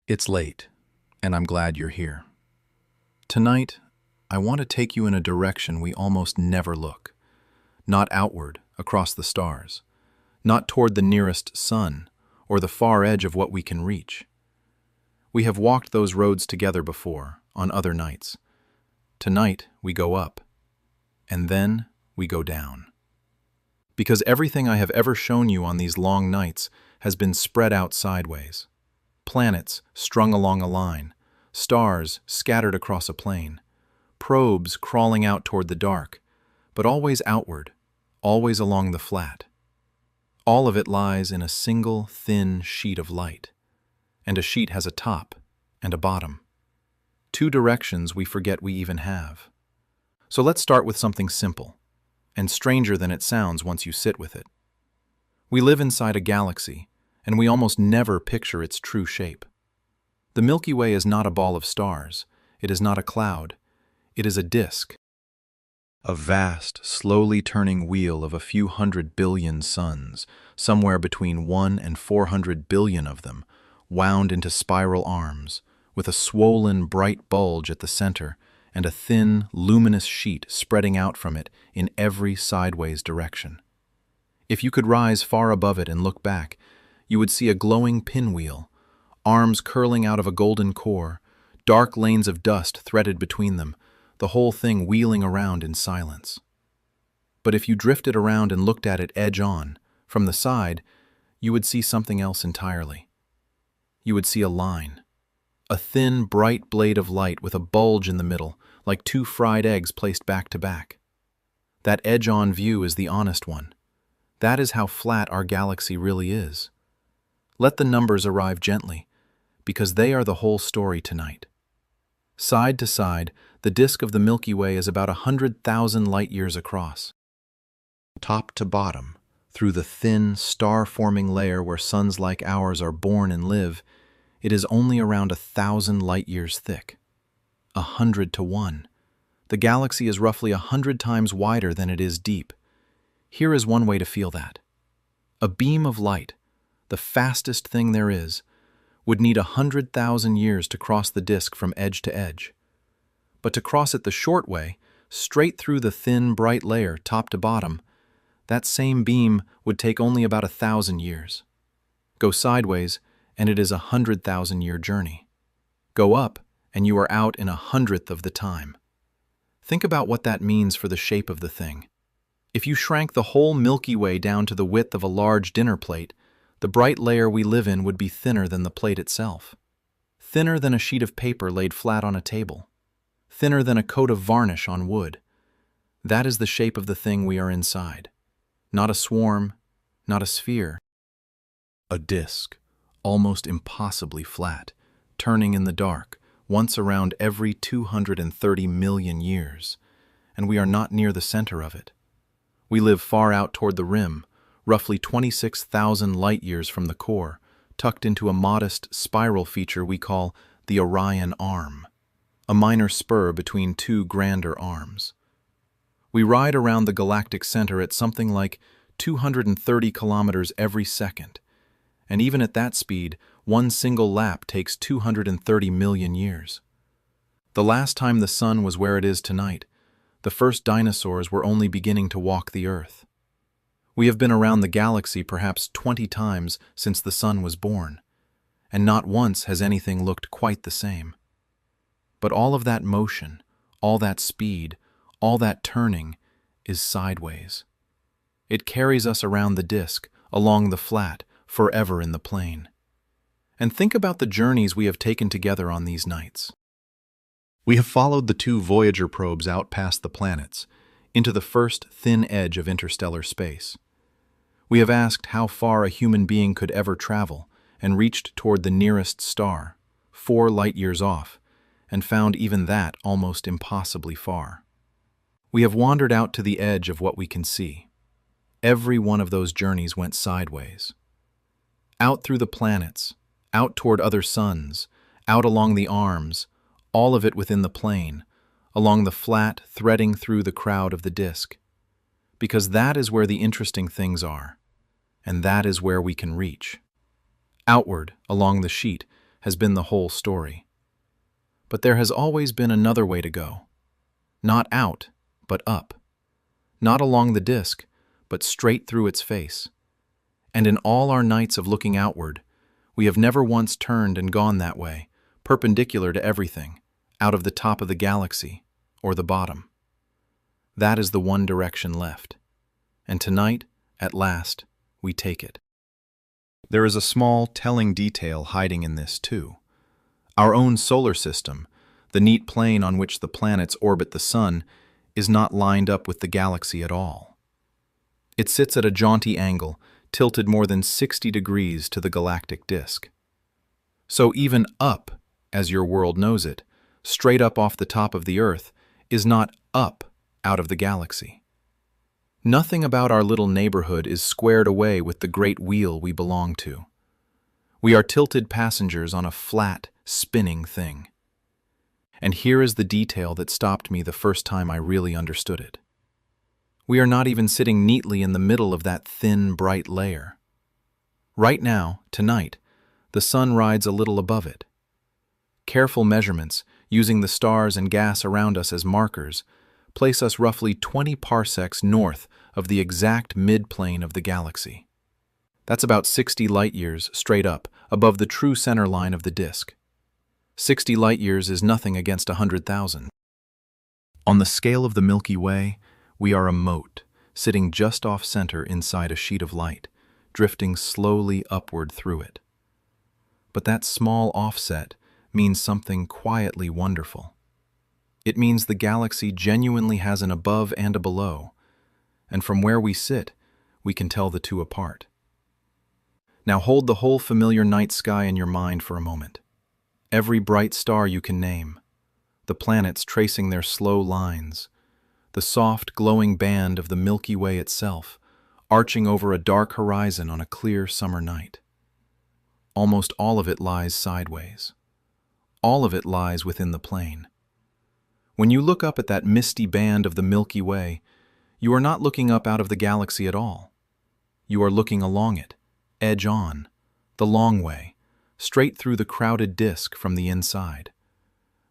It's late, and I'm glad you're here. Tonight, I want to take you in a direction we almost never look. Not outward, across the stars. Not toward the nearest sun, or the far edge of what we can reach. We have walked those roads together before, on other nights. Tonight, we go up. And then, we go down. Because everything I have ever shown you on these long nights has been spread out sideways. Planets strung along a line, stars scattered across a plane, probes crawling out toward the dark, but always outward, always along the flat. All of it lies in a single thin sheet of light, and a sheet has a top and a bottom. Two directions we forget we even have. So let's start with something simple, and stranger than it sounds once you sit with it. We live inside a galaxy, and we almost never picture its true shape. The Milky Way is not a ball of stars, it is not a cloud, it is a disk. A vast, slowly turning wheel of a few 100 billion suns, somewhere between 1 and 400 billion of them, wound into spiral arms, with a swollen, bright bulge at the center and a thin, luminous sheet spreading out from it in every sideways direction. If you could rise far above it and look back, you would see a glowing pinwheel, arms curling out of a golden core, dark lanes of dust threaded between them, the whole thing wheeling around in silence. But if you drifted around and looked at it edge on, from the side, you would see something else entirely. You would see a line. A thin, bright blade of light with a bulge in the middle, like two fried eggs placed back to back. That edge-on view is the honest one. That is how flat our galaxy really is. Let the numbers arrive gently, because they are the whole story tonight. Side to side, the disk of the Milky Way is about 100,000 light-years across. Top to bottom, through the thin, star-forming layer where suns like ours are born and live, it is only around 1,000 light-years thick. 100 to 1. The galaxy is roughly 100 times wider than it is deep. Here is one way to feel that. A beam of light, the fastest thing there is, would need 100,000 years to cross the disk from edge to edge. But to cross it the short way, straight through the thin, bright layer, top to bottom, that same beam would take only about 1,000 years. Go sideways, and it is 100,000-year journey. Go up, and you are out in 100th of the time. Think about what that means for the shape of the thing. If you shrank the whole Milky Way down to the width of a large dinner plate, the bright layer we live in would be thinner than the plate itself. Thinner than a sheet of paper laid flat on a table. Thinner than a coat of varnish on wood. That is the shape of the thing we are inside. Not a swarm, not a sphere. A disk, almost impossibly flat, turning in the dark, once around every 230 million years, and we are not near the center of it. We live far out toward the rim, roughly 26,000 light-years from the core, tucked into a modest spiral feature we call the Orion Arm, a minor spur between two grander arms. We ride around the galactic center at something like 230 kilometers every second, and even at that speed, one single lap takes 230 million years. The last time the sun was where it is tonight, the first dinosaurs were only beginning to walk the Earth. We have been around the galaxy perhaps 20 times since the sun was born, and not once has anything looked quite the same. But all of that motion, all that speed, all that turning is sideways. It carries us around the disk, along the flat, forever in the plane. And think about the journeys we have taken together on these nights. We have followed the two Voyager probes out past the planets, into the first thin edge of interstellar space. We have asked how far a human being could ever travel and reached toward the nearest star, 4 light-years off, and found even that almost impossibly far. We have wandered out to the edge of what we can see. Every one of those journeys went sideways. Out through the planets, out toward other suns, out along the arms, all of it within the plane, along the flat, threading through the crowd of the disk. Because that is where the interesting things are, and that is where we can reach. Outward, along the sheet, has been the whole story. But there has always been another way to go. Not out, but up. Not along the disk, but straight through its face. And in all our nights of looking outward, we have never once turned and gone that way, perpendicular to everything, out of the top of the galaxy, or the bottom. That is the one direction left. And tonight, at last, we take it. There is a small, telling detail hiding in this, too. Our own solar system, the neat plane on which the planets orbit the Sun, is not lined up with the galaxy at all. It sits at a jaunty angle, tilted more than 60 degrees to the galactic disk. So even up, as your world knows it, straight up off the top of the Earth, is not up out of the galaxy. Nothing about our little neighborhood is squared away with the great wheel we belong to. We are tilted passengers on a flat, spinning thing. And here is the detail that stopped me the first time I really understood it. We are not even sitting neatly in the middle of that thin, bright layer. Right now, tonight, the Sun rides a little above it. Careful measurements, using the stars and gas around us as markers, place us roughly 20 parsecs north of the exact midplane of the galaxy. That's about 60 light-years straight up, above the true center line of the disk. 60 light-years is nothing against 100,000. On the scale of the Milky Way, we are a mote, sitting just off-center inside a sheet of light, drifting slowly upward through it. But that small offset means something quietly wonderful. It means the galaxy genuinely has an above and a below, and from where we sit, we can tell the two apart. Now hold the whole familiar night sky in your mind for a moment. Every bright star you can name, the planets tracing their slow lines, the soft, glowing band of the Milky Way itself, arching over a dark horizon on a clear summer night. Almost all of it lies sideways. All of it lies within the plane. When you look up at that misty band of the Milky Way, you are not looking up out of the galaxy at all. You are looking along it, edge on, the long way, straight through the crowded disk from the inside.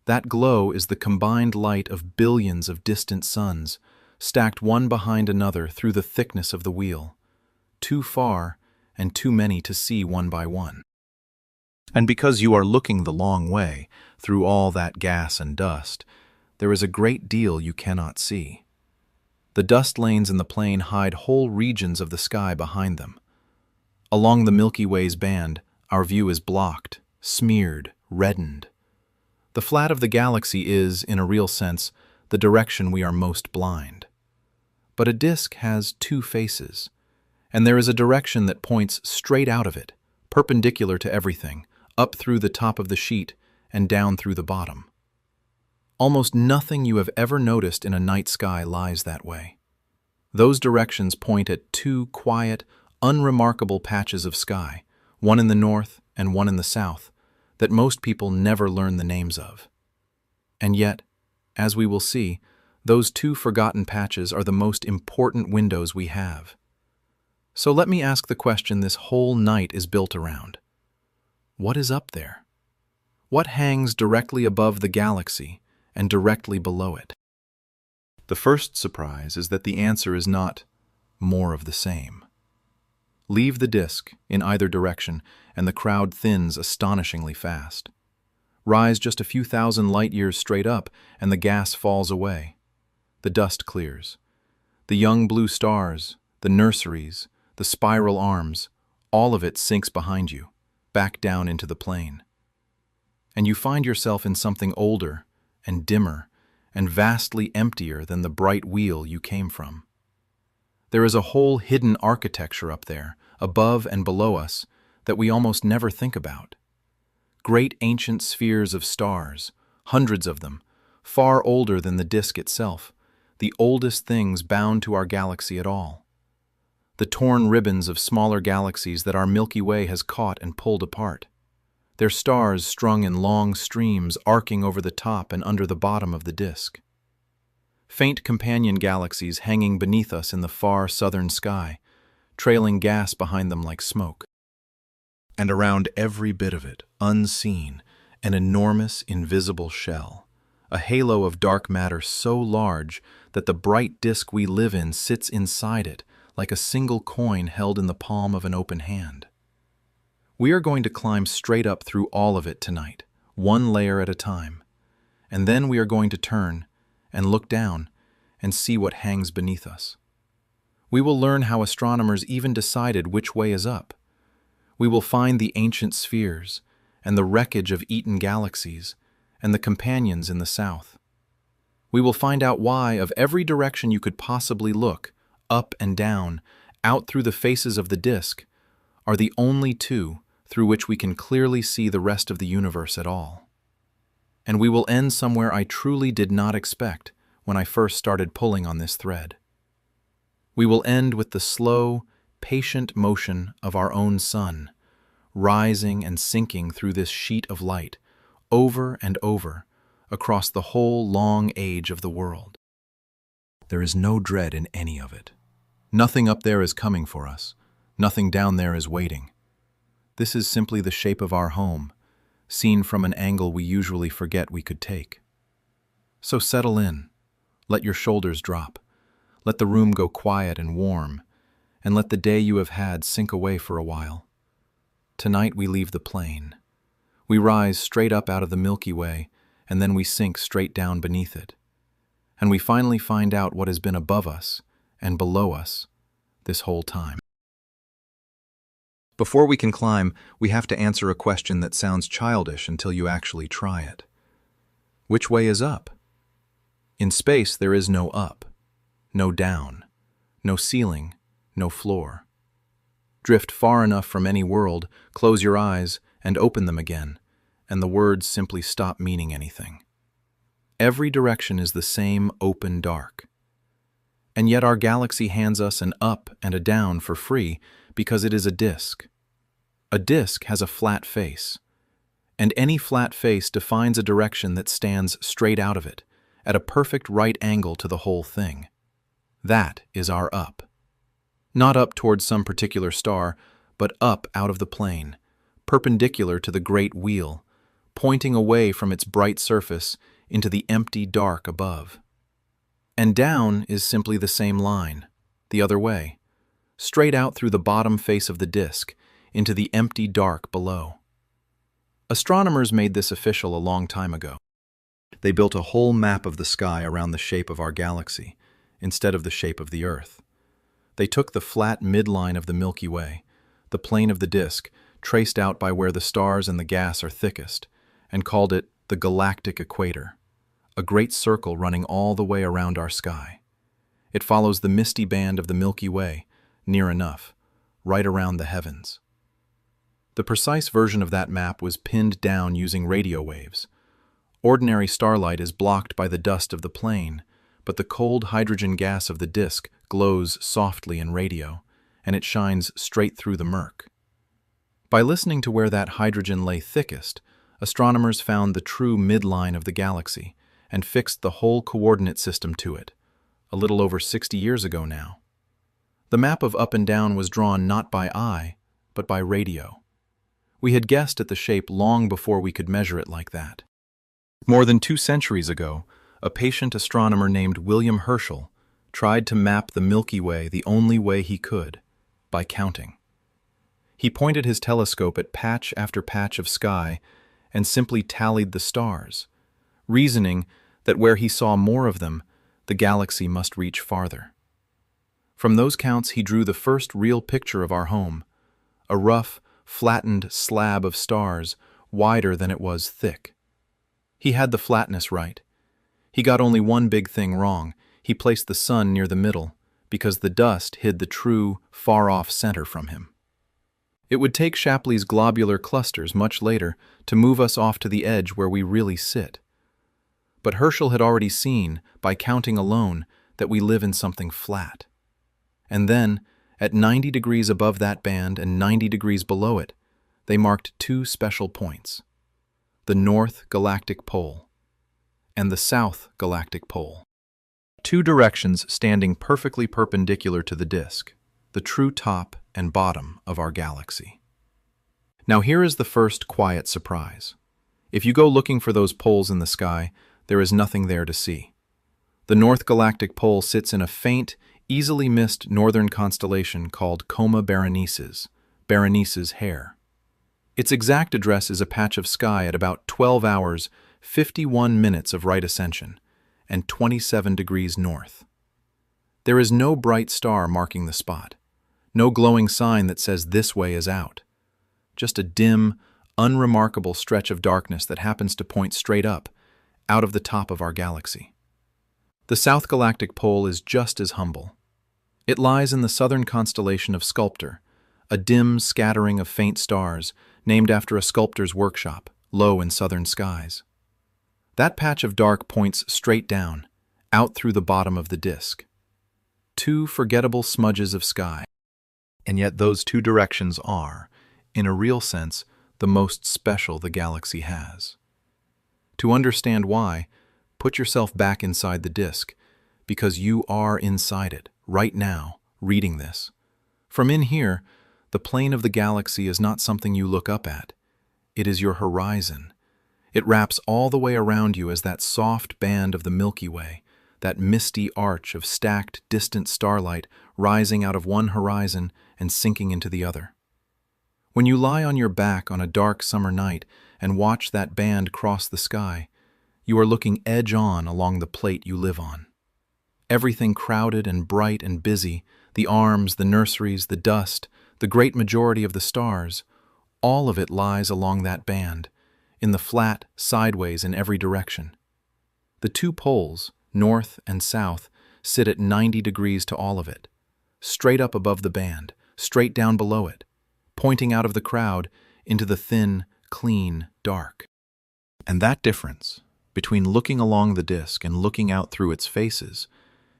That glow is the combined light of billions of distant suns, stacked one behind another through the thickness of the wheel, too far and too many to see one by one. And because you are looking the long way, through all that gas and dust, there is a great deal you cannot see. The dust lanes in the plane hide whole regions of the sky behind them. Along the Milky Way's band, our view is blocked, smeared, reddened. The flat of the galaxy is, in a real sense, the direction we are most blind. But a disk has two faces, and there is a direction that points straight out of it, perpendicular to everything, up through the top of the sheet and down through the bottom. Almost nothing you have ever noticed in a night sky lies that way. Those directions point at two quiet, unremarkable patches of sky, one in the north and one in the south, that most people never learn the names of. And yet, as we will see, those two forgotten patches are the most important windows we have. So let me ask the question this whole night is built around. What is up there? What hangs directly above the galaxy and directly below it? The first surprise is that the answer is not more of the same. Leave the disk in either direction, and the crowd thins astonishingly fast. Rise just a few thousand light-years straight up, and the gas falls away. The dust clears. The young blue stars, the nurseries, the spiral arms, all of it sinks behind you, back down into the plane. And you find yourself in something older and dimmer and vastly emptier than the bright wheel you came from. There is a whole hidden architecture up there, above and below us, that we almost never think about. Great ancient spheres of stars, hundreds of them, far older than the disk itself, the oldest things bound to our galaxy at all. The torn ribbons of smaller galaxies that our Milky Way has caught and pulled apart. Their stars strung in long streams arcing over the top and under the bottom of the disk. Faint companion galaxies hanging beneath us in the far southern sky, trailing gas behind them like smoke. And around every bit of it, unseen, an enormous invisible shell, a halo of dark matter so large that the bright disk we live in sits inside it like a single coin held in the palm of an open hand. We are going to climb straight up through all of it tonight, one layer at a time, and then we are going to turn and look down and see what hangs beneath us. We will learn how astronomers even decided which way is up. We will find the ancient spheres and the wreckage of eaten galaxies and the companions in the south. We will find out why, of every direction you could possibly look, up and down, out through the faces of the disk, are the only two through which we can clearly see the rest of the universe at all. And we will end somewhere I truly did not expect when I first started pulling on this thread. We will end with the slow, patient motion of our own sun, rising and sinking through this sheet of light, over and over, across the whole long age of the world. There is no dread in any of it. Nothing up there is coming for us. Nothing down there is waiting. This is simply the shape of our home, seen from an angle we usually forget we could take. So settle in. Let your shoulders drop. Let the room go quiet and warm, and let the day you have had sink away for a while. Tonight we leave the plane. We rise straight up out of the Milky Way, and then we sink straight down beneath it. And we finally find out what has been above us and below us this whole time. Before we can climb, we have to answer a question that sounds childish until you actually try it. Which way is up? In space, there is no up, no down, no ceiling, no floor. Drift far enough from any world, close your eyes, and open them again, and the words simply stop meaning anything. Every direction is the same open dark. And yet our galaxy hands us an up and a down for free because it is a disk. A disk has a flat face, and any flat face defines a direction that stands straight out of it, at a perfect right angle to the whole thing. That is our up. Not up towards some particular star, but up out of the plane, perpendicular to the great wheel, pointing away from its bright surface into the empty dark above. And down is simply the same line, the other way, straight out through the bottom face of the disk, into the empty dark below. Astronomers made this official a long time ago. They built a whole map of the sky around the shape of our galaxy, instead of the shape of the Earth. They took the flat midline of the Milky Way, the plane of the disk, traced out by where the stars and the gas are thickest, and called it the galactic equator, a great circle running all the way around our sky. It follows the misty band of the Milky Way, near enough, right around the heavens. The precise version of that map was pinned down using radio waves. Ordinary starlight is blocked by the dust of the plane, but the cold hydrogen gas of the disk glows softly in radio, and it shines straight through the murk. By listening to where that hydrogen lay thickest, astronomers found the true midline of the galaxy and fixed the whole coordinate system to it, a little over 60 years ago now. The map of up and down was drawn not by eye, but by radio. We had guessed at the shape long before we could measure it like that. More than 2 centuries ago, a patient astronomer named William Herschel tried to map the Milky Way the only way he could, by counting. He pointed his telescope at patch after patch of sky and simply tallied the stars, reasoning that where he saw more of them, the galaxy must reach farther. From those counts he drew the first real picture of our home, a rough, flattened slab of stars, wider than it was thick. He had the flatness right. He got only one big thing wrong. He placed the sun near the middle, because the dust hid the true, far-off center from him. It would take Shapley's globular clusters much later to move us off to the edge where we really sit. But Herschel had already seen, by counting alone, that we live in something flat. And then, at 90 degrees above that band and 90 degrees below it, they marked 2 special points: the North Galactic Pole and the South Galactic Pole. 2 directions standing perfectly perpendicular to the disk, the true top and bottom of our galaxy. Now here is the first quiet surprise. If you go looking for those poles in the sky, there is nothing there to see. The North Galactic Pole sits in a faint, easily missed northern constellation called Coma Berenices, Berenice's Hair. Its exact address is a patch of sky at about 12 hours, 51 minutes of right ascension, and 27 degrees north. There is no bright star marking the spot, no glowing sign that says this way is out. Just a dim, unremarkable stretch of darkness that happens to point straight up, out of the top of our galaxy. The South Galactic Pole is just as humble. It lies in the southern constellation of Sculptor, a dim scattering of faint stars named after a sculptor's workshop, low in southern skies. That patch of dark points straight down, out through the bottom of the disk. Two forgettable smudges of sky. And yet those two directions are, in a real sense, the most special the galaxy has. To understand why, put yourself back inside the disk, because you are inside it, right now, reading this. From in here, the plane of the galaxy is not something you look up at. It is your horizon. It wraps all the way around you as that soft band of the Milky Way, that misty arch of stacked, distant starlight rising out of one horizon and sinking into the other. When you lie on your back on a dark summer night and watch that band cross the sky, you are looking edge-on along the plate you live on. Everything crowded and bright and busy, the arms, the nurseries, the dust, the great majority of the stars, all of it lies along that band, in the flat, sideways in every direction. The two poles, north and south, sit at 90 degrees to all of it, straight up above the band, straight down below it, pointing out of the crowd into the thin, clean dark. And that difference, between looking along the disk and looking out through its faces,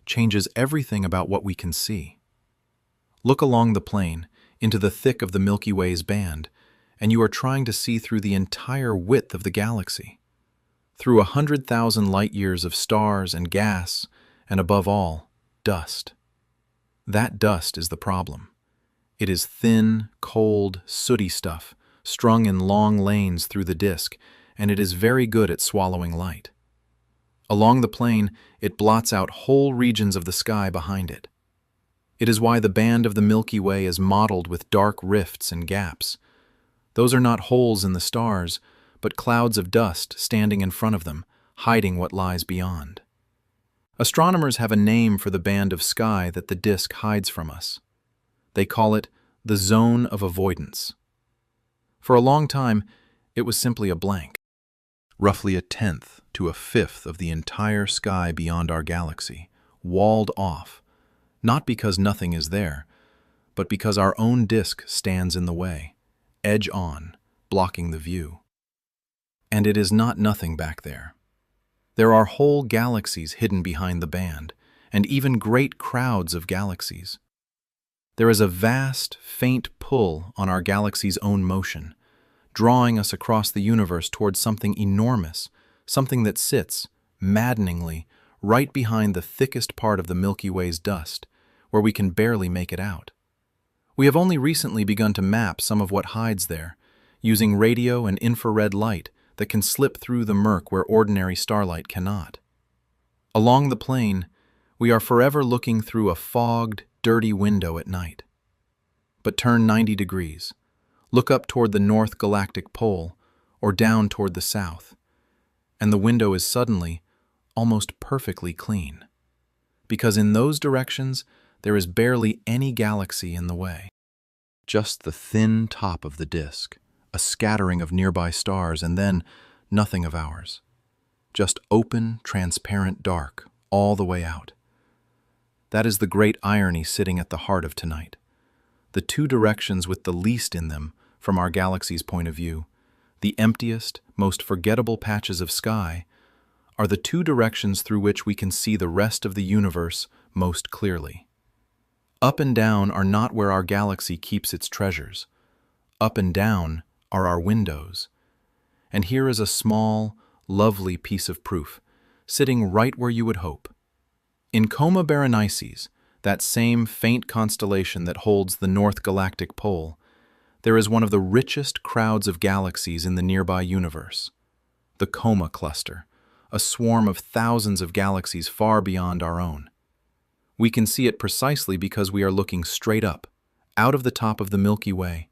changes everything about what we can see. Look along the plane, into the thick of the Milky Way's band, and you are trying to see through the entire width of the galaxy, through 100,000 light-years of stars and gas, and above all, dust. That dust is the problem. It is thin, cold, sooty stuff, strung in long lanes through the disk, and it is very good at swallowing light. Along the plane, it blots out whole regions of the sky behind it. It is why the band of the Milky Way is mottled with dark rifts and gaps. Those are not holes in the stars, but clouds of dust standing in front of them, hiding what lies beyond. Astronomers have a name for the band of sky that the disk hides from us. They call it the zone of avoidance. For a long time, it was simply a blank. Roughly a tenth to a fifth of the entire sky beyond our galaxy, walled off, not because nothing is there, but because our own disk stands in the way, edge on, blocking the view. And it is not nothing back there. There are whole galaxies hidden behind the band, and even great crowds of galaxies. There is a vast, faint pull on our galaxy's own motion, drawing us across the universe towards something enormous, something that sits, maddeningly, right behind the thickest part of the Milky Way's dust, where we can barely make it out. We have only recently begun to map some of what hides there, using radio and infrared light that can slip through the murk where ordinary starlight cannot. Along the plane, we are forever looking through a fogged, dirty window at night. But turn 90 degrees, look up toward the North Galactic Pole, or down toward the south, and the window is suddenly almost perfectly clean, because in those directions there is barely any galaxy in the way. Just the thin top of the disk, a scattering of nearby stars, and then nothing of ours. Just open, transparent dark all the way out. That is the great irony sitting at the heart of tonight. The two directions with the least in them, from our galaxy's point of view, the emptiest, most forgettable patches of sky, are the two directions through which we can see the rest of the universe most clearly. Up and down are not where our galaxy keeps its treasures. Up and down are our windows. And here is a small, lovely piece of proof, sitting right where you would hope. In Coma Berenices, that same faint constellation that holds the North Galactic Pole, there is one of the richest crowds of galaxies in the nearby universe, the Coma Cluster, a swarm of thousands of galaxies far beyond our own. We can see it precisely because we are looking straight up, out of the top of the Milky Way,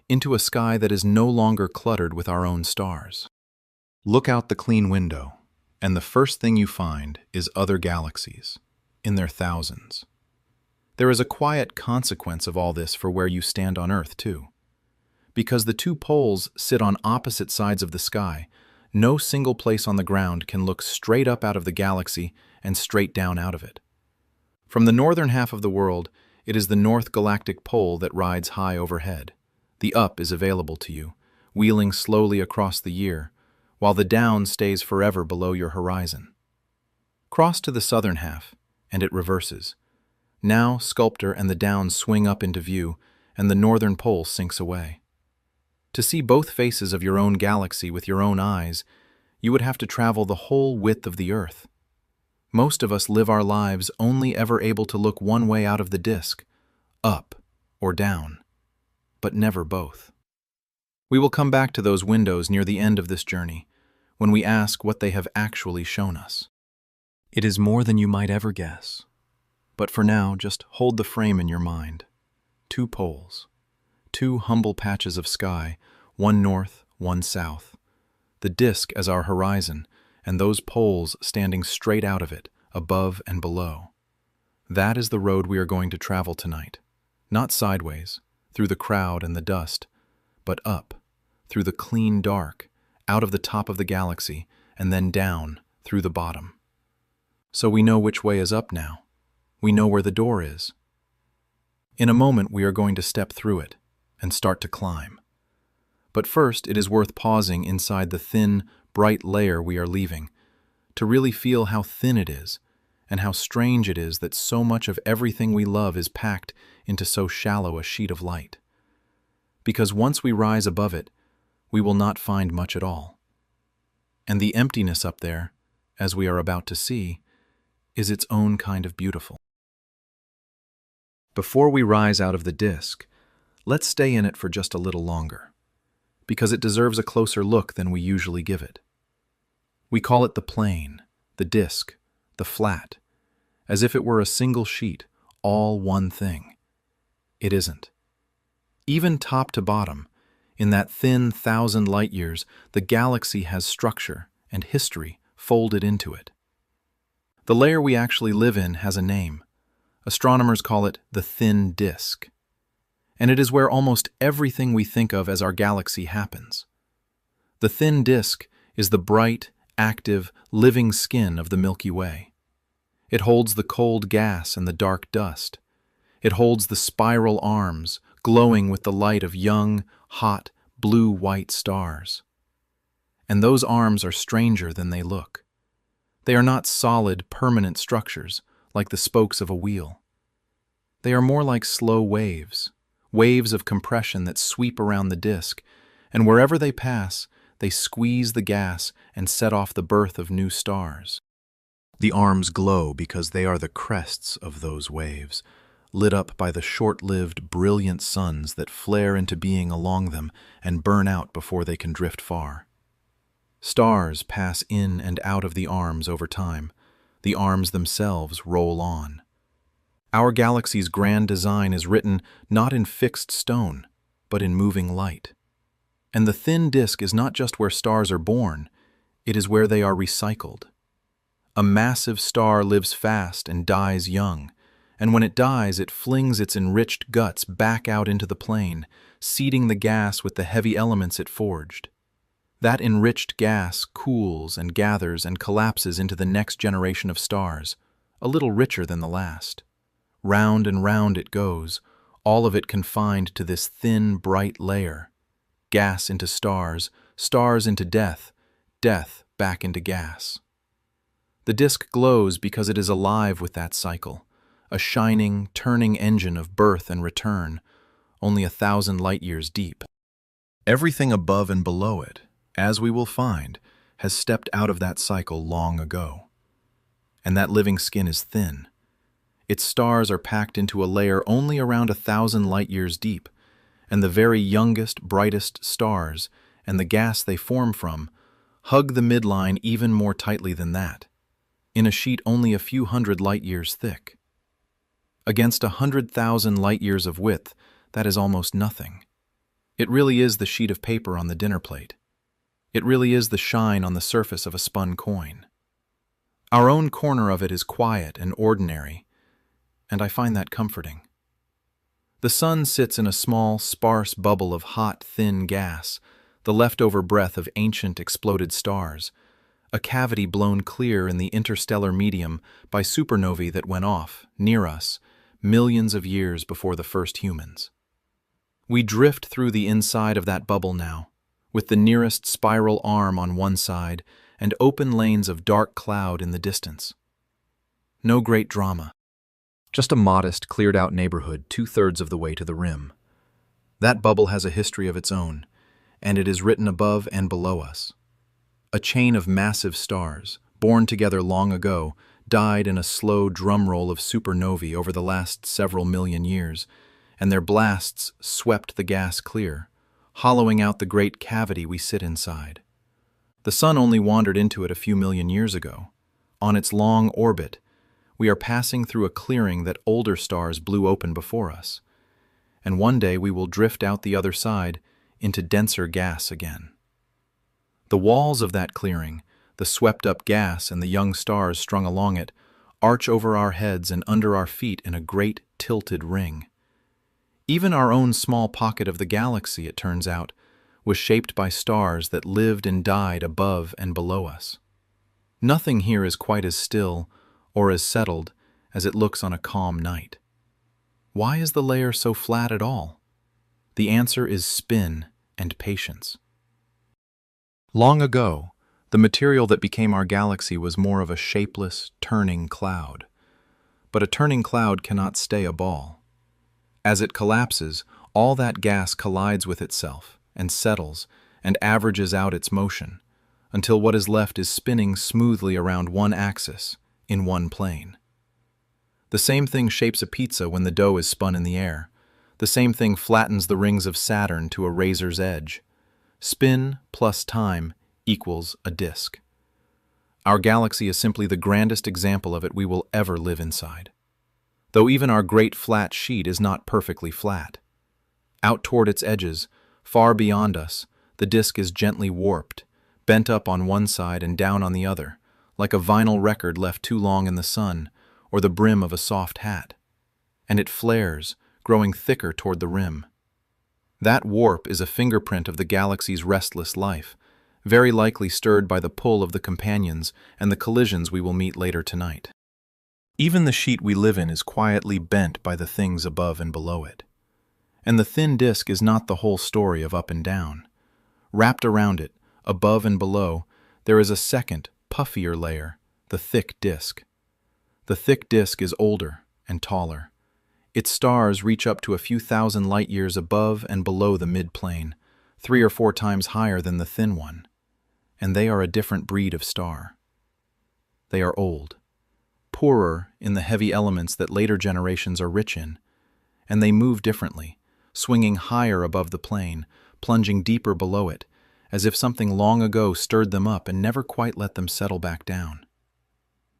into a sky that is no longer cluttered with our own stars. Look out the clean window, and the first thing you find is other galaxies, in their thousands. There is a quiet consequence of all this for where you stand on Earth, too. Because the two poles sit on opposite sides of the sky, no single place on the ground can look straight up out of the galaxy and straight down out of it. From the northern half of the world, it is the North Galactic Pole that rides high overhead. The up is available to you, wheeling slowly across the year, while the down stays forever below your horizon. Cross to the southern half, and it reverses. Now Sculptor and the down swing up into view, and the northern pole sinks away. To see both faces of your own galaxy with your own eyes, you would have to travel the whole width of the Earth. Most of us live our lives only ever able to look one way out of the disk, up or down, but never both. We will come back to those windows near the end of this journey, when we ask what they have actually shown us. It is more than you might ever guess. But for now, just hold the frame in your mind. Two poles. Two humble patches of sky, one north, one south. The disk as our horizon, and those poles standing straight out of it, above and below. That is the road we are going to travel tonight. Not sideways, through the crowd and the dust, but up, through the clean dark, out of the top of the galaxy, and then down, through the bottom. So we know which way is up now. We know where the door is. In a moment we are going to step through it and start to climb. But first it is worth pausing inside the thin, bright layer we are leaving to really feel how thin it is and how strange it is that so much of everything we love is packed into so shallow a sheet of light. Because once we rise above it, we will not find much at all. And the emptiness up there, as we are about to see, is its own kind of beautiful. Before we rise out of the disk, let's stay in it for just a little longer, because it deserves a closer look than we usually give it. We call it the plane, the disk, the flat, as if it were a single sheet, all one thing. It isn't. Even top to bottom, in that thin 1,000 light years, the galaxy has structure and history folded into it. The layer we actually live in has a name. Astronomers call it the thin disk. And it is where almost everything we think of as our galaxy happens. The thin disk is the bright, active, living skin of the Milky Way. It holds the cold gas and the dark dust. It holds the spiral arms, glowing with the light of young, hot, blue-white stars. And those arms are stranger than they look. They are not solid, permanent structures, like the spokes of a wheel. They are more like slow waves, waves of compression that sweep around the disk, and wherever they pass, they squeeze the gas and set off the birth of new stars. The arms glow because they are the crests of those waves, lit up by the short-lived, brilliant suns that flare into being along them and burn out before they can drift far. Stars pass in and out of the arms over time. The arms themselves roll on. Our galaxy's grand design is written not in fixed stone, but in moving light. And the thin disk is not just where stars are born, it is where they are recycled. A massive star lives fast and dies young, and when it dies, it flings its enriched guts back out into the plane, seeding the gas with the heavy elements it forged. That enriched gas cools and gathers and collapses into the next generation of stars, a little richer than the last. Round and round it goes, all of it confined to this thin, bright layer. Gas into stars, stars into death, death back into gas. The disk glows because it is alive with that cycle, a shining, turning engine of birth and return, only 1,000 light years deep. Everything above and below it, as we will find, has stepped out of that cycle long ago. And that living skin is thin. Its stars are packed into a layer only around 1,000 light years deep, and the very youngest, brightest stars, and the gas they form from, hug the midline even more tightly than that, in a sheet only a few hundred light-years thick. Against 100,000 light-years of width, that is almost nothing. It really is the sheet of paper on the dinner plate. It really is the shine on the surface of a spun coin. Our own corner of it is quiet and ordinary, and I find that comforting. The sun sits in a small, sparse bubble of hot, thin gas, the leftover breath of ancient exploded stars, a cavity blown clear in the interstellar medium by supernovae that went off, near us, millions of years before the first humans. We drift through the inside of that bubble now, with the nearest spiral arm on one side and open lanes of dark cloud in the distance. No great drama. Just a modest, cleared-out neighborhood 2/3 of the way to the rim. That bubble has a history of its own, and it is written above and below us. A chain of massive stars, born together long ago, died in a slow drumroll of supernovae over the last several million years, and their blasts swept the gas clear, hollowing out the great cavity we sit inside. The sun only wandered into it a few million years ago. On its long orbit, we are passing through a clearing that older stars blew open before us, and one day we will drift out the other side into denser gas again. The walls of that clearing, the swept-up gas and the young stars strung along it, arch over our heads and under our feet in a great tilted ring. Even our own small pocket of the galaxy, it turns out, was shaped by stars that lived and died above and below us. Nothing here is quite as still or as settled as it looks on a calm night. Why is the layer so flat at all? The answer is spin and patience. Long ago, the material that became our galaxy was more of a shapeless, turning cloud. But a turning cloud cannot stay a ball. As it collapses, all that gas collides with itself and settles and averages out its motion, until what is left is spinning smoothly around one axis, in one plane. The same thing shapes a pizza when the dough is spun in the air. The same thing flattens the rings of Saturn to a razor's edge. Spin plus time equals a disk. Our galaxy is simply the grandest example of it we will ever live inside. Though even our great flat sheet is not perfectly flat. Out toward its edges, far beyond us, the disk is gently warped, bent up on one side and down on the other, like a vinyl record left too long in the sun, or the brim of a soft hat. And it flares, growing thicker toward the rim. That warp is a fingerprint of the galaxy's restless life, very likely stirred by the pull of the companions and the collisions we will meet later tonight. Even the sheet we live in is quietly bent by the things above and below it. And the thin disk is not the whole story of up and down. Wrapped around it, above and below, there is a second, puffier layer, the thick disk. The thick disk is older and taller. Its stars reach up to a few thousand light-years above and below the mid-plane, 3 or 4 times higher than the thin one. And they are a different breed of star. They are old, poorer in the heavy elements that later generations are rich in, and they move differently, swinging higher above the plane, plunging deeper below it, as if something long ago stirred them up and never quite let them settle back down.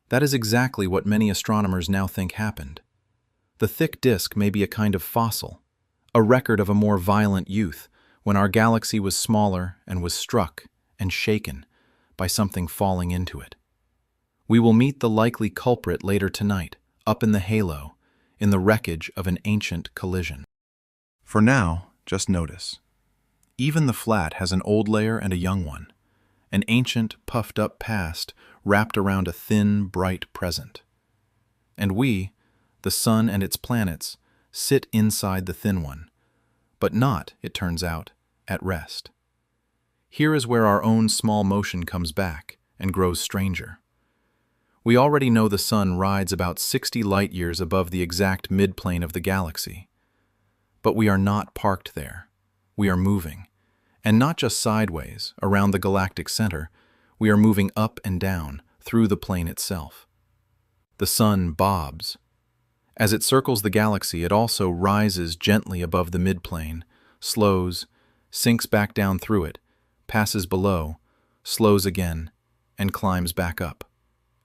That is exactly what many astronomers now think happened. The thick disk may be a kind of fossil, a record of a more violent youth, when our galaxy was smaller and was struck and shaken by something falling into it. We will meet the likely culprit later tonight, up in the halo, in the wreckage of an ancient collision. For now, just notice. Even the flat has an old layer and a young one, an ancient, puffed-up past wrapped around a thin, bright present. And we, the sun and its planets, sit inside the thin one, but not, it turns out, at rest. Here is where our own small motion comes back and grows stranger. We already know the sun rides about 60 light-years above the exact midplane of the galaxy. But we are not parked there. We are moving. And not just sideways, around the galactic center, we are moving up and down, through the plane itself. The sun bobs. As it circles the galaxy, it also rises gently above the midplane, slows, sinks back down through it, passes below, slows again, and climbs back up,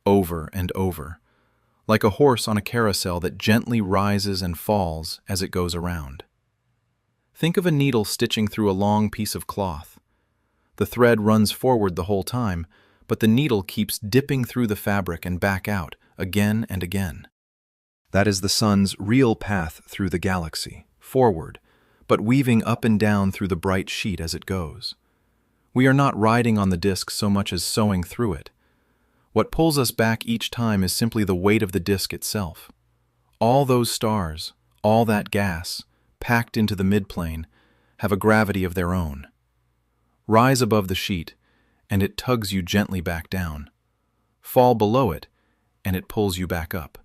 over and over, like a horse on a carousel that gently rises and falls as it goes around. Think of a needle stitching through a long piece of cloth. The thread runs forward the whole time, but the needle keeps dipping through the fabric and back out, again and again. That is the sun's real path through the galaxy, forward, but weaving up and down through the bright sheet as it goes. We are not riding on the disk so much as sewing through it. What pulls us back each time is simply the weight of the disk itself. All those stars, all that gas, packed into the midplane, have a gravity of their own. Rise above the sheet, and it tugs you gently back down. Fall below it, and it pulls you back up.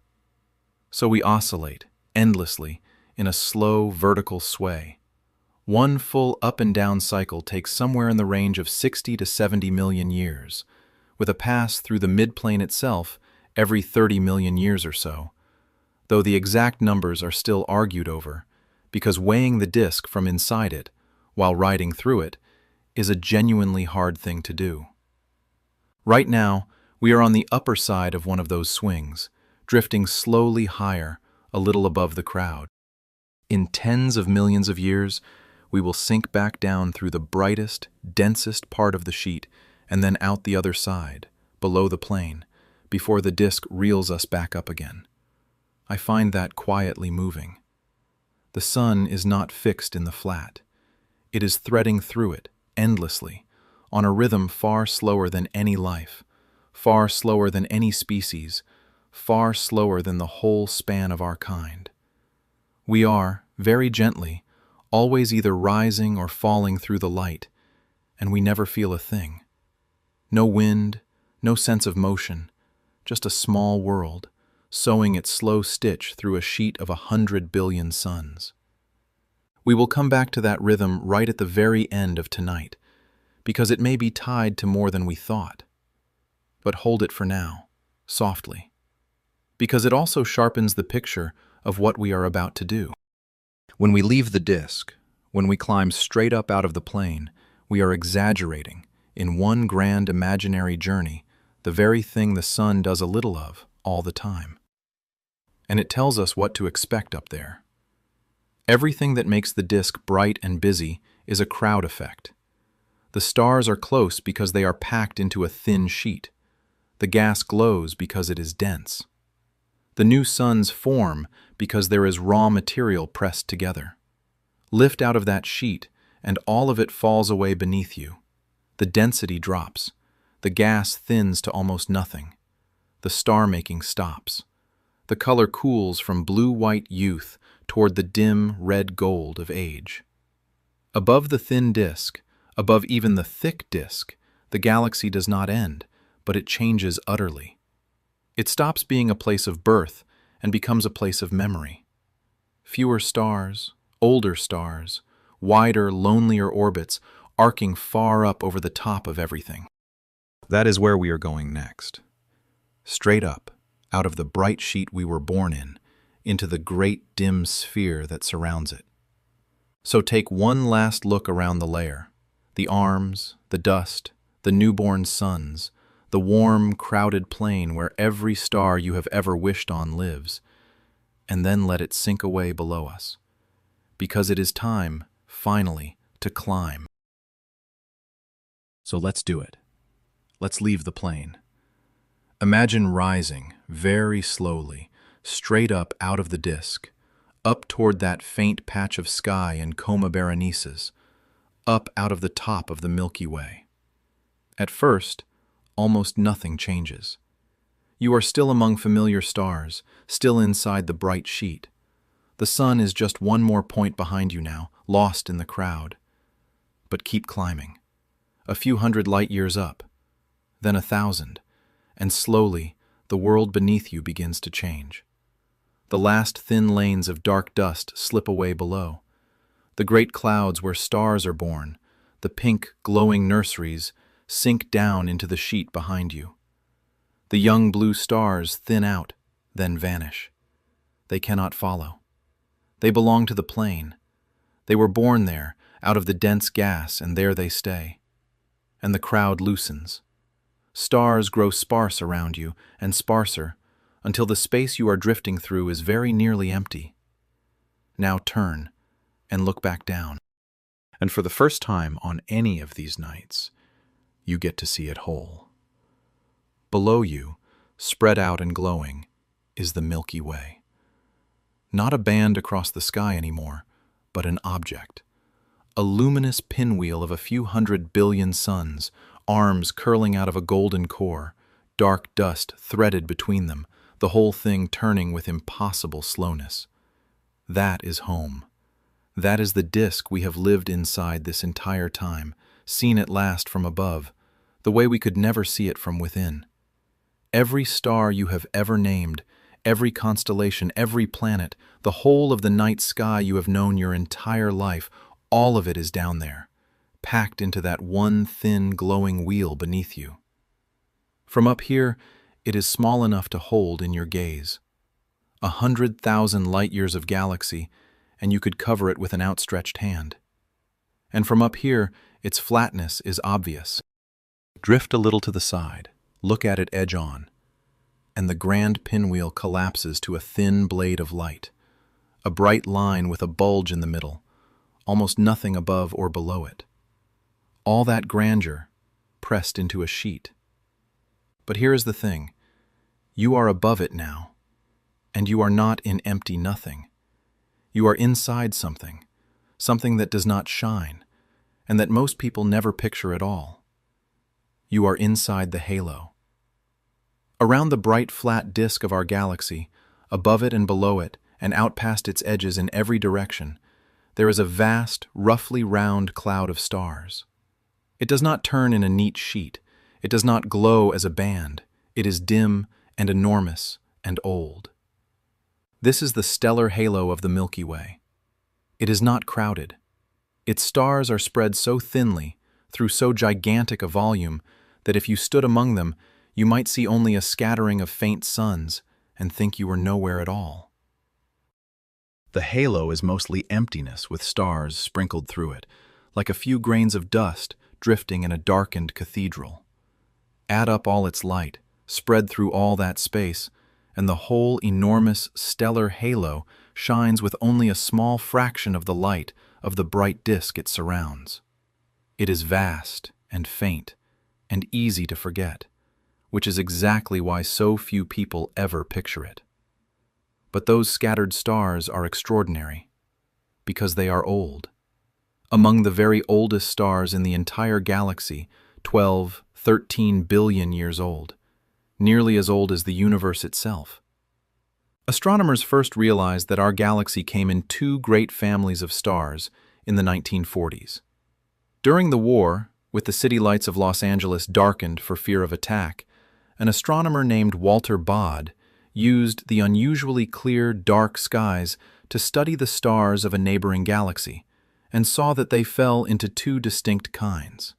So we oscillate, endlessly, in a slow, vertical sway. One full up and down cycle takes somewhere in the range of 60 to 70 million years, with a pass through the midplane itself every 30 million years or so, though the exact numbers are still argued over, because weighing the disk from inside it, while riding through it, is a genuinely hard thing to do. Right now, we are on the upper side of one of those swings, drifting slowly higher, a little above the crowd. In tens of millions of years, we will sink back down through the brightest, densest part of the sheet and then out the other side, below the plane, before the disk reels us back up again. I find that quietly moving. The sun is not fixed in the flat. It is threading through it, endlessly, on a rhythm far slower than any life, far slower than any species, far slower than the whole span of our kind. We are, very gently, always either rising or falling through the light, and we never feel a thing. No wind, no sense of motion, just a small world, sewing its slow stitch through a sheet of 100 billion suns. We will come back to that rhythm right at the very end of tonight, because it may be tied to more than we thought. But hold it for now, softly, because it also sharpens the picture of what we are about to do. When we leave the disk, when we climb straight up out of the plane, we are exaggerating, in one grand imaginary journey, the very thing the sun does a little of all the time. And it tells us what to expect up there. Everything that makes the disk bright and busy is a crowd effect. The stars are close because they are packed into a thin sheet. The gas glows because it is dense. The new suns form because there is raw material pressed together. Lift out of that sheet, and all of it falls away beneath you. The density drops. The gas thins to almost nothing. The star-making stops. The color cools from blue-white youth toward the dim red-gold of age. Above the thin disk, above even the thick disk, the galaxy does not end, but it changes utterly. It stops being a place of birth and becomes a place of memory. Fewer stars, older stars, wider, lonelier orbits arcing far up over the top of everything. That is where we are going next. Straight up, out of the bright sheet we were born in, into the great dim sphere that surrounds it. So take one last look around the layer, the arms, the dust, the newborn suns, the warm, crowded plain where every star you have ever wished on lives, and then let it sink away below us, because it is time, finally, to climb. So let's do it. Let's leave the plane. Imagine rising, very slowly, straight up out of the disk, up toward that faint patch of sky in Coma Berenices, up out of the top of the Milky Way. At first, almost nothing changes. You are still among familiar stars, still inside the bright sheet. The sun is just one more point behind you now, lost in the crowd. But keep climbing. A few hundred light years up, then 1,000, and slowly the world beneath you begins to change. The last thin lanes of dark dust slip away below. The great clouds where stars are born, the pink, glowing nurseries, sink down into the sheet behind you. The young blue stars thin out, then vanish. They cannot follow. They belong to the plane. They were born there, out of the dense gas, and there they stay. And the crowd loosens. Stars grow sparse around you, and sparser, until the space you are drifting through is very nearly empty. Now turn, and look back down. And for the first time on any of these nights, you get to see it whole. Below you, spread out and glowing, is the Milky Way. Not a band across the sky anymore, but an object. A luminous pinwheel of a few 100 billion suns, arms curling out of a golden core, dark dust threaded between them, the whole thing turning with impossible slowness. That is home. That is the disk we have lived inside this entire time, seen at last from above, the way we could never see it from within. Every star you have ever named, every constellation, every planet, the whole of the night sky you have known your entire life, all of it is down there, packed into that one thin, glowing wheel beneath you. From up here, it is small enough to hold in your gaze. 100,000 light-years of galaxy, and you could cover it with an outstretched hand. And from up here, its flatness is obvious. Drift a little to the side, look at it edge on, and the grand pinwheel collapses to a thin blade of light, a bright line with a bulge in the middle, almost nothing above or below it. All that grandeur pressed into a sheet. But here is the thing. You are above it now, and you are not in empty nothing. You are inside something, something that does not shine, and that most people never picture at all. You are inside the halo. Around the bright flat disk of our galaxy, above it and below it, and out past its edges in every direction, there is a vast, roughly round cloud of stars. It does not turn in a neat sheet. It does not glow as a band. It is dim and enormous and old. This is the stellar halo of the Milky Way. It is not crowded. Its stars are spread so thinly, through so gigantic a volume, that if you stood among them, you might see only a scattering of faint suns and think you were nowhere at all. The halo is mostly emptiness with stars sprinkled through it, like a few grains of dust drifting in a darkened cathedral. Add up all its light, spread through all that space, and the whole enormous stellar halo shines with only a small fraction of the light of the bright disk it surrounds. It is vast and faint and easy to forget, which is exactly why so few people ever picture it. But those scattered stars are extraordinary, because they are old. Among the very oldest stars in the entire galaxy, 12, 13 billion years old, nearly as old as the universe itself. Astronomers first realized that our galaxy came in two great families of stars in the 1940s. During the war, with the city lights of Los Angeles darkened for fear of attack, an astronomer named Walter Baade used the unusually clear, dark skies to study the stars of a neighboring galaxy, and saw that they fell into two distinct kinds.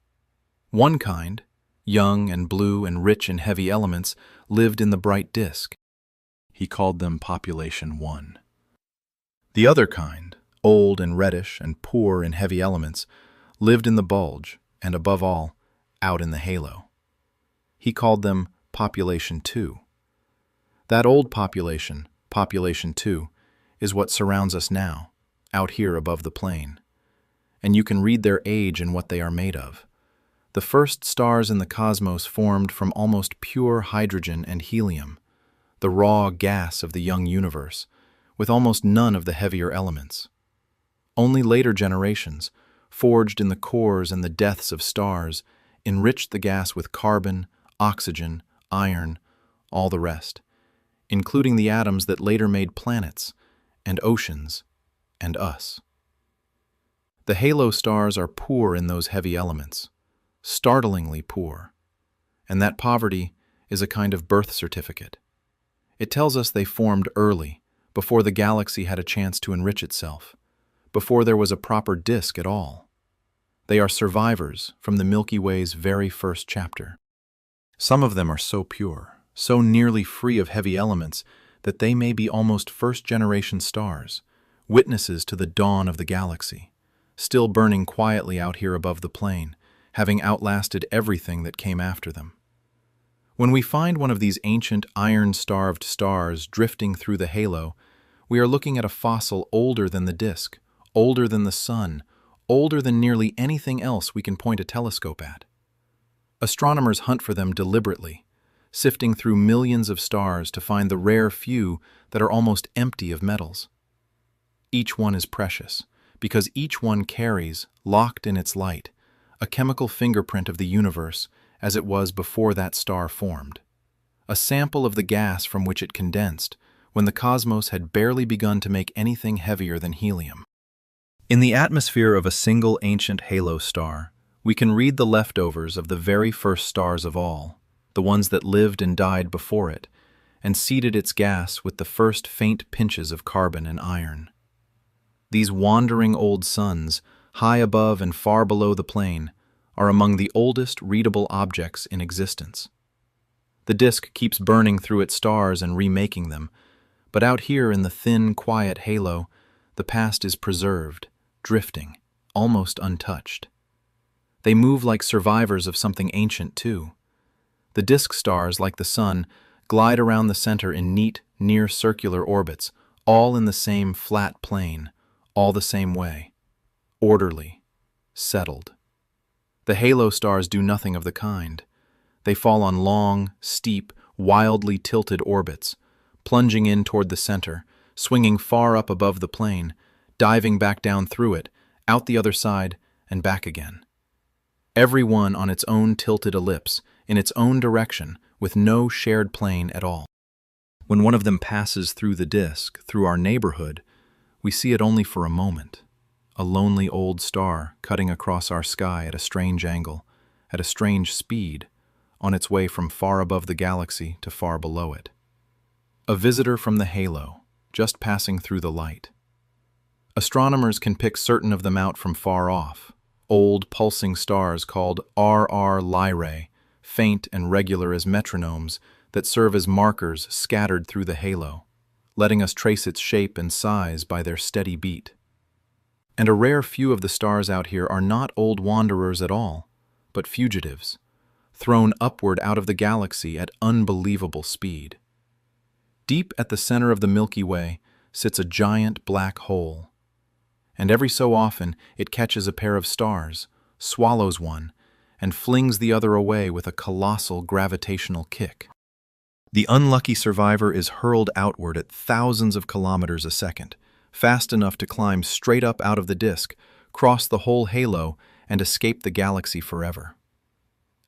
One kind, young and blue and rich in heavy elements, lived in the bright disk. He called them Population 1. The other kind, old and reddish and poor in heavy elements, lived in the bulge, and above all, out in the halo. He called them Population 2. That old population, Population 2, is what surrounds us now, out here above the plane. And you can read their age and what they are made of. The first stars in the cosmos formed from almost pure hydrogen and helium, the raw gas of the young universe, with almost none of the heavier elements. Only later generations, forged in the cores and the deaths of stars, enriched the gas with carbon, oxygen, iron, all the rest, including the atoms that later made planets, and oceans, and us. The halo stars are poor in those heavy elements, startlingly poor, and that poverty is a kind of birth certificate. It tells us they formed early, before the galaxy had a chance to enrich itself, before there was a proper disk at all. They are survivors from the Milky Way's very first chapter. Some of them are so pure, so nearly free of heavy elements, that they may be almost first-generation stars, witnesses to the dawn of the galaxy, still burning quietly out here above the plain, having outlasted everything that came after them. When we find one of these ancient iron-starved stars drifting through the halo, we are looking at a fossil older than the disk, older than the sun, older than nearly anything else we can point a telescope at. Astronomers hunt for them deliberately, sifting through millions of stars to find the rare few that are almost empty of metals. Each one is precious, because each one carries, locked in its light, a chemical fingerprint of the universe as it was before that star formed, a sample of the gas from which it condensed when the cosmos had barely begun to make anything heavier than helium. In the atmosphere of a single ancient halo star, we can read the leftovers of the very first stars of all, the ones that lived and died before it, and seeded its gas with the first faint pinches of carbon and iron. These wandering old suns, high above and far below the plane, are among the oldest readable objects in existence. The disk keeps burning through its stars and remaking them, but out here in the thin, quiet halo, the past is preserved, drifting, almost untouched. They move like survivors of something ancient, too. The disk stars, like the Sun, glide around the center in neat, near-circular orbits, all in the same flat plane, all the same way. Orderly, settled. The halo stars do nothing of the kind. They fall on long, steep, wildly tilted orbits, plunging in toward the center, swinging far up above the plane, diving back down through it, out the other side, and back again. Every one on its own tilted ellipse, in its own direction, with no shared plane at all. When one of them passes through the disk, through our neighborhood, we see it only for a moment. A lonely old star cutting across our sky at a strange angle, at a strange speed, on its way from far above the galaxy to far below it. A visitor from the halo, just passing through the light. Astronomers can pick certain of them out from far off, old pulsing stars called RR Lyrae, faint and regular as metronomes that serve as markers scattered through the halo, letting us trace its shape and size by their steady beat. And a rare few of the stars out here are not old wanderers at all, but fugitives, thrown upward out of the galaxy at unbelievable speed. Deep at the center of the Milky Way sits a giant black hole, and every so often it catches a pair of stars, swallows one, and flings the other away with a colossal gravitational kick. The unlucky survivor is hurled outward at thousands of kilometers a second, fast enough to climb straight up out of the disk, cross the whole halo, and escape the galaxy forever.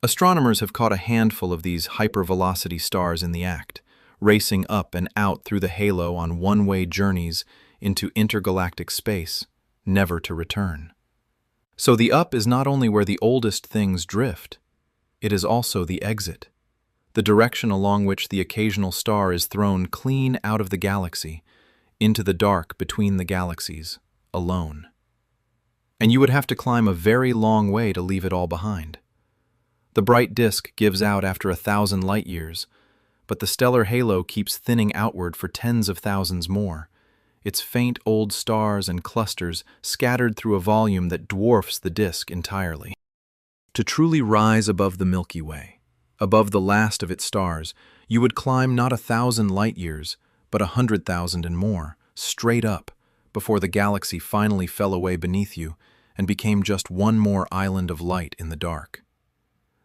Astronomers have caught a handful of these hypervelocity stars in the act, racing up and out through the halo on one-way journeys into intergalactic space, never to return. So the up is not only where the oldest things drift, it is also the exit, the direction along which the occasional star is thrown clean out of the galaxy, into the dark between the galaxies, alone. And you would have to climb a very long way to leave it all behind. The bright disk gives out after 1,000 light-years, but the stellar halo keeps thinning outward for tens of thousands more, its faint old stars and clusters scattered through a volume that dwarfs the disk entirely. To truly rise above the Milky Way, above the last of its stars, you would climb not 1,000 light-years, but 100,000 and more, straight up, before the galaxy finally fell away beneath you and became just one more island of light in the dark.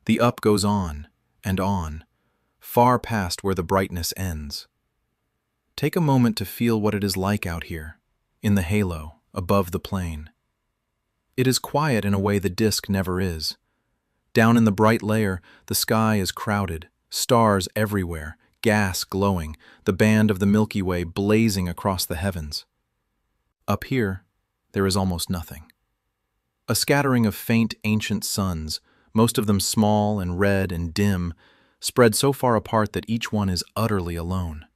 The up goes on, far past where the brightness ends. Take a moment to feel what it is like out here, in the halo, above the plane. It is quiet in a way the disk never is. Down in the bright layer, the sky is crowded, stars everywhere, gas glowing, the band of the Milky Way blazing across the heavens. Up here, there is almost nothing. A scattering of faint ancient suns, most of them small and red and dim, spread so far apart that each one is utterly alone.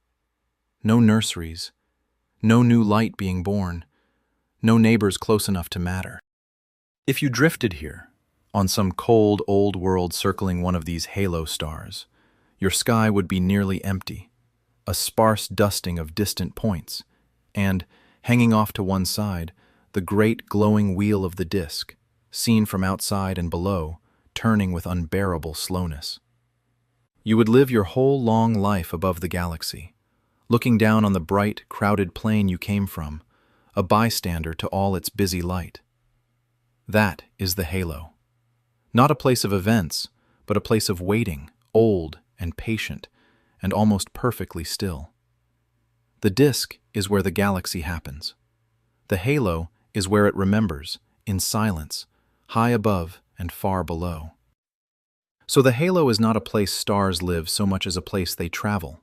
No nurseries, no new light being born, no neighbors close enough to matter. If you drifted here, on some cold old world circling one of these halo stars, your sky would be nearly empty, a sparse dusting of distant points, and, hanging off to one side, the great glowing wheel of the disk, seen from outside and below, turning with unbearable slowness. You would live your whole long life above the galaxy, looking down on the bright, crowded plane you came from, a bystander to all its busy light. That is the halo. Not a place of events, but a place of waiting, old and patient, and almost perfectly still. The disk is where the galaxy happens. The halo is where it remembers, in silence, high above and far below. So the halo is not a place stars live so much as a place they travel.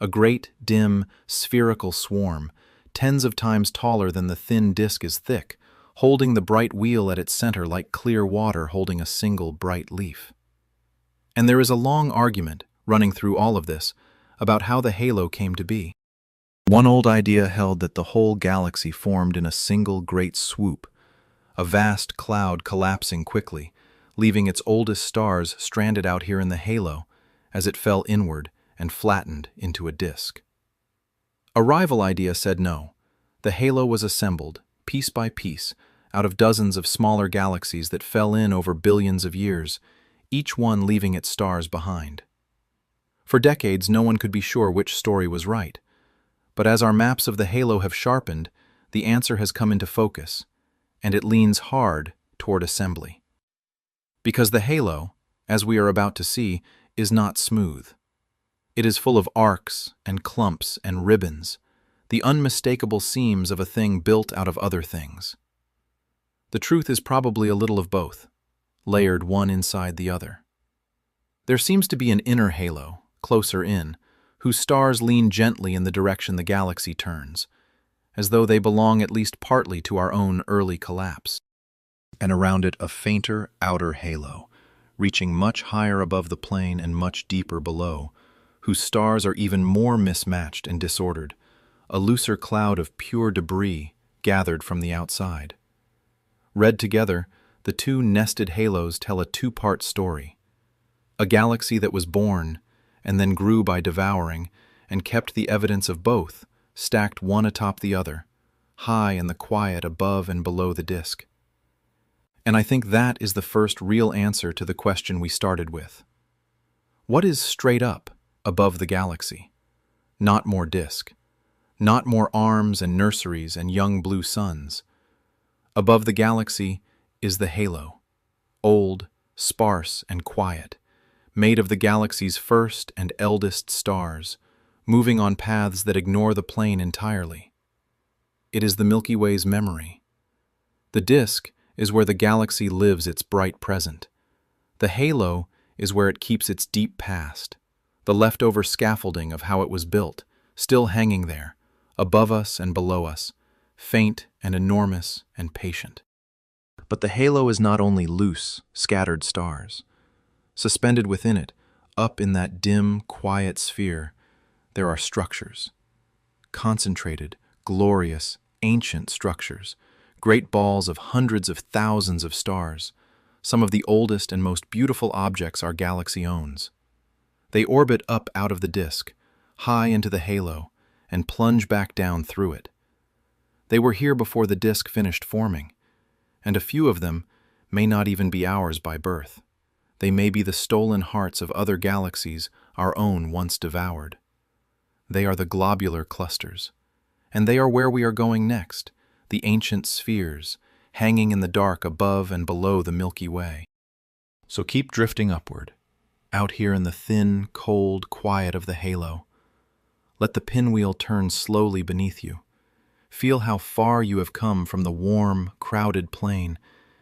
A great, dim, spherical swarm, tens of times taller than the thin disk is thick, holding the bright wheel at its center like clear water holding a single bright leaf. And there is a long argument, running through all of this, about how the halo came to be. One old idea held that the whole galaxy formed in a single great swoop, a vast cloud collapsing quickly, leaving its oldest stars stranded out here in the halo as it fell inward and flattened into a disk. A rival idea said no. The halo was assembled, piece by piece, out of dozens of smaller galaxies that fell in over billions of years, each one leaving its stars behind. For decades, no one could be sure which story was right. But as our maps of the halo have sharpened, the answer has come into focus, and it leans hard toward assembly. Because the halo, as we are about to see, is not smooth. It is full of arcs and clumps and ribbons, the unmistakable seams of a thing built out of other things. The truth is probably a little of both, layered one inside the other. There seems to be an inner halo, closer in, whose stars lean gently in the direction the galaxy turns, as though they belong at least partly to our own early collapse. And around it a fainter outer halo, reaching much higher above the plane and much deeper below, whose stars are even more mismatched and disordered, a looser cloud of pure debris gathered from the outside. Read together, the two nested halos tell a two-part story. A galaxy that was born, and then grew by devouring, and kept the evidence of both, stacked one atop the other, high in the quiet above and below the disk. And I think that is the first real answer to the question we started with. What is straight up above the galaxy? Not more disk. Not more arms and nurseries and young blue suns. Above the galaxy is the halo, old, sparse, and quiet, made of the galaxy's first and eldest stars, moving on paths that ignore the plane entirely. It is the Milky Way's memory. The disk is where the galaxy lives its bright present. The halo is where it keeps its deep past, the leftover scaffolding of how it was built, still hanging there, above us and below us, faint and enormous and patient. But the halo is not only loose, scattered stars. Suspended within it, up in that dim, quiet sphere, there are structures. Concentrated, glorious, ancient structures, great balls of hundreds of thousands of stars, some of the oldest and most beautiful objects our galaxy owns. They orbit up out of the disk, high into the halo, and plunge back down through it. They were here before the disk finished forming, and a few of them may not even be ours by birth. They may be the stolen hearts of other galaxies our own once devoured. They are the globular clusters, and they are where we are going next, the ancient spheres, hanging in the dark above and below the Milky Way. So keep drifting upward, out here in the thin, cold quiet of the halo. Let the pinwheel turn slowly beneath you. Feel how far you have come from the warm, crowded plane,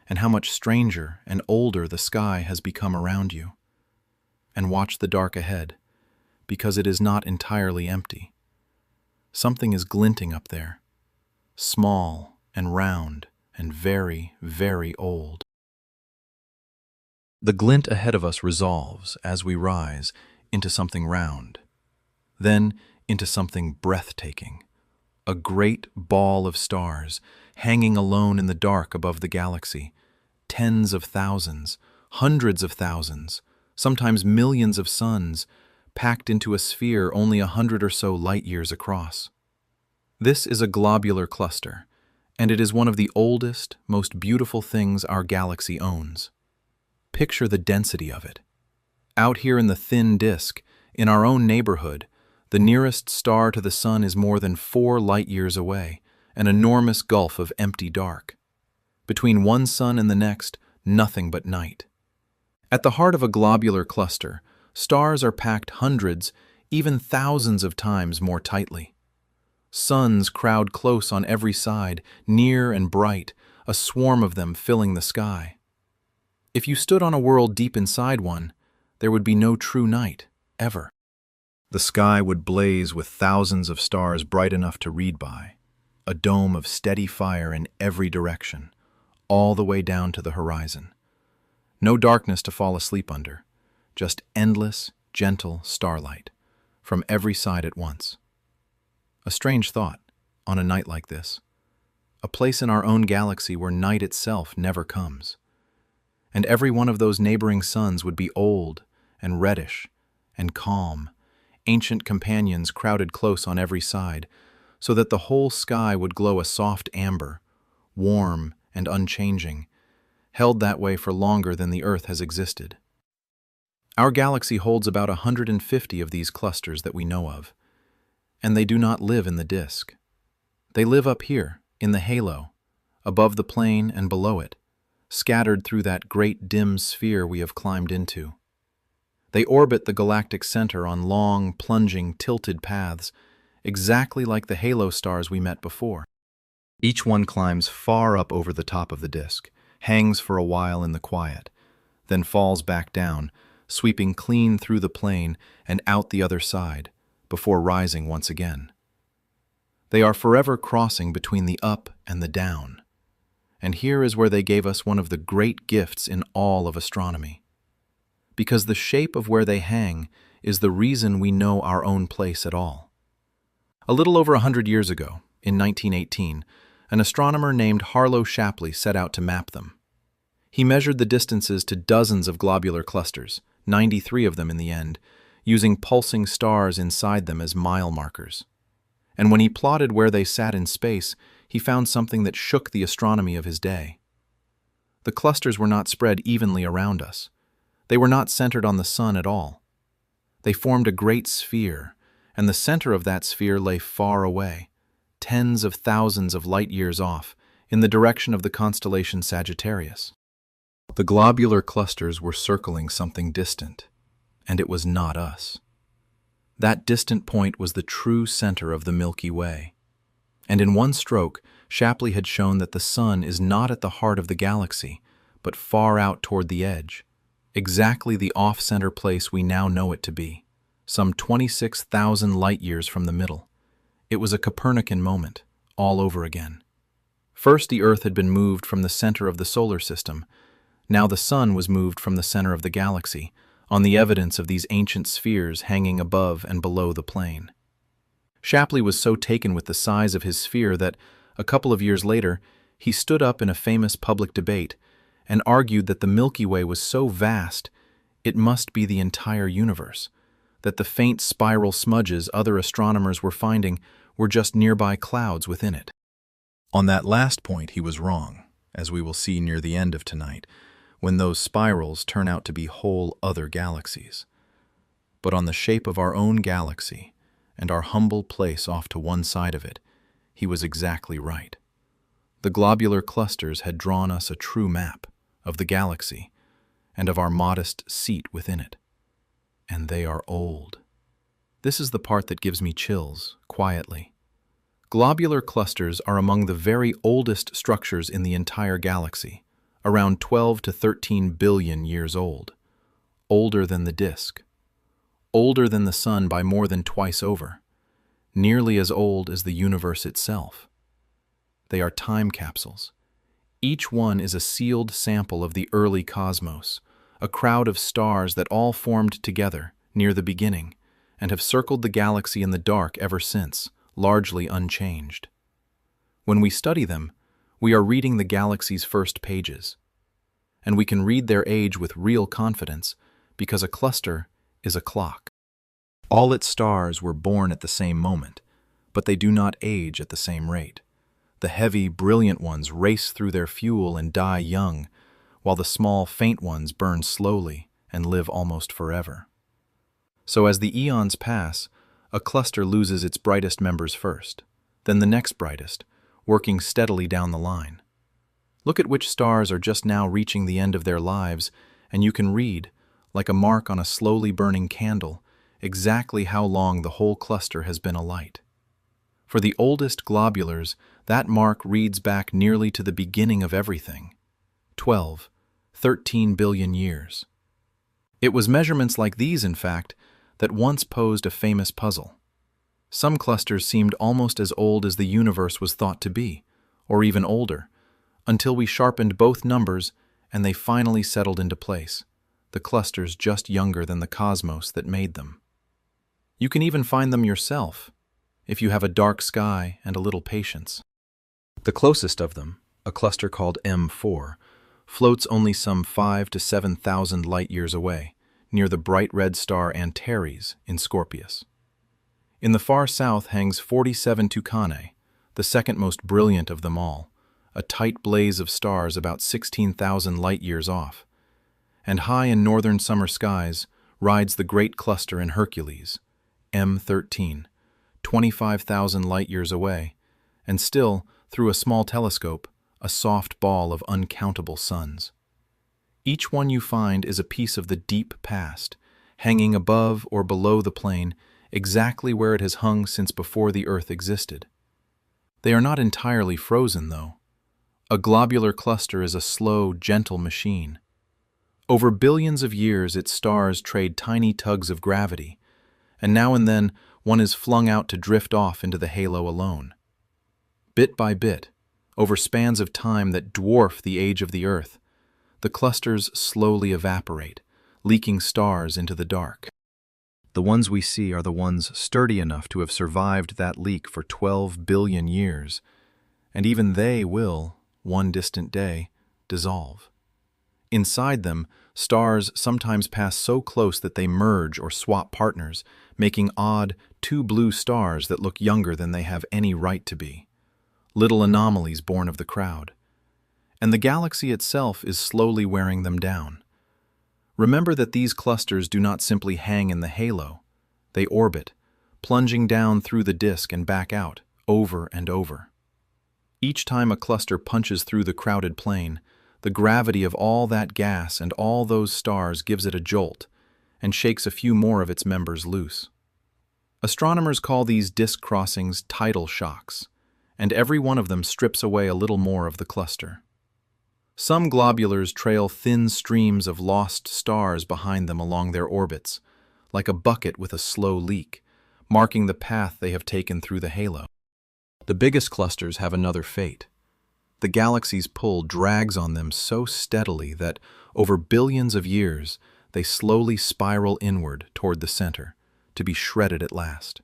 and how much stranger and older the sky has become around you. And watch the dark ahead, because it is not entirely empty. Something is glinting up there, small and round and very, very old. The glint ahead of us resolves as we rise into something round, then into something breathtaking, a great ball of stars hanging alone in the dark above the galaxy, tens of thousands, hundreds of thousands, sometimes millions of suns, packed into a sphere only 100 or so light years across. This is a globular cluster, And it is one of the oldest, most beautiful things our galaxy owns. Picture the density of it. Out here in the thin disk, in our own neighborhood, the nearest star to the Sun is more than 4 light-years away, an enormous gulf of empty dark. Between one sun and the next, nothing but night. At the heart of a globular cluster, stars are packed hundreds, even thousands of times more tightly. Suns crowd close on every side, near and bright, a swarm of them filling the sky. If you stood on a world deep inside one, there would be no true night, ever. The sky would blaze with thousands of stars bright enough to read by, a dome of steady fire in every direction, all the way down to the horizon. No darkness to fall asleep under, just endless, gentle starlight, from every side at once. A strange thought, on a night like this. A place in our own galaxy where night itself never comes. And every one of those neighboring suns would be old and reddish and calm, ancient companions crowded close on every side, so that the whole sky would glow a soft amber, warm and unchanging, held that way for longer than the Earth has existed. Our galaxy holds about 150 of these clusters that we know of, and they do not live in the disk. They live up here, in the halo, above the plane and below it, scattered through that great dim sphere we have climbed into. They orbit the galactic center on long, plunging, tilted paths, exactly like the halo stars we met before. Each one climbs far up over the top of the disk, hangs for a while in the quiet, then falls back down, sweeping clean through the plane and out the other side, before rising once again. They are forever crossing between the up and the down. And here is where they gave us one of the great gifts in all of astronomy. Because the shape of where they hang is the reason we know our own place at all. A little over 100 years ago, in 1918, an astronomer named Harlow Shapley set out to map them. He measured the distances to dozens of globular clusters, 93 of them in the end, using pulsing stars inside them as mile markers. And when he plotted where they sat in space, he found something that shook the astronomy of his day. The clusters were not spread evenly around us. They were not centered on the sun at all. They formed a great sphere, and the center of that sphere lay far away, tens of thousands of light-years off, in the direction of the constellation Sagittarius. The globular clusters were circling something distant, and it was not us. That distant point was the true center of the Milky Way. And in one stroke, Shapley had shown that the sun is not at the heart of the galaxy, but far out toward the edge, exactly the off-center place we now know it to be, some 26,000 light-years from the middle. It was a Copernican moment, all over again. First, the Earth had been moved from the center of the solar system. Now the sun was moved from the center of the galaxy, on the evidence of these ancient spheres hanging above and below the plane. Shapley was so taken with the size of his sphere that, a couple of years later, he stood up in a famous public debate and argued that the Milky Way was so vast it must be the entire universe, that the faint spiral smudges other astronomers were finding were just nearby clouds within it. On that last point he was wrong, as we will see near the end of tonight, when those spirals turn out to be whole other galaxies. But on the shape of our own galaxy, and our humble place off to one side of it, he was exactly right. The globular clusters had drawn us a true map of the galaxy and of our modest seat within it. And they are old. This is the part that gives me chills, quietly. Globular clusters are among the very oldest structures in the entire galaxy, around 12 to 13 billion years old, older than the disk, older than the sun by more than twice over, nearly as old as the universe itself. They are time capsules. Each one is a sealed sample of the early cosmos, a crowd of stars that all formed together near the beginning and have circled the galaxy in the dark ever since, largely unchanged. When we study them, we are reading the galaxy's first pages, and we can read their age with real confidence because a cluster is a clock. All its stars were born at the same moment, but they do not age at the same rate. The heavy, brilliant ones race through their fuel and die young, while the small, faint ones burn slowly and live almost forever. So as the eons pass, a cluster loses its brightest members first, then the next brightest, working steadily down the line. Look at which stars are just now reaching the end of their lives, and you can read, like a mark on a slowly burning candle, exactly how long the whole cluster has been alight. For the oldest globulars, that mark reads back nearly to the beginning of everything, 13 billion years. It was measurements like these, in fact, that once posed a famous puzzle. Some clusters seemed almost as old as the universe was thought to be, or even older, until we sharpened both numbers and they finally settled into place, the clusters just younger than the cosmos that made them. You can even find them yourself, if you have a dark sky and a little patience. The closest of them, a cluster called M4, floats only some 5,000 to 7,000 light-years away, near the bright red star Antares in Scorpius. In the far south hangs 47 Tucanae, the second most brilliant of them all, a tight blaze of stars about 16,000 light-years off. And high in northern summer skies rides the great cluster in Hercules, M13, 25,000 light-years away, and still, through a small telescope, a soft ball of uncountable suns. Each one you find is a piece of the deep past, hanging above or below the plane, exactly where it has hung since before the Earth existed. They are not entirely frozen, though. A globular cluster is a slow, gentle machine. Over billions of years, its stars trade tiny tugs of gravity, and now and then one is flung out to drift off into the halo alone. Bit by bit, over spans of time that dwarf the age of the Earth, the clusters slowly evaporate, leaking stars into the dark. The ones we see are the ones sturdy enough to have survived that leak for 12 billion years, and even they will, one distant day, dissolve. Inside them, stars sometimes pass so close that they merge or swap partners, making odd, two blue stars that look younger than they have any right to be. Little anomalies born of the crowd. And the galaxy itself is slowly wearing them down. Remember that these clusters do not simply hang in the halo. They orbit, plunging down through the disk and back out, over and over. Each time a cluster punches through the crowded plane, the gravity of all that gas and all those stars gives it a jolt and shakes a few more of its members loose. Astronomers call these disk crossings tidal shocks, and every one of them strips away a little more of the cluster. Some globulars trail thin streams of lost stars behind them along their orbits, like a bucket with a slow leak, marking the path they have taken through the halo. The biggest clusters have another fate. The galaxy's pull drags on them so steadily that, over billions of years, they slowly spiral inward toward the center, to be shredded at last.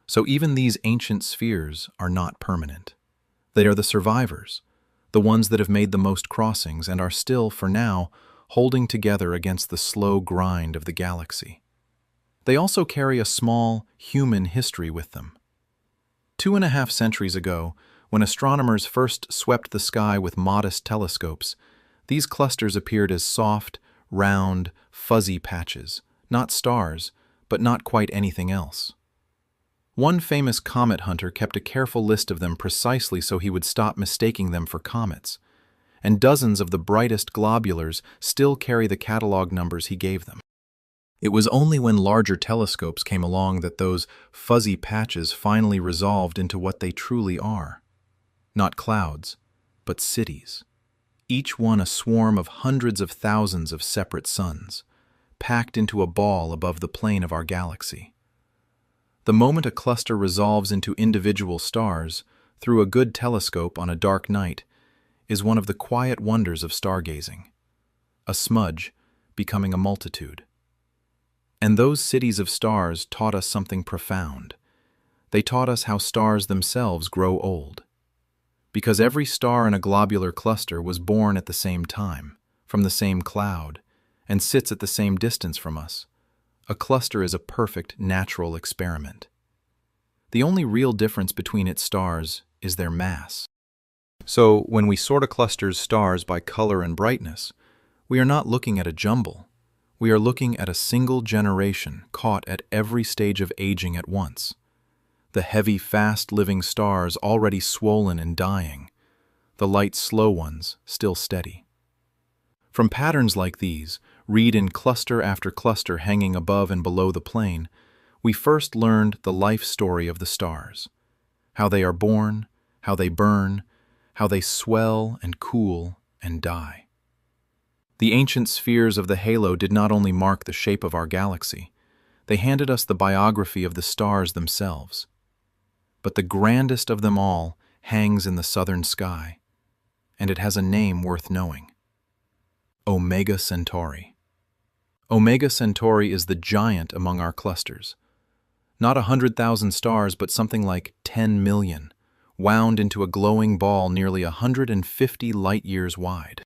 So even these ancient spheres are not permanent. They are the survivors, the ones that have made the most crossings and are still, for now, holding together against the slow grind of the galaxy. They also carry a small, human history with them. 2.5 centuries ago, when astronomers first swept the sky with modest telescopes, these clusters appeared as soft, round, fuzzy patches, not stars, but not quite anything else. One famous comet hunter kept a careful list of them precisely so he would stop mistaking them for comets, and dozens of the brightest globulars still carry the catalog numbers he gave them. It was only when larger telescopes came along that those fuzzy patches finally resolved into what they truly are. Not clouds, but cities. Each one a swarm of hundreds of thousands of separate suns, packed into a ball above the plane of our galaxy. The moment a cluster resolves into individual stars, through a good telescope on a dark night, is one of the quiet wonders of stargazing. A smudge becoming a multitude. And those cities of stars taught us something profound. They taught us how stars themselves grow old. Because every star in a globular cluster was born at the same time, from the same cloud, and sits at the same distance from us. A cluster is a perfect natural experiment. The only real difference between its stars is their mass. So, when we sort a cluster's stars by color and brightness, we are not looking at a jumble. We are looking at a single generation caught at every stage of aging at once. The heavy, fast-living stars already swollen and dying, the light, slow ones still steady. From patterns like these, read in cluster after cluster hanging above and below the plane, we first learned the life story of the stars, how they are born, how they burn, how they swell and cool and die. The ancient spheres of the halo did not only mark the shape of our galaxy, they handed us the biography of the stars themselves. But the grandest of them all hangs in the southern sky, and it has a name worth knowing. Omega Centauri. Omega Centauri is the giant among our clusters. Not 100,000 stars, but something like 10 million, wound into a glowing ball nearly 150 light-years wide.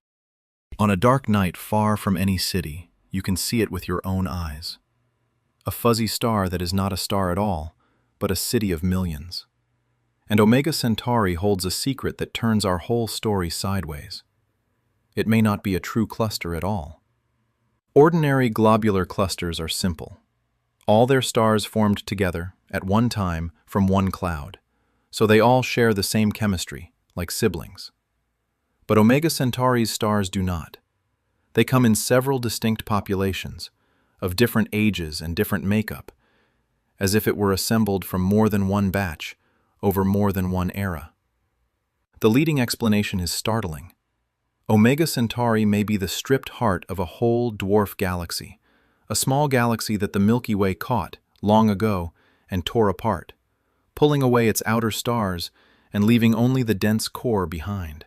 On a dark night far from any city, you can see it with your own eyes. A fuzzy star that is not a star at all, but a city of millions. And Omega Centauri holds a secret that turns our whole story sideways. It may not be a true cluster at all. Ordinary globular clusters are simple. All their stars formed together, at one time, from one cloud, so they all share the same chemistry, like siblings. But Omega Centauri's stars do not. They come in several distinct populations, of different ages and different makeup, as if it were assembled from more than one batch, over more than one era. The leading explanation is startling. Omega Centauri may be the stripped heart of a whole dwarf galaxy, a small galaxy that the Milky Way caught long ago and tore apart, pulling away its outer stars and leaving only the dense core behind.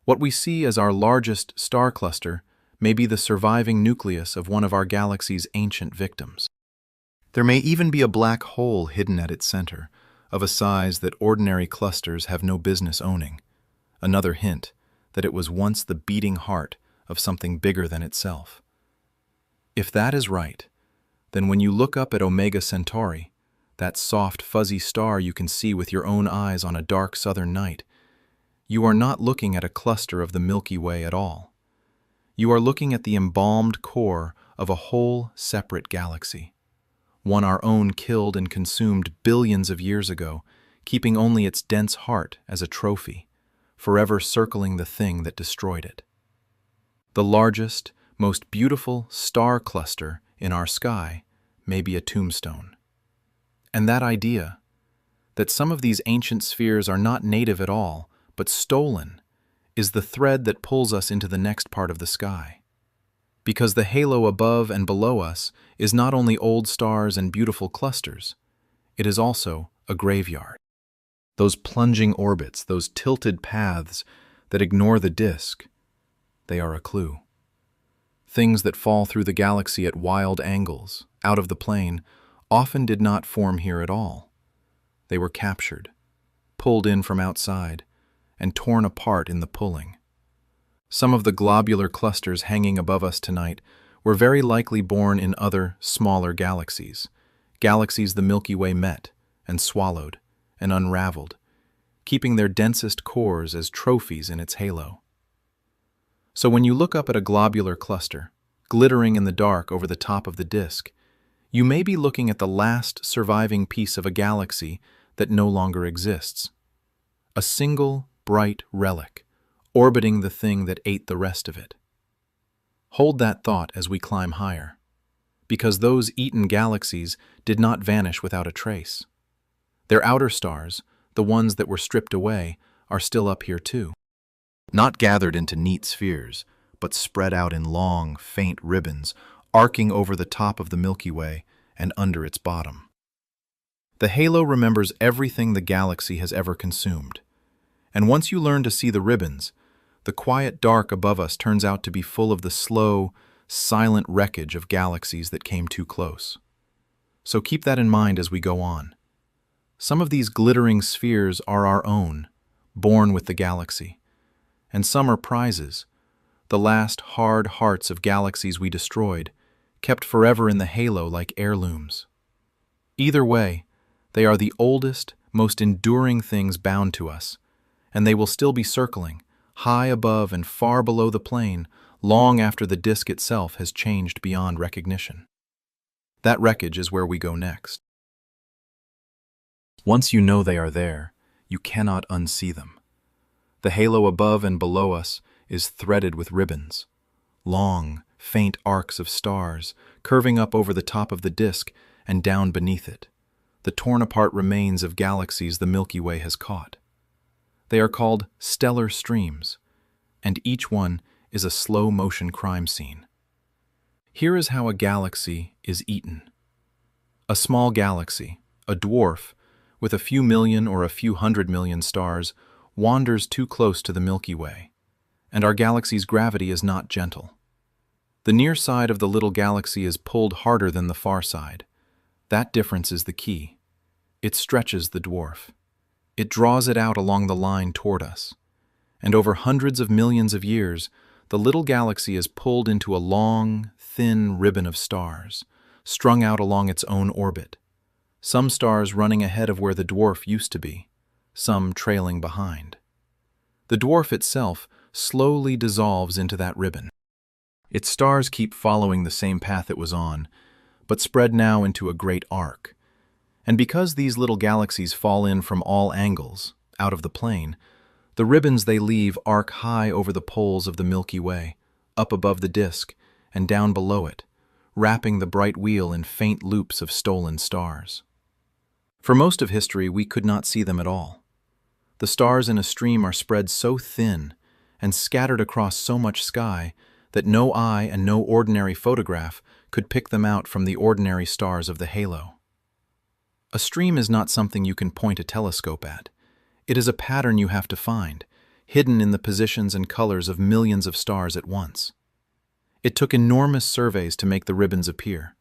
What we see as our largest star cluster may be the surviving nucleus of one of our galaxy's ancient victims. There may even be a black hole hidden at its center, of a size that ordinary clusters have no business owning, another hint that it was once the beating heart of something bigger than itself. If that is right, then when you look up at Omega Centauri, that soft, fuzzy star you can see with your own eyes on a dark southern night, you are not looking at a cluster of the Milky Way at all. You are looking at the embalmed core of a whole separate galaxy, one our own killed and consumed billions of years ago, keeping only its dense heart as a trophy, forever circling the thing that destroyed it. The largest, most beautiful star cluster in our sky may be a tombstone. And that idea, that some of these ancient spheres are not native at all, but stolen, is the thread that pulls us into the next part of the sky. Because the halo above and below us is not only old stars and beautiful clusters, it is also a graveyard. Those plunging orbits, those tilted paths that ignore the disk, they are a clue. Things that fall through the galaxy at wild angles, out of the plane, often did not form here at all. They were captured, pulled in from outside, and torn apart in the pulling. Some of the globular clusters hanging above us tonight were very likely born in other, smaller galaxies, galaxies the Milky Way met and swallowed and unraveled, keeping their densest cores as trophies in its halo. So when you look up at a globular cluster, glittering in the dark over the top of the disk, you may be looking at the last surviving piece of a galaxy that no longer exists. A single, bright relic, orbiting the thing that ate the rest of it. Hold that thought as we climb higher, because those eaten galaxies did not vanish without a trace. Their outer stars, the ones that were stripped away, are still up here too. Not gathered into neat spheres, but spread out in long, faint ribbons, arcing over the top of the Milky Way and under its bottom. The halo remembers everything the galaxy has ever consumed. And once you learn to see the ribbons, the quiet dark above us turns out to be full of the slow, silent wreckage of galaxies that came too close. So keep that in mind as we go on. Some of these glittering spheres are our own, born with the galaxy, and some are prizes, the last hard hearts of galaxies we destroyed, kept forever in the halo like heirlooms. Either way, they are the oldest, most enduring things bound to us, and they will still be circling, high above and far below the plane, long after the disk itself has changed beyond recognition. That wreckage is where we go next. Once you know they are there, you cannot unsee them. The halo above and below us is threaded with ribbons, long, faint arcs of stars curving up over the top of the disk and down beneath it, the torn-apart remains of galaxies the Milky Way has caught. They are called stellar streams, and each one is a slow-motion crime scene. Here is how a galaxy is eaten. A small galaxy, a dwarf, with a few million or a few 100 million stars, wanders too close to the Milky Way, and our galaxy's gravity is not gentle. The near side of the little galaxy is pulled harder than the far side. That difference is the key. It stretches the dwarf. It draws it out along the line toward us. And over hundreds of millions of years, the little galaxy is pulled into a long, thin ribbon of stars, strung out along its own orbit. Some stars running ahead of where the dwarf used to be, some trailing behind. The dwarf itself slowly dissolves into that ribbon. Its stars keep following the same path it was on, but spread now into a great arc. And because these little galaxies fall in from all angles, out of the plane, the ribbons they leave arc high over the poles of the Milky Way, up above the disk, and down below it, wrapping the bright wheel in faint loops of stolen stars. For most of history, we could not see them at all. The stars in a stream are spread so thin and scattered across so much sky that no eye and no ordinary photograph could pick them out from the ordinary stars of the halo. A stream is not something you can point a telescope at. It is a pattern you have to find, hidden in the positions and colors of millions of stars at once. It took enormous surveys to make the ribbons appear,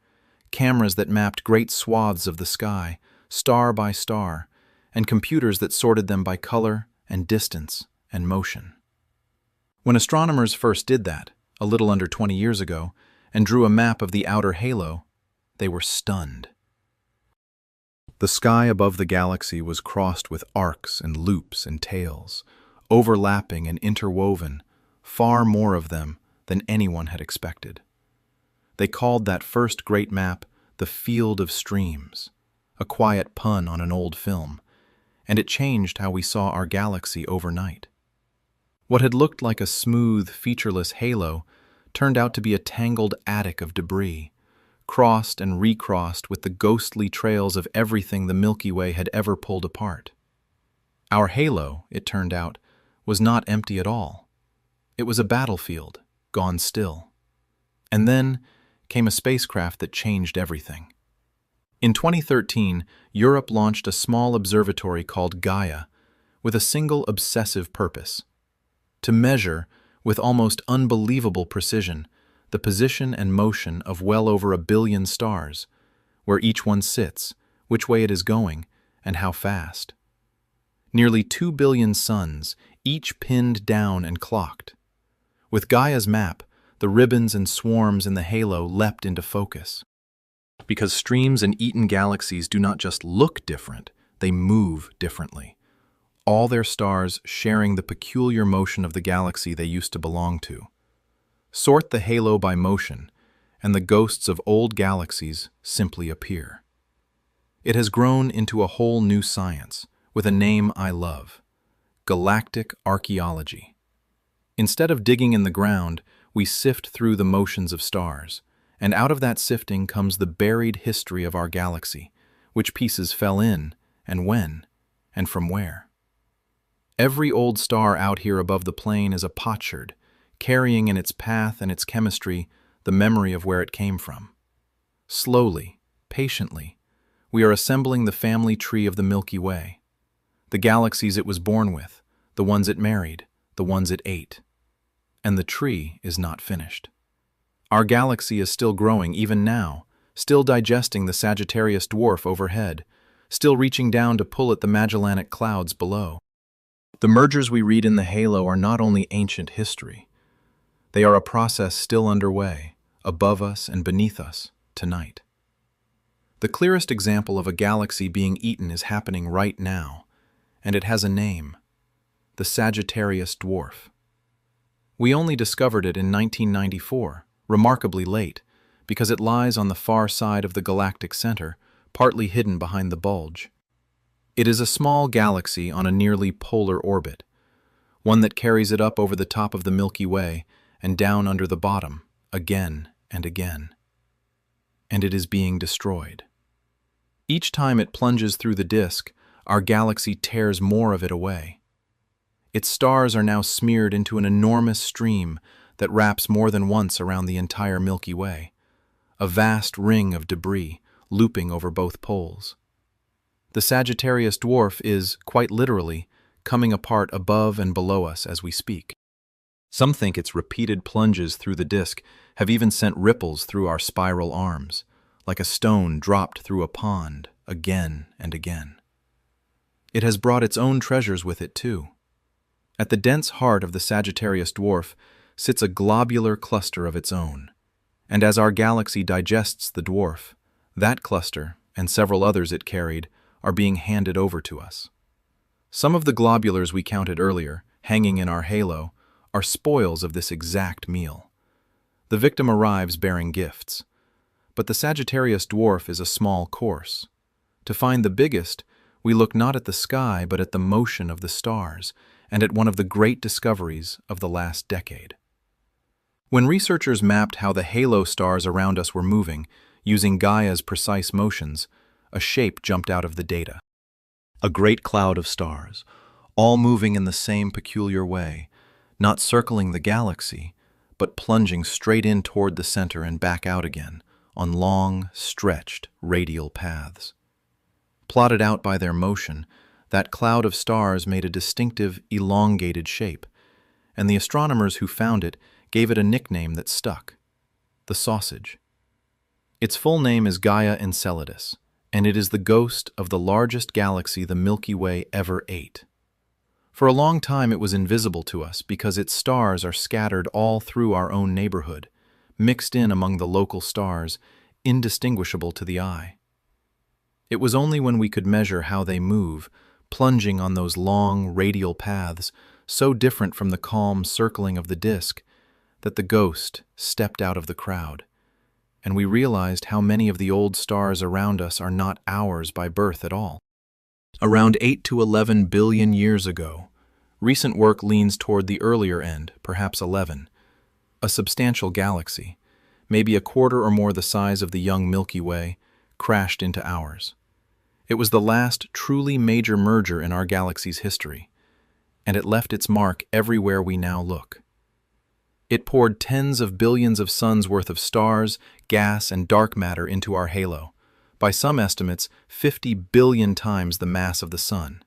cameras that mapped great swaths of the sky, star by star, and computers that sorted them by color and distance and motion. When astronomers first did that, a little under 20 years ago, and drew a map of the outer halo, they were stunned. The sky above the galaxy was crossed with arcs and loops and tails, overlapping and interwoven, far more of them than anyone had expected. They called that first great map the Field of Streams, a quiet pun on an old film, and it changed how we saw our galaxy overnight. What had looked like a smooth, featureless halo turned out to be a tangled attic of debris, crossed and recrossed with the ghostly trails of everything the Milky Way had ever pulled apart. Our halo, it turned out, was not empty at all. It was a battlefield, gone still. And then came a spacecraft that changed everything. In 2013, Europe launched a small observatory called Gaia with a single obsessive purpose: to measure, with almost unbelievable precision, the position and motion of well over 1 billion stars, where each one sits, which way it is going, and how fast. Nearly 2 billion suns, each pinned down and clocked. With Gaia's map, the ribbons and swarms in the halo leapt into focus. Because streams and eaten galaxies do not just look different, they move differently. All their stars sharing the peculiar motion of the galaxy they used to belong to. Sort the halo by motion, and the ghosts of old galaxies simply appear. It has grown into a whole new science, with a name I love: galactic archaeology. Instead of digging in the ground, we sift through the motions of stars, and out of that sifting comes the buried history of our galaxy, which pieces fell in, and when, and from where. Every old star out here above the plane is a potsherd, carrying in its path and its chemistry the memory of where it came from. Slowly, patiently, we are assembling the family tree of the Milky Way, the galaxies it was born with, the ones it married, the ones it ate. And the tree is not finished. Our galaxy is still growing even now, still digesting the Sagittarius dwarf overhead, still reaching down to pull at the Magellanic Clouds below. The mergers we read in the halo are not only ancient history. They are a process still underway, above us and beneath us, tonight. The clearest example of a galaxy being eaten is happening right now, and it has a name. the Sagittarius dwarf. We only discovered it in 1994, remarkably late, because it lies on the far side of the galactic center, partly hidden behind the bulge. It is a small galaxy on a nearly polar orbit, one that carries it up over the top of the Milky Way and down under the bottom, again and again. And it is being destroyed. Each time it plunges through the disk, our galaxy tears more of it away. Its stars are now smeared into an enormous stream that wraps more than once around the entire Milky Way, a vast ring of debris looping over both poles. The Sagittarius dwarf is, quite literally, coming apart above and below us as we speak. Some think its repeated plunges through the disk have even sent ripples through our spiral arms, like a stone dropped through a pond, again and again. It has brought its own treasures with it, too. At the dense heart of the Sagittarius dwarf sits a globular cluster of its own, and as our galaxy digests the dwarf, that cluster, and several others it carried, are being handed over to us. Some of the globulars we counted earlier, hanging in our halo, are spoils of this exact meal. The victim arrives bearing gifts. But the Sagittarius dwarf is a small course. To find the biggest, we look not at the sky but at the motion of the stars, and at one of the great discoveries of the last decade. When researchers mapped how the halo stars around us were moving, using Gaia's precise motions, a shape jumped out of the data. A great cloud of stars, all moving in the same peculiar way, not circling the galaxy, but plunging straight in toward the center and back out again, on long, stretched, radial paths. Plotted out by their motion, that cloud of stars made a distinctive, elongated shape, and the astronomers who found it gave it a nickname that stuck: the sausage. Its full name is Gaia Enceladus, and it is the ghost of the largest galaxy the Milky Way ever ate. For a long time it was invisible to us because its stars are scattered all through our own neighborhood, mixed in among the local stars, indistinguishable to the eye. It was only when we could measure how they move, plunging on those long, radial paths, so different from the calm circling of the disk, that the ghost stepped out of the crowd, and we realized how many of the old stars around us are not ours by birth at all. Around 8 to 11 billion years ago, recent work leans toward the earlier end, perhaps 11, a substantial galaxy, maybe a quarter or more the size of the young Milky Way, crashed into ours. It was the last truly major merger in our galaxy's history, and it left its mark everywhere we now look. It poured tens of billions of suns worth of stars, gas, and dark matter into our halo, by some estimates 50 billion times the mass of the Sun.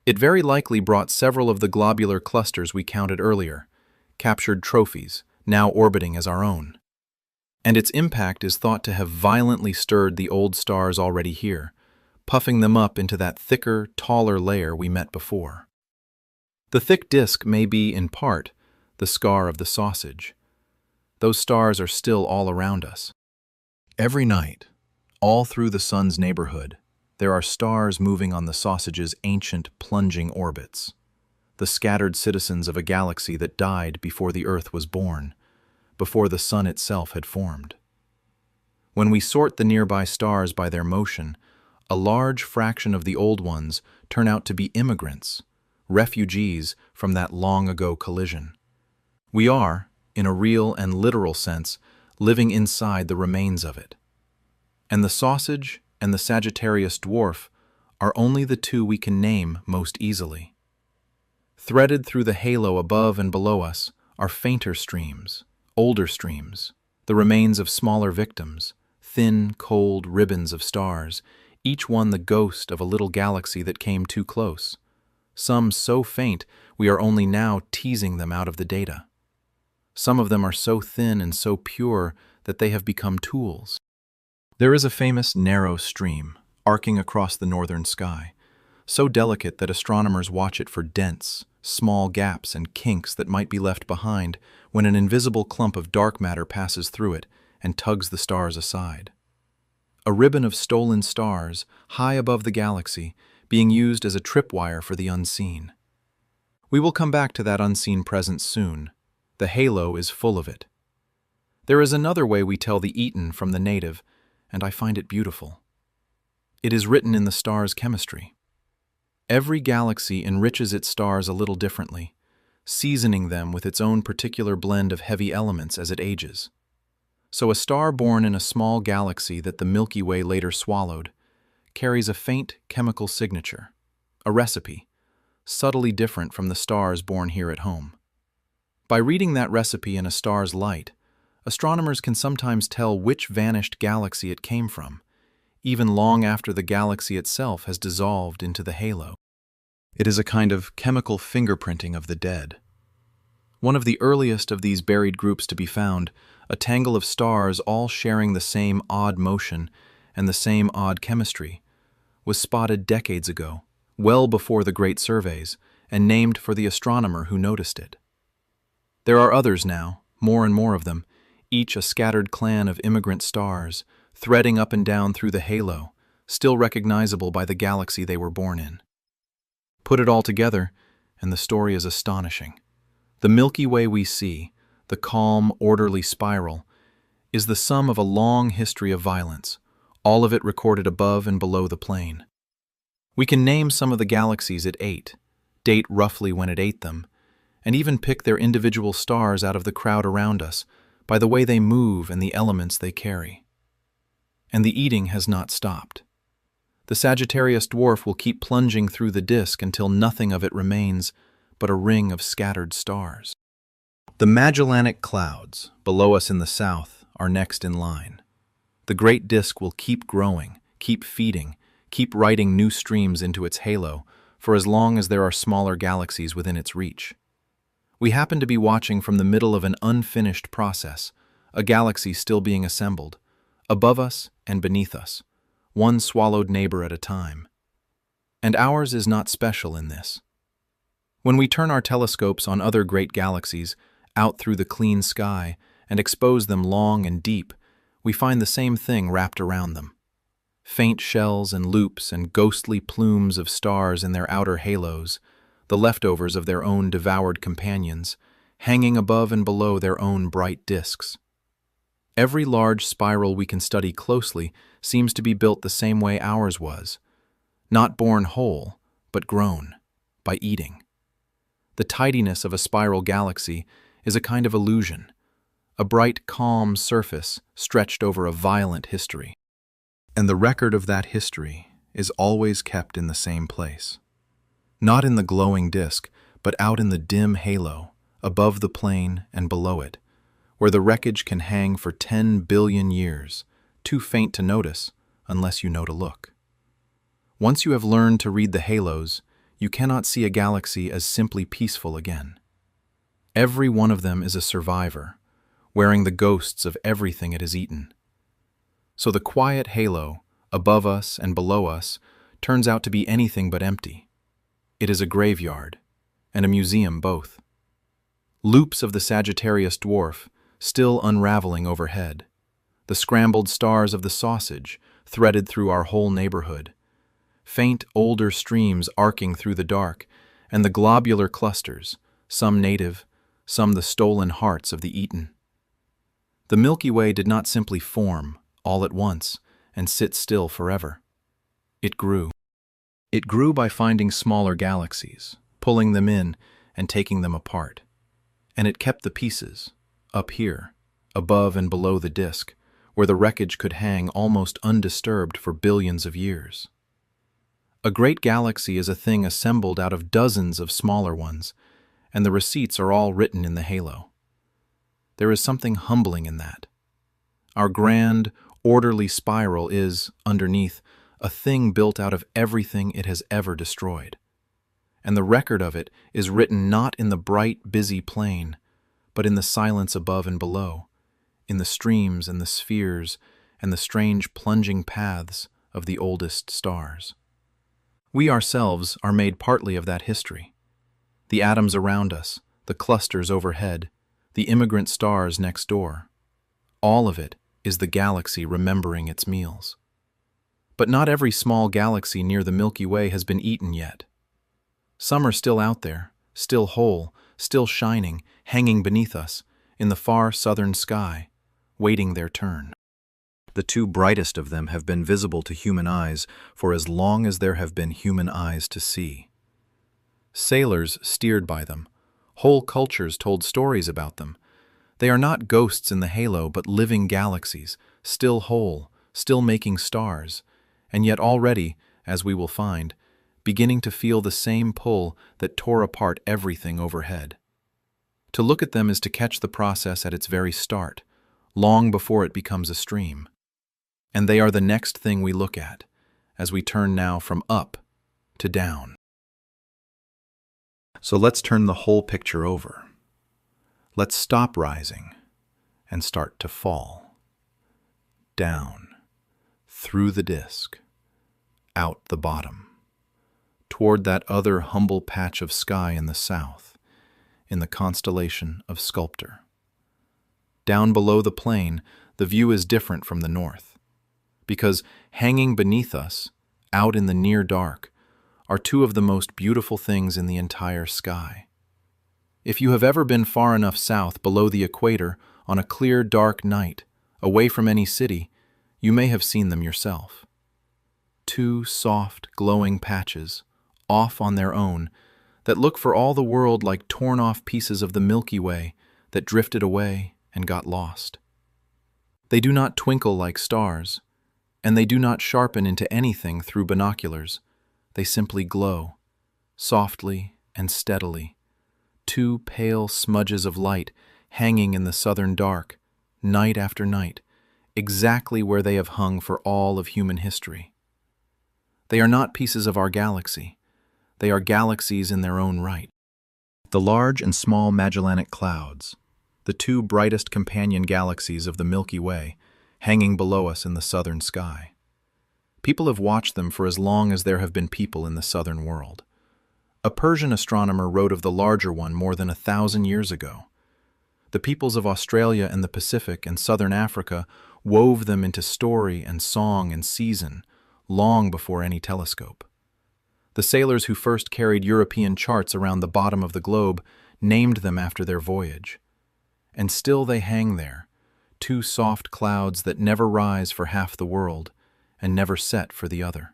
It very likely brought several of the globular clusters we counted earlier, captured trophies, now orbiting as our own. And its impact is thought to have violently stirred the old stars already here, puffing them up into that thicker, taller layer we met before. The thick disk may be, in part, the scar of the sausage. Those stars are still all around us. Every night, all through the Sun's neighborhood, there are stars moving on the sausage's ancient, plunging orbits, the scattered citizens of a galaxy that died before the Earth was born, before the Sun itself had formed. When we sort the nearby stars by their motion, a large fraction of the old ones turn out to be immigrants, refugees from that long-ago collision. We are, in a real and literal sense, living inside the remains of it. And the sausage and the Sagittarius dwarf are only the two we can name most easily. Threaded through the halo above and below us are fainter streams, older streams, the remains of smaller victims, thin, cold ribbons of stars, each one the ghost of a little galaxy that came too close. Some so faint we are only now teasing them out of the data. Some of them are so thin and so pure that they have become tools. There is a famous narrow stream, arcing across the northern sky, so delicate that astronomers watch it for dents, small gaps and kinks that might be left behind when an invisible clump of dark matter passes through it and tugs the stars aside. A ribbon of stolen stars, high above the galaxy, being used as a tripwire for the unseen. We will come back to that unseen presence soon. The halo is full of it. There is another way we tell the Eton from the native, and I find it beautiful. It is written in the star's chemistry. Every galaxy enriches its stars a little differently, seasoning them with its own particular blend of heavy elements as it ages. So a star born in a small galaxy that the Milky Way later swallowed carries a faint chemical signature, a recipe, subtly different from the stars born here at home. By reading that recipe in a star's light, astronomers can sometimes tell which vanished galaxy it came from, even long after the galaxy itself has dissolved into the halo. It is a kind of chemical fingerprinting of the dead. One of the earliest of these buried groups to be found, a tangle of stars all sharing the same odd motion and the same odd chemistry, was spotted decades ago, well before the great surveys, and named for the astronomer who noticed it. There are others now, more and more of them, each a scattered clan of immigrant stars, threading up and down through the halo, still recognizable by the galaxy they were born in. Put it all together, and the story is astonishing. The Milky Way we see, the calm, orderly spiral, is the sum of a long history of violence, all of it recorded above and below the plane. We can name some of the galaxies it ate, date roughly when it ate them, and even pick their individual stars out of the crowd around us by the way they move and the elements they carry. And the eating has not stopped. The Sagittarius dwarf will keep plunging through the disk until nothing of it remains but a ring of scattered stars. The Magellanic Clouds, below us in the south, are next in line. The great disk will keep growing, keep feeding, keep writing new streams into its halo for as long as there are smaller galaxies within its reach. We happen to be watching from the middle of an unfinished process, a galaxy still being assembled, above us and beneath us, one swallowed neighbor at a time. And ours is not special in this. When we turn our telescopes on other great galaxies, out through the clean sky, and expose them long and deep, we find the same thing wrapped around them. Faint shells and loops and ghostly plumes of stars in their outer halos, the leftovers of their own devoured companions, hanging above and below their own bright disks. Every large spiral we can study closely seems to be built the same way ours was, not born whole, but grown, by eating. The tidiness of a spiral galaxy is a kind of illusion, a bright, calm surface stretched over a violent history. And the record of that history is always kept in the same place. Not in the glowing disk, but out in the dim halo, above the plane and below it, where the wreckage can hang for 10 billion years, too faint to notice unless you know to look. Once you have learned to read the halos, you cannot see a galaxy as simply peaceful again. Every one of them is a survivor, wearing the ghosts of everything it has eaten. So the quiet halo, above us and below us, turns out to be anything but empty. It is a graveyard, and a museum both. Loops of the Sagittarius dwarf, still unraveling overhead. The scrambled stars of the sausage, threaded through our whole neighborhood. Faint, older streams arcing through the dark, and the globular clusters, some native, some the stolen hearts of the Eton. The Milky Way did not simply form, all at once, and sit still forever. It grew. It grew by finding smaller galaxies, pulling them in and taking them apart. And it kept the pieces, up here, above and below the disk, where the wreckage could hang almost undisturbed for billions of years. A great galaxy is a thing assembled out of dozens of smaller ones, and the receipts are all written in the halo. There is something humbling in that. Our grand, orderly spiral is, underneath, a thing built out of everything it has ever destroyed. And the record of it is written not in the bright, busy plane, but in the silence above and below, in the streams and the spheres and the strange plunging paths of the oldest stars. We ourselves are made partly of that history. The atoms around us, the clusters overhead, the immigrant stars next door. All of it is the galaxy remembering its meals. But not every small galaxy near the Milky Way has been eaten yet. Some are still out there, still whole, still shining, hanging beneath us, in the far southern sky, waiting their turn. The two brightest of them have been visible to human eyes for as long as there have been human eyes to see. Sailors steered by them. Whole cultures told stories about them. They are not ghosts in the halo, but living galaxies, still whole, still making stars, and yet already, as we will find, beginning to feel the same pull that tore apart everything overhead. To look at them is to catch the process at its very start, long before it becomes a stream. And they are the next thing we look at, as we turn now from up to down. So let's turn the whole picture over. Let's stop rising and start to fall. Down, through the disk, out the bottom, toward that other humble patch of sky in the south, in the constellation of Sculptor. Down below the plane, the view is different from the north, because hanging beneath us, out in the near dark, are two of the most beautiful things in the entire sky. If you have ever been far enough south below the equator on a clear, dark night, away from any city, you may have seen them yourself. Two soft, glowing patches, off on their own, that look for all the world like torn-off pieces of the Milky Way that drifted away and got lost. They do not twinkle like stars, and they do not sharpen into anything through binoculars. They simply glow, softly and steadily, two pale smudges of light hanging in the southern dark, night after night, exactly where they have hung for all of human history. They are not pieces of our galaxy. They are galaxies in their own right. The large and small Magellanic Clouds, the two brightest companion galaxies of the Milky Way, hanging below us in the southern sky. People have watched them for as long as there have been people in the southern world. A Persian astronomer wrote of the larger one more than 1,000 years ago. The peoples of Australia and the Pacific and southern Africa wove them into story and song and season long before any telescope. The sailors who first carried European charts around the bottom of the globe named them after their voyage. And still they hang there, two soft clouds that never rise for half the world and never set for the other.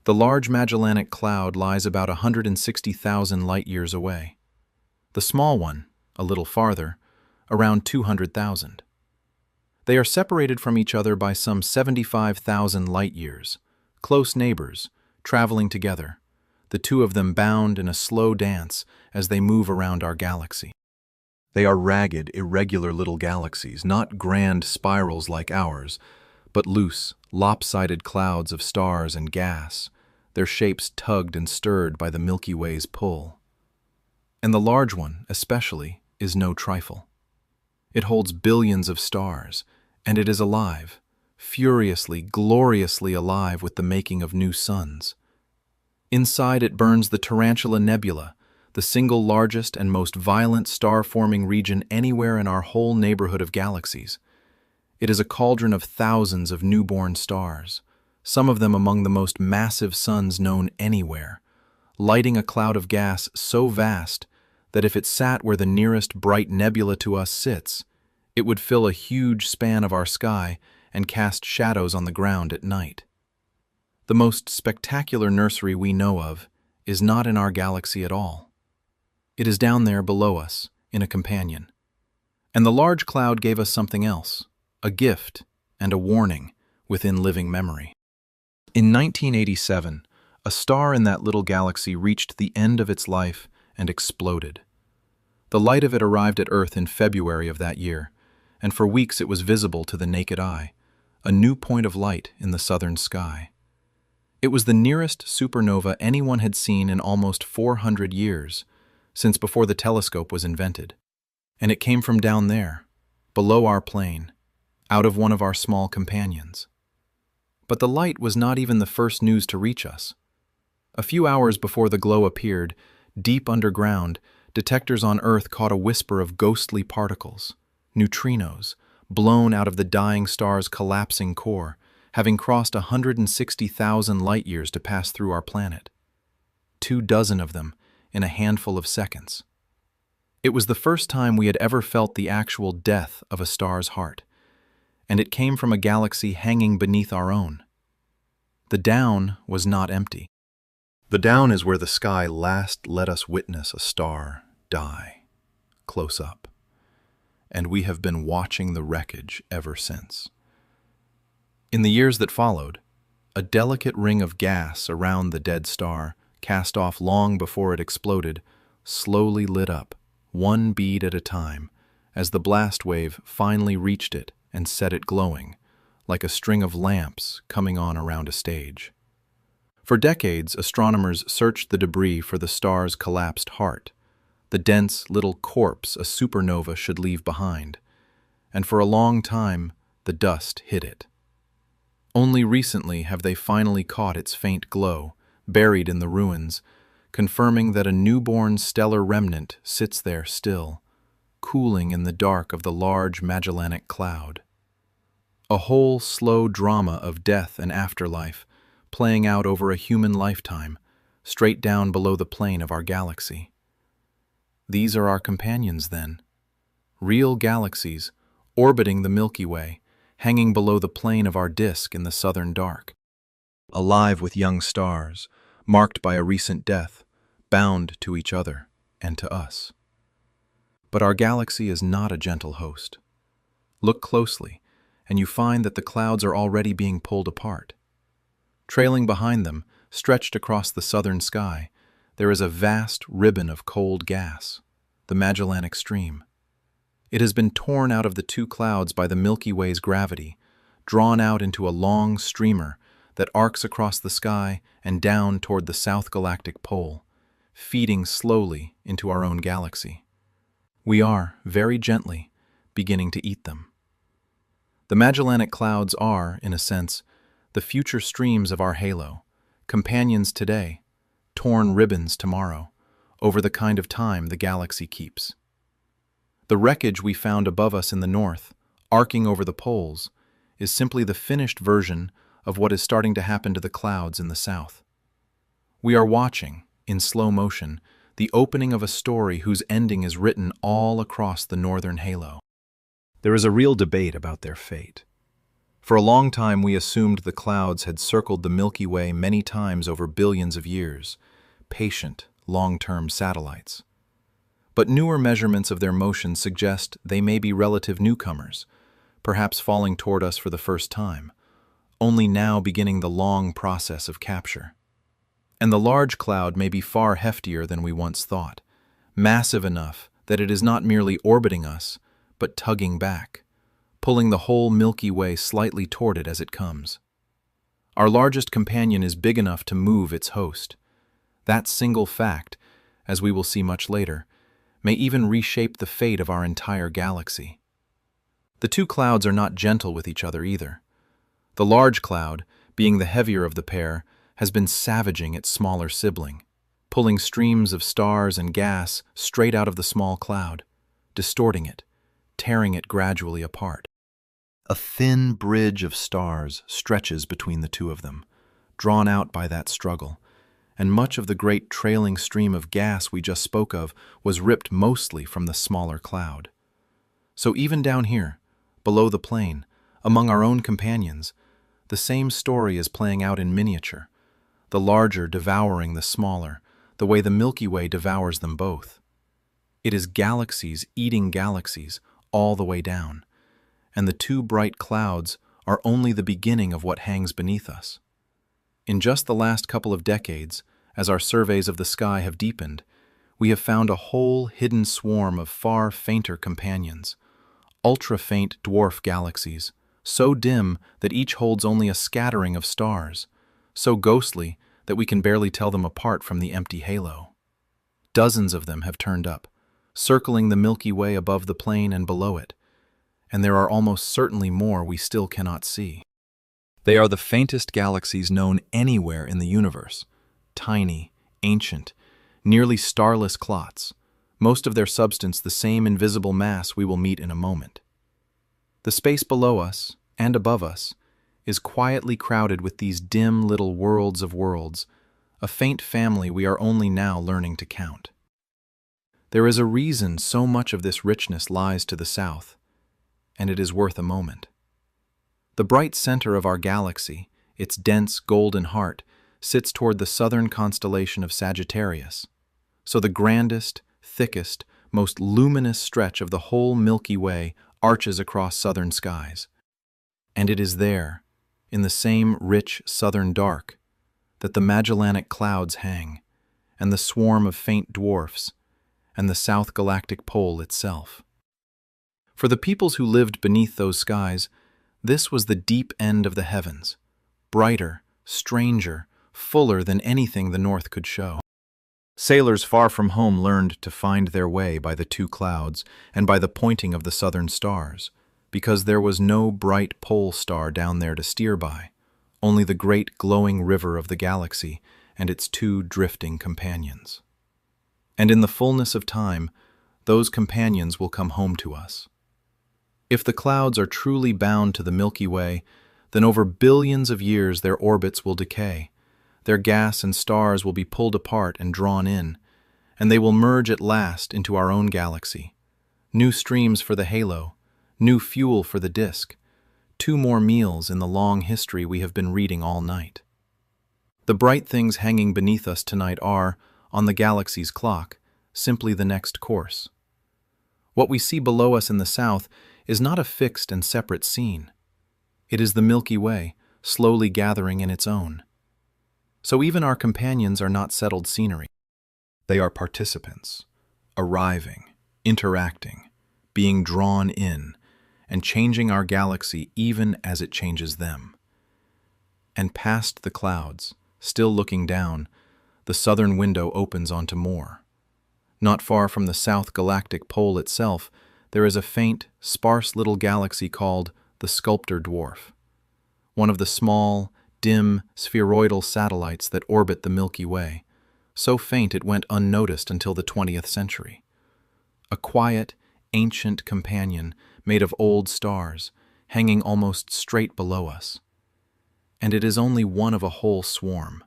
The large Magellanic Cloud lies about 160,000 light-years away. The small one, a little farther, around 200,000. They are separated from each other by some 75,000 light-years, close neighbors, traveling together, the two of them bound in a slow dance as they move around our galaxy. They are ragged, irregular little galaxies, not grand spirals like ours, but loose, lopsided clouds of stars and gas, their shapes tugged and stirred by the Milky Way's pull. And the large one, especially, is no trifle. It holds billions of stars, and it is alive, furiously, gloriously alive with the making of new suns. Inside it burns the Tarantula Nebula, the single largest and most violent star-forming region anywhere in our whole neighborhood of galaxies. It is a cauldron of thousands of newborn stars, some of them among the most massive suns known anywhere, lighting a cloud of gas so vast that if it sat where the nearest bright nebula to us sits, it would fill a huge span of our sky and cast shadows on the ground at night. The most spectacular nursery we know of is not in our galaxy at all. It is down there below us, in a companion. And the large cloud gave us something else, a gift and a warning within living memory. In 1987, a star in that little galaxy reached the end of its life and exploded. The light of it arrived at Earth in February of that year, and for weeks it was visible to the naked eye, a new point of light in the southern sky. It was the nearest supernova anyone had seen in almost 400 years, since before the telescope was invented. And it came from down there, below our plane, out of one of our small companions. But the light was not even the first news to reach us. A few hours before the glow appeared, deep underground, detectors on Earth caught a whisper of ghostly particles, neutrinos, blown out of the dying star's collapsing core, having crossed 160,000 light-years to pass through our planet. 24 of them, in a handful of seconds. It was the first time we had ever felt the actual death of a star's heart, and it came from a galaxy hanging beneath our own. The down was not empty. The down is where the sky last let us witness a star die, close up, and we have been watching the wreckage ever since. In the years that followed, a delicate ring of gas around the dead star, cast off long before it exploded, slowly lit up, one bead at a time, as the blast wave finally reached it and set it glowing, like a string of lamps coming on around a stage. For decades, astronomers searched the debris for the star's collapsed heart, the dense little corpse a supernova should leave behind, and for a long time, the dust hid it. Only recently have they finally caught its faint glow, buried in the ruins, confirming that a newborn stellar remnant sits there still, cooling in the dark of the large Magellanic Cloud. A whole slow drama of death and afterlife, playing out over a human lifetime, straight down below the plane of our galaxy. These are our companions, then. Real galaxies, orbiting the Milky Way, hanging below the plane of our disk in the southern dark. Alive with young stars, marked by a recent death, bound to each other and to us. But our galaxy is not a gentle host. Look closely, and you find that the clouds are already being pulled apart. Trailing behind them, stretched across the southern sky, there is a vast ribbon of cold gas, the Magellanic Stream. It has been torn out of the two clouds by the Milky Way's gravity, drawn out into a long streamer that arcs across the sky and down toward the south galactic pole, feeding slowly into our own galaxy. We are, very gently, beginning to eat them. The Magellanic Clouds are, in a sense, the future streams of our halo, companions today, torn ribbons tomorrow, over the kind of time the galaxy keeps. The wreckage we found above us in the north, arcing over the poles, is simply the finished version of what is starting to happen to the clouds in the south. We are watching, in slow motion, the opening of a story whose ending is written all across the northern halo. There is a real debate about their fate. For a long time we assumed the clouds had circled the Milky Way many times over billions of years, patient, long-term satellites. But newer measurements of their motion suggest they may be relative newcomers, perhaps falling toward us for the first time, only now beginning the long process of capture. And the large cloud may be far heftier than we once thought, massive enough that it is not merely orbiting us, but tugging back, pulling the whole Milky Way slightly toward it as it comes. Our largest companion is big enough to move its host. That single fact, as we will see much later, may even reshape the fate of our entire galaxy. The two clouds are not gentle with each other either. The large cloud, being the heavier of the pair, has been savaging its smaller sibling, pulling streams of stars and gas straight out of the small cloud, distorting it, tearing it gradually apart. A thin bridge of stars stretches between the two of them, drawn out by that struggle, and much of the great trailing stream of gas we just spoke of was ripped mostly from the smaller cloud. So even down here, below the plane, among our own companions, the same story is playing out in miniature, the larger devouring the smaller, the way the Milky Way devours them both. It is galaxies eating galaxies all the way down, and the two bright clouds are only the beginning of what hangs beneath us. In just the last couple of decades, as our surveys of the sky have deepened, we have found a whole hidden swarm of far fainter companions, ultra-faint dwarf galaxies, so dim that each holds only a scattering of stars, so ghostly that we can barely tell them apart from the empty halo. Dozens of them have turned up, circling the Milky Way above the plane and below it, and there are almost certainly more we still cannot see. They are the faintest galaxies known anywhere in the universe, tiny, ancient, nearly starless clots, most of their substance the same invisible mass we will meet in a moment. The space below us, and above us, is quietly crowded with these dim little worlds of worlds, a faint family we are only now learning to count. There is a reason so much of this richness lies to the south, and it is worth a moment. The bright center of our galaxy, its dense golden heart, sits toward the southern constellation of Sagittarius, so the grandest, thickest, most luminous stretch of the whole Milky Way arches across southern skies. And it is there, in the same rich southern dark, that the Magellanic Clouds hang, and the swarm of faint dwarfs, and the south galactic pole itself. For the peoples who lived beneath those skies, this was the deep end of the heavens, brighter, stranger, fuller than anything the north could show. Sailors far from home learned to find their way by the two clouds and by the pointing of the southern stars, because there was no bright pole star down there to steer by, only the great glowing river of the galaxy and its two drifting companions. And in the fullness of time, those companions will come home to us. If the clouds are truly bound to the Milky Way, then over billions of years their orbits will decay, their gas and stars will be pulled apart and drawn in, and they will merge at last into our own galaxy. New streams for the halo, new fuel for the disk, two more meals in the long history we have been reading all night. The bright things hanging beneath us tonight are, on the galaxy's clock, simply the next course. What we see below us in the south is not a fixed and separate scene. It is the Milky Way, slowly gathering in its own. So even our companions are not settled scenery. They are participants, arriving, interacting, being drawn in, and changing our galaxy even as it changes them. And past the clouds, still looking down, the southern window opens onto more. Not far from the south galactic pole itself, there is a faint, sparse little galaxy called the Sculptor Dwarf, one of the small, dim, spheroidal satellites that orbit the Milky Way, so faint it went unnoticed until the 20th century. A quiet, ancient companion made of old stars, hanging almost straight below us. And it is only one of a whole swarm.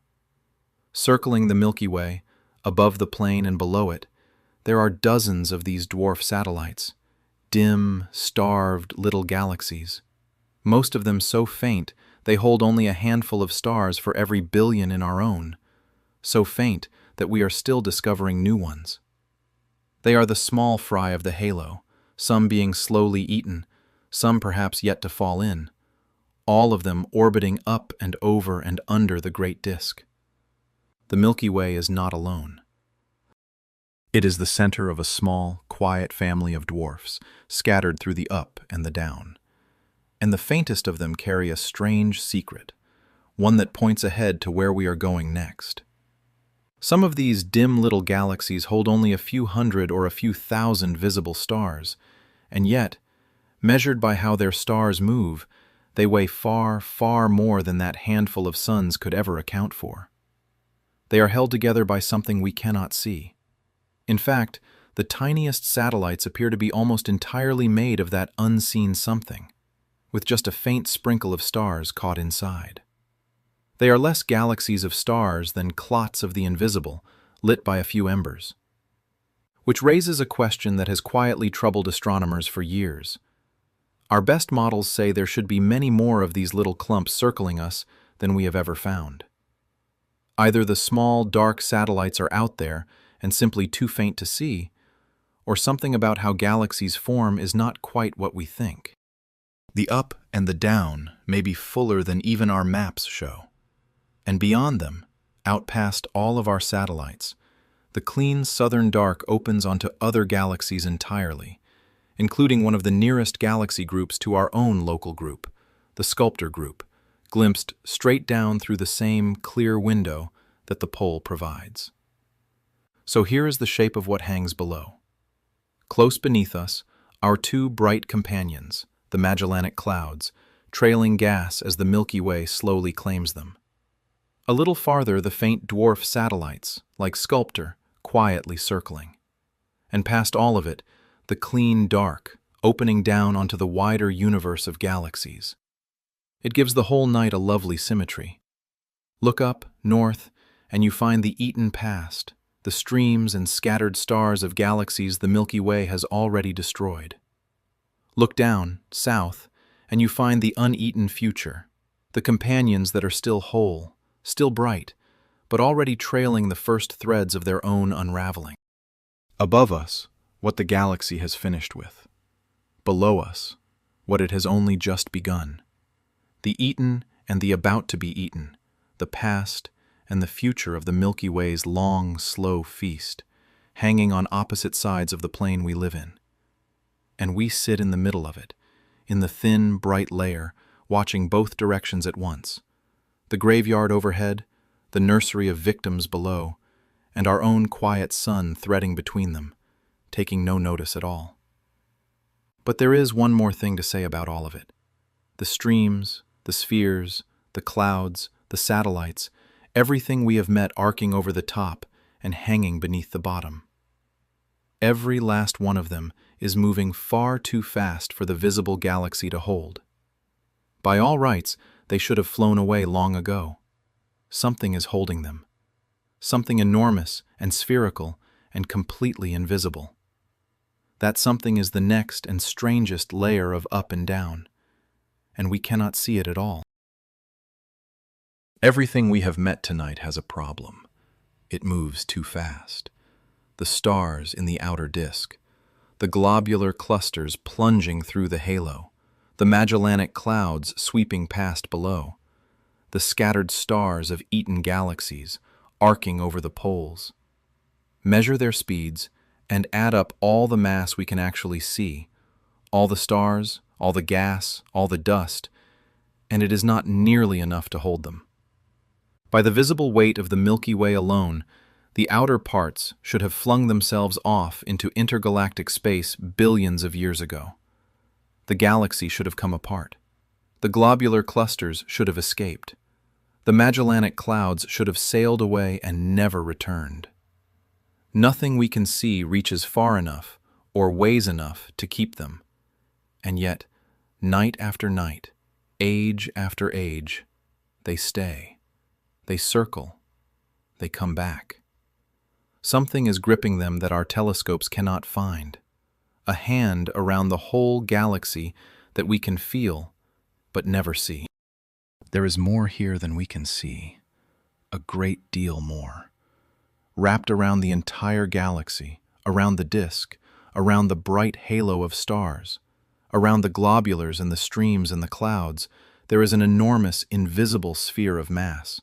Circling the Milky Way, above the plane and below it, there are dozens of these dwarf satellites, dim, starved little galaxies, most of them so faint they hold only a handful of stars for every billion in our own, so faint that we are still discovering new ones. They are the small fry of the halo, some being slowly eaten, some perhaps yet to fall in, all of them orbiting up and over and under the great disk. The Milky Way is not alone. It is the center of a small, quiet family of dwarfs, scattered through the up and the down. And the faintest of them carry a strange secret, one that points ahead to where we are going next. Some of these dim little galaxies hold only a few hundred or a few thousand visible stars, and yet, measured by how their stars move, they weigh far, far more than that handful of suns could ever account for. They are held together by something we cannot see. In fact, the tiniest satellites appear to be almost entirely made of that unseen something, with just a faint sprinkle of stars caught inside. They are less galaxies of stars than clots of the invisible, lit by a few embers. Which raises a question that has quietly troubled astronomers for years. Our best models say there should be many more of these little clumps circling us than we have ever found. Either the small, dark satellites are out there and simply too faint to see, or something about how galaxies form is not quite what we think. The up and the down may be fuller than even our maps show. And beyond them, out past all of our satellites, the clean southern dark opens onto other galaxies entirely, including one of the nearest galaxy groups to our own local group, the Sculptor group, glimpsed straight down through the same clear window that the pole provides. So here is the shape of what hangs below. Close beneath us, our two bright companions, the Magellanic Clouds, trailing gas as the Milky Way slowly claims them. A little farther, the faint dwarf satellites, like Sculptor, quietly circling. And past all of it, the clean dark, opening down onto the wider universe of galaxies. It gives the whole night a lovely symmetry. Look up, north, and you find the eaten past, the streams and scattered stars of galaxies the Milky Way has already destroyed. Look down, south, and you find the uneaten future, the companions that are still whole, still bright, but already trailing the first threads of their own unraveling. Above us, what the galaxy has finished with. Below us, what it has only just begun. The eaten and the about to be eaten, the past and the future of the Milky Way's long, slow feast, hanging on opposite sides of the plane we live in. And we sit in the middle of it, in the thin, bright layer, watching both directions at once. The graveyard overhead, the nursery of victims below, and our own quiet sun threading between them, taking no notice at all. But there is one more thing to say about all of it. The streams, the spheres, the clouds, the satellites, everything we have met arcing over the top and hanging beneath the bottom. Every last one of them is moving far too fast for the visible galaxy to hold. By all rights, they should have flown away long ago. Something is holding them. Something enormous and spherical and completely invisible. That something is the next and strangest layer of up and down, and we cannot see it at all. Everything we have met tonight has a problem. It moves too fast. The stars in the outer disk, the globular clusters plunging through the halo, the Magellanic Clouds sweeping past below, the scattered stars of eaten galaxies arcing over the poles. Measure their speeds and add up all the mass we can actually see, all the stars, all the gas, all the dust, and it is not nearly enough to hold them. By the visible weight of the Milky Way alone, the outer parts should have flung themselves off into intergalactic space billions of years ago. The galaxy should have come apart. The globular clusters should have escaped. The Magellanic Clouds should have sailed away and never returned. Nothing we can see reaches far enough or weighs enough to keep them. And yet, night after night, age after age, they stay. They circle. They come back. Something is gripping them that our telescopes cannot find. A hand around the whole galaxy that we can feel, but never see. There is more here than we can see. A great deal more. Wrapped around the entire galaxy, around the disk, around the bright halo of stars, around the globulars and the streams and the clouds, there is an enormous, invisible sphere of mass.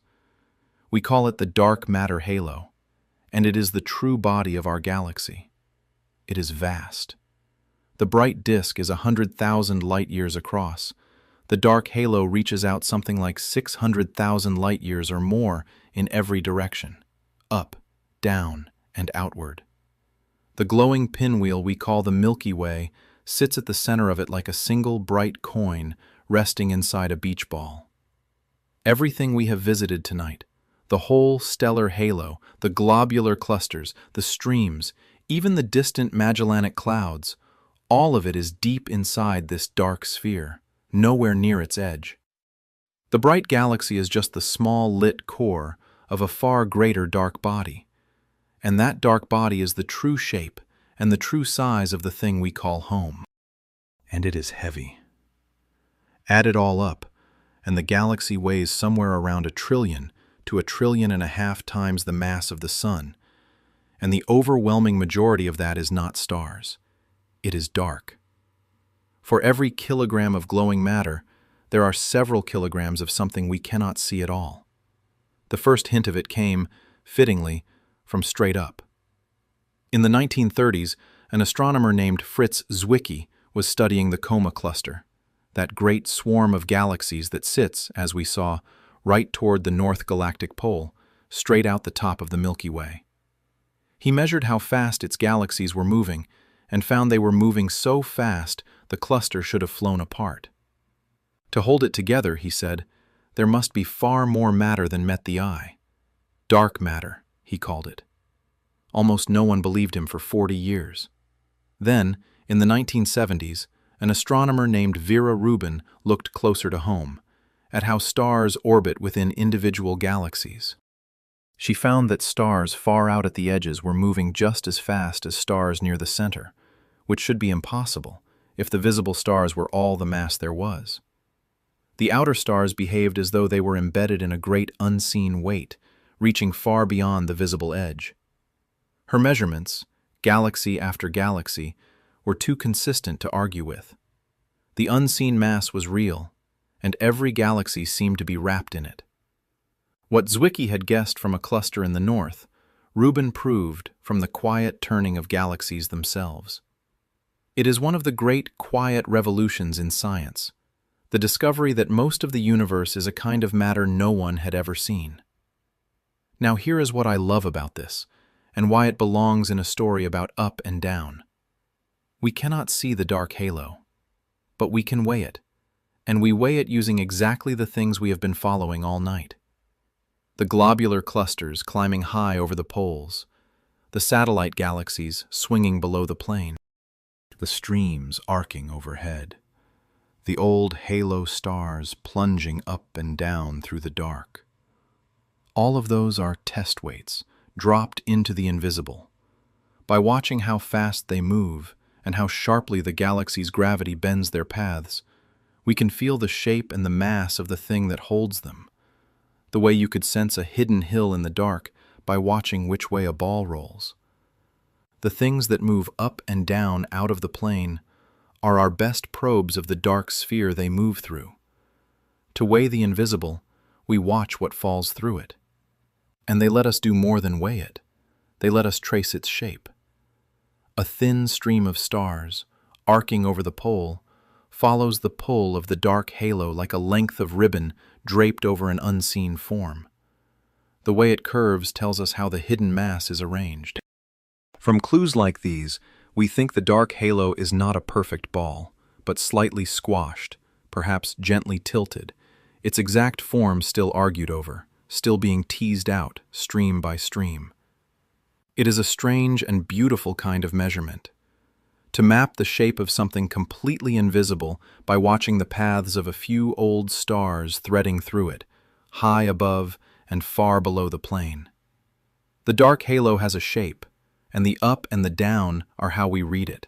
We call it the dark matter halo, and it is the true body of our galaxy. It is vast. The bright disk is 100,000 light-years across. The dark halo reaches out something like 600,000 light-years or more in every direction, up, down, and outward. The glowing pinwheel we call the Milky Way sits at the center of it like a single bright coin resting inside a beach ball. Everything we have visited tonight, the whole stellar halo, the globular clusters, the streams, even the distant Magellanic Clouds, all of it is deep inside this dark sphere, nowhere near its edge. The bright galaxy is just the small lit core of a far greater dark body, and that dark body is the true shape and the true size of the thing we call home. And it is heavy. Add it all up, and the galaxy weighs somewhere around 1 trillion to 1.5 trillion times the mass of the Sun, and the overwhelming majority of that is not stars. It is dark. For every kilogram of glowing matter, there are several kilograms of something we cannot see at all. The first hint of it came, fittingly, from straight up. In the 1930s, an astronomer named Fritz Zwicky was studying the Coma cluster, that great swarm of galaxies that sits, as we saw, right toward the North Galactic Pole, straight out the top of the Milky Way. He measured how fast its galaxies were moving and found they were moving so fast the cluster should have flown apart. To hold it together, he said, there must be far more matter than met the eye. Dark matter, he called it. Almost no one believed him for 40 years. Then, in the 1970s, an astronomer named Vera Rubin looked closer to home, at how stars orbit within individual galaxies. She found that stars far out at the edges were moving just as fast as stars near the center, which should be impossible if the visible stars were all the mass there was. The outer stars behaved as though they were embedded in a great unseen weight, reaching far beyond the visible edge. Her measurements, galaxy after galaxy, were too consistent to argue with. The unseen mass was real, and every galaxy seemed to be wrapped in it. What Zwicky had guessed from a cluster in the north, Rubin proved from the quiet turning of galaxies themselves. It is one of the great quiet revolutions in science, the discovery that most of the universe is a kind of matter no one had ever seen. Now here is what I love about this, and why it belongs in a story about up and down. We cannot see the dark halo, but we can weigh it, and we weigh it using exactly the things we have been following all night. The globular clusters climbing high over the poles, the satellite galaxies swinging below the plane, the streams arcing overhead, the old halo stars plunging up and down through the dark. All of those are test weights, dropped into the invisible. By watching how fast they move and how sharply the galaxy's gravity bends their paths, we can feel the shape and the mass of the thing that holds them, the way you could sense a hidden hill in the dark by watching which way a ball rolls. The things that move up and down out of the plane are our best probes of the dark sphere they move through. To weigh the invisible, we watch what falls through it. And they let us do more than weigh it. They let us trace its shape. A thin stream of stars, arcing over the pole, follows the pull of the dark halo like a length of ribbon draped over an unseen form. The way it curves tells us how the hidden mass is arranged. From clues like these, we think the dark halo is not a perfect ball, but slightly squashed, perhaps gently tilted, its exact form still argued over, still being teased out, stream by stream. It is a strange and beautiful kind of measurement. To map the shape of something completely invisible by watching the paths of a few old stars threading through it, high above and far below the plane. The dark halo has a shape, and the up and the down are how we read it.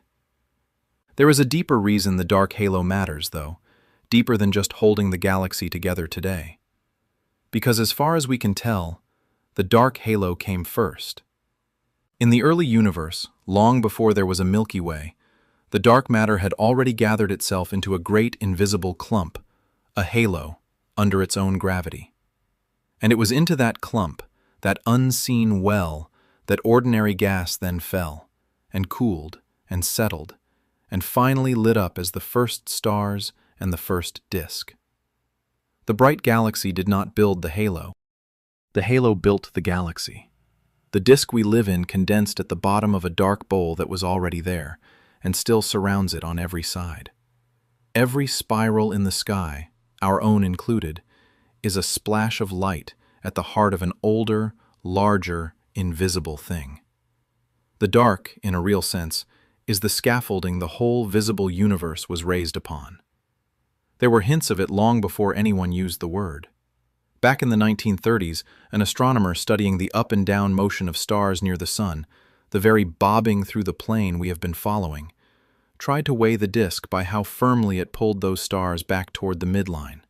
There is a deeper reason the dark halo matters, though, deeper than just holding the galaxy together today. Because as far as we can tell, the dark halo came first. In the early universe, long before there was a Milky Way, the dark matter had already gathered itself into a great invisible clump, a halo, under its own gravity. And it was into that clump, that unseen well, that ordinary gas then fell, and cooled, and settled, and finally lit up as the first stars and the first disk. The bright galaxy did not build the halo. The halo built the galaxy. The disk we live in condensed at the bottom of a dark bowl that was already there, and still surrounds it on every side. Every spiral in the sky, our own included, is a splash of light at the heart of an older, larger, invisible thing. The dark, in a real sense, is the scaffolding the whole visible universe was raised upon. There were hints of it long before anyone used the word. Back in the 1930s, an astronomer studying the up and down motion of stars near the sun, the very bobbing through the plane we have been following, tried to weigh the disk by how firmly it pulled those stars back toward the midline.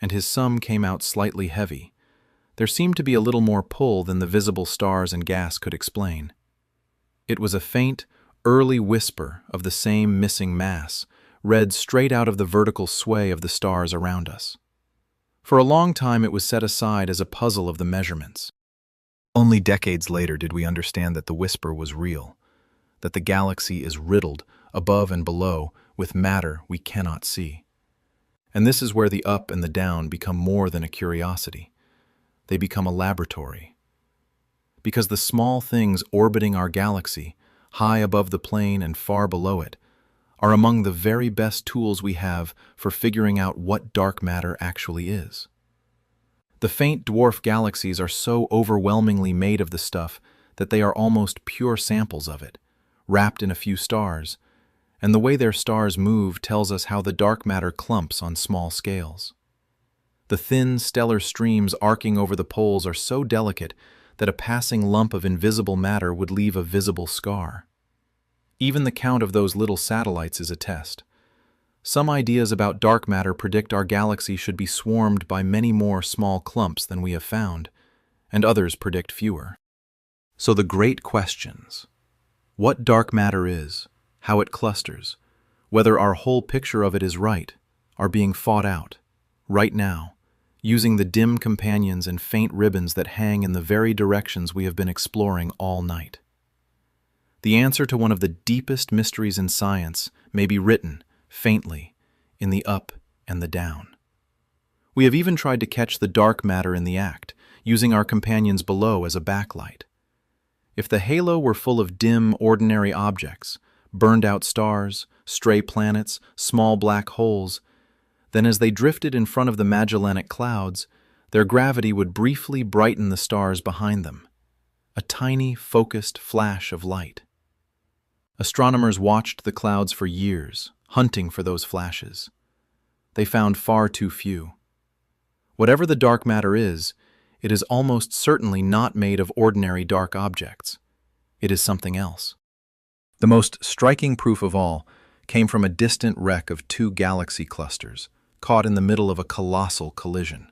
And his sum came out slightly heavy. There seemed to be a little more pull than the visible stars and gas could explain. It was a faint, early whisper of the same missing mass, read straight out of the vertical sway of the stars around us. For a long time it was set aside as a puzzle of the measurements. Only decades later did we understand that the whisper was real, that the galaxy is riddled, above and below, with matter we cannot see. And this is where the up and the down become more than a curiosity. They become a laboratory. Because the small things orbiting our galaxy, high above the plane and far below it, are among the very best tools we have for figuring out what dark matter actually is. The faint dwarf galaxies are so overwhelmingly made of the stuff that they are almost pure samples of it, wrapped in a few stars, and the way their stars move tells us how the dark matter clumps on small scales. The thin, stellar streams arcing over the poles are so delicate that a passing lump of invisible matter would leave a visible scar. Even the count of those little satellites is a test. Some ideas about dark matter predict our galaxy should be swarmed by many more small clumps than we have found, and others predict fewer. So the great questions: what dark matter is, how it clusters, whether our whole picture of it is right, are being fought out, right now, using the dim companions and faint ribbons that hang in the very directions we have been exploring all night. The answer to one of the deepest mysteries in science may be written, faintly, in the up and the down. We have even tried to catch the dark matter in the act, using our companions below as a backlight. If the halo were full of dim, ordinary objects, burned-out stars, stray planets, small black holes, then as they drifted in front of the Magellanic Clouds, their gravity would briefly brighten the stars behind them, a tiny, focused flash of light. Astronomers watched the clouds for years, hunting for those flashes. They found far too few. Whatever the dark matter is, it is almost certainly not made of ordinary dark objects. It is something else. The most striking proof of all came from a distant wreck of two galaxy clusters, caught in the middle of a colossal collision.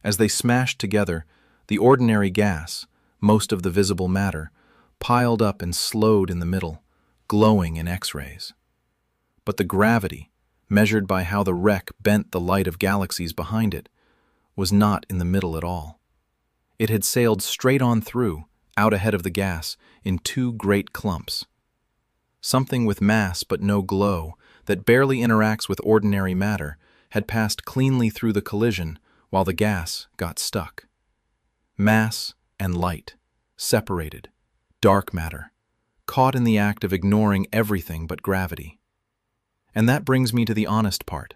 As they smashed together, the ordinary gas, most of the visible matter, piled up and slowed in the middle, glowing in X-rays. But the gravity, measured by how the wreck bent the light of galaxies behind it, was not in the middle at all. It had sailed straight on through, out ahead of the gas, in two great clumps. Something with mass but no glow, that barely interacts with ordinary matter, had passed cleanly through the collision while the gas got stuck. Mass and light, separated, dark matter, caught in the act of ignoring everything but gravity. And that brings me to the honest part,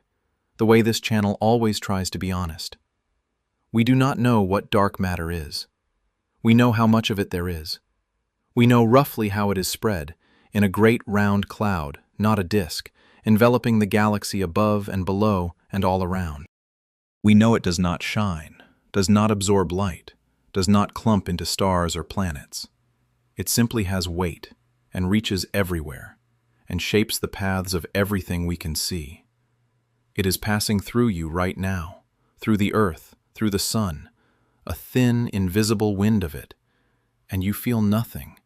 the way this channel always tries to be honest. We do not know what dark matter is. We know how much of it there is. We know roughly how it is spread, in a great round cloud, not a disk, enveloping the galaxy above and below and all around. We know it does not shine, does not absorb light, does not clump into stars or planets. It simply has weight and reaches everywhere, and shapes the paths of everything we can see. It is passing through you right now, through the earth, through the sun, a thin, invisible wind of it, and you feel nothing,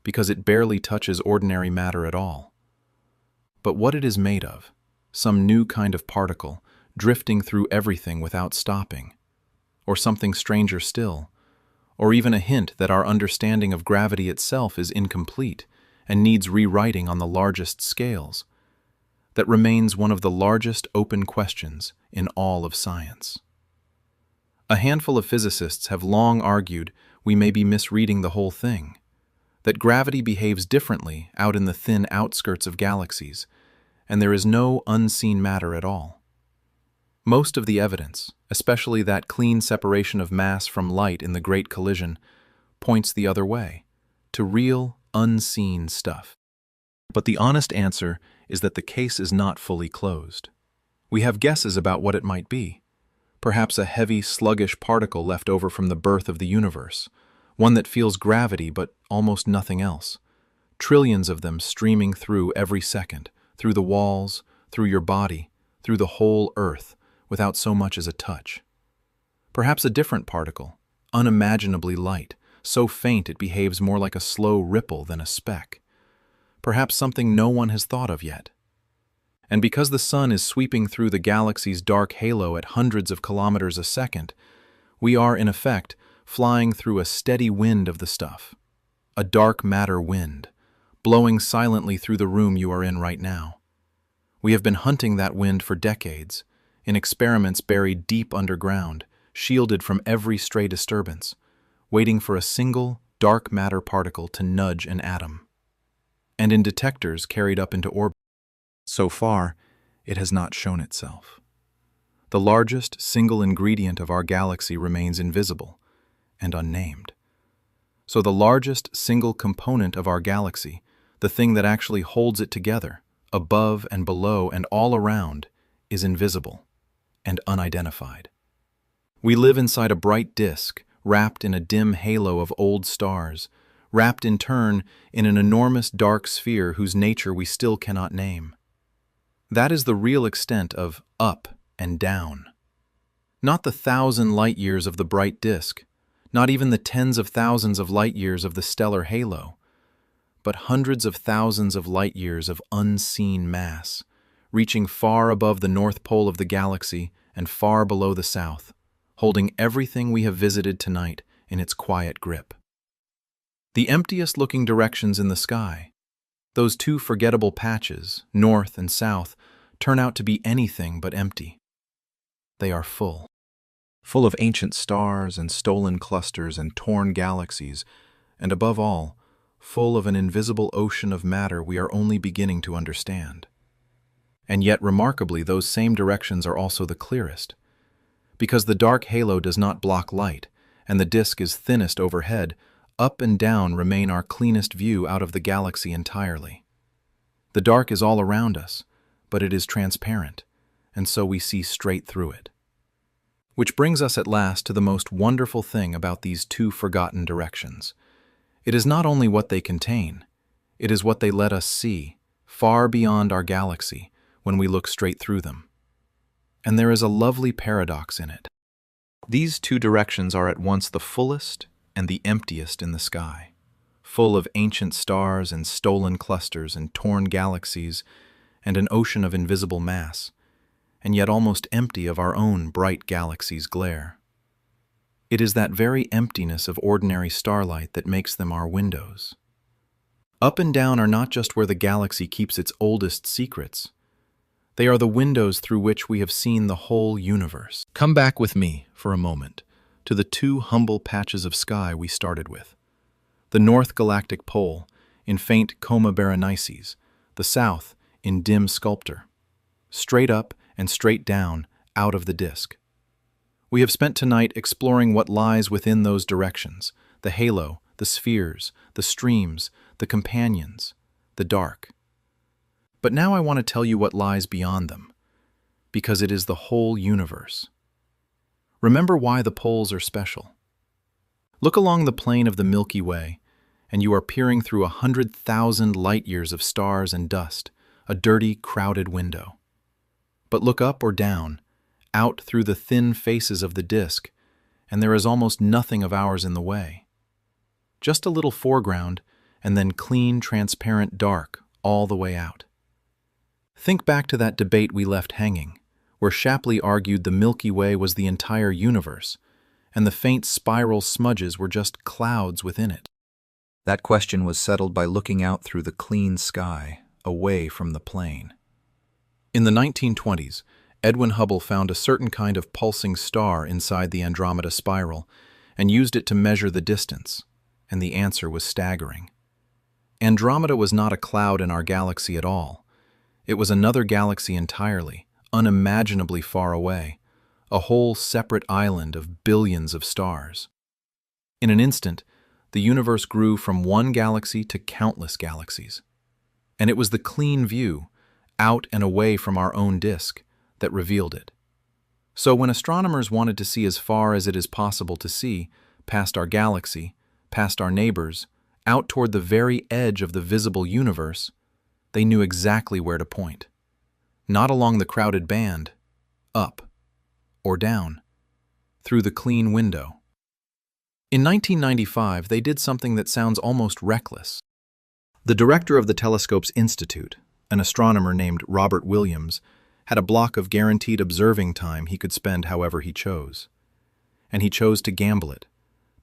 because it barely touches ordinary matter at all. But what it is made of, some new kind of particle, drifting through everything without stopping, or something stranger still, or even a hint that our understanding of gravity itself is incomplete and needs rewriting on the largest scales, that remains one of the largest open questions in all of science. A handful of physicists have long argued we may be misreading the whole thing, that gravity behaves differently out in the thin outskirts of galaxies, and there is no unseen matter at all. Most of the evidence, especially that clean separation of mass from light in the Great Collision, points the other way, to real, unseen stuff. But the honest answer is that the case is not fully closed. We have guesses about what it might be. Perhaps a heavy, sluggish particle left over from the birth of the universe, one that feels gravity but almost nothing else. Trillions of them streaming through every second, through the walls, through your body, through the whole earth, without so much as a touch. Perhaps a different particle, unimaginably light, so faint it behaves more like a slow ripple than a speck. Perhaps something no one has thought of yet. And because the sun is sweeping through the galaxy's dark halo at hundreds of kilometers a second, we are, in effect, flying through a steady wind of the stuff. A dark matter wind, blowing silently through the room you are in right now. We have been hunting that wind for decades, in experiments buried deep underground, shielded from every stray disturbance, waiting for a single, dark matter particle to nudge an atom. And in detectors carried up into orbit. So far, it has not shown itself. The largest single ingredient of our galaxy remains invisible and unnamed. So the largest single component of our galaxy, the thing that actually holds it together, above and below and all around, is invisible and unidentified. We live inside a bright disk, wrapped in a dim halo of old stars, wrapped in turn in an enormous dark sphere whose nature we still cannot name. That is the real extent of up and down. Not the 1,000 light-years of the bright disk, not even the tens of thousands of light-years of the stellar halo, but hundreds of thousands of light-years of unseen mass, reaching far above the North Pole of the galaxy and far below the South, holding everything we have visited tonight in its quiet grip. The emptiest-looking directions in the sky, those two forgettable patches, north and south, turn out to be anything but empty. They are full of ancient stars and stolen clusters and torn galaxies, and above all, full of an invisible ocean of matter we are only beginning to understand. And yet, remarkably, those same directions are also the clearest, because the dark halo does not block light, and the disk is thinnest overhead. Up and down remain our cleanest view out of the galaxy entirely. The dark is all around us, but it is transparent, and so we see straight through it. Which brings us at last to the most wonderful thing about these two forgotten directions. It is not only what they contain, it is what they let us see, far beyond our galaxy, when we look straight through them. And there is a lovely paradox in it. These two directions are at once the fullest and the emptiest in the sky, full of ancient stars and stolen clusters and torn galaxies and an ocean of invisible mass, and yet almost empty of our own bright galaxy's glare. It is that very emptiness of ordinary starlight that makes them our windows. Up and down are not just where the galaxy keeps its oldest secrets. They are the windows through which we have seen the whole universe. Come back with me, for a moment, to the two humble patches of sky we started with. The north galactic pole, in faint Coma Berenices, the south, in dim Sculptor. Straight up and straight down, out of the disk. We have spent tonight exploring what lies within those directions, the halo, the spheres, the streams, the companions, the dark. But now I want to tell you what lies beyond them, because it is the whole universe. Remember why the poles are special. Look along the plane of the Milky Way, and you are peering through 100,000 light-years of stars and dust, a dirty, crowded window. But look up or down, out through the thin faces of the disk, and there is almost nothing of ours in the way. Just a little foreground, and then clean, transparent dark all the way out. Think back to that debate we left hanging, where Shapley argued the Milky Way was the entire universe, and the faint spiral smudges were just clouds within it. That question was settled by looking out through the clean sky, away from the plane. In the 1920s, Edwin Hubble found a certain kind of pulsing star inside the Andromeda spiral and used it to measure the distance, and the answer was staggering. Andromeda was not a cloud in our galaxy at all. It was another galaxy entirely, unimaginably far away, a whole separate island of billions of stars. In an instant, the universe grew from one galaxy to countless galaxies. And it was the clean view, out and away from our own disk, that revealed it. So when astronomers wanted to see as far as it is possible to see, past our galaxy, past our neighbors, out toward the very edge of the visible universe, they knew exactly where to point. Not along the crowded band, up, or down, through the clean window. In 1995, they did something that sounds almost reckless. The director of the telescope's institute, an astronomer named Robert Williams, had a block of guaranteed observing time he could spend however he chose. And he chose to gamble it,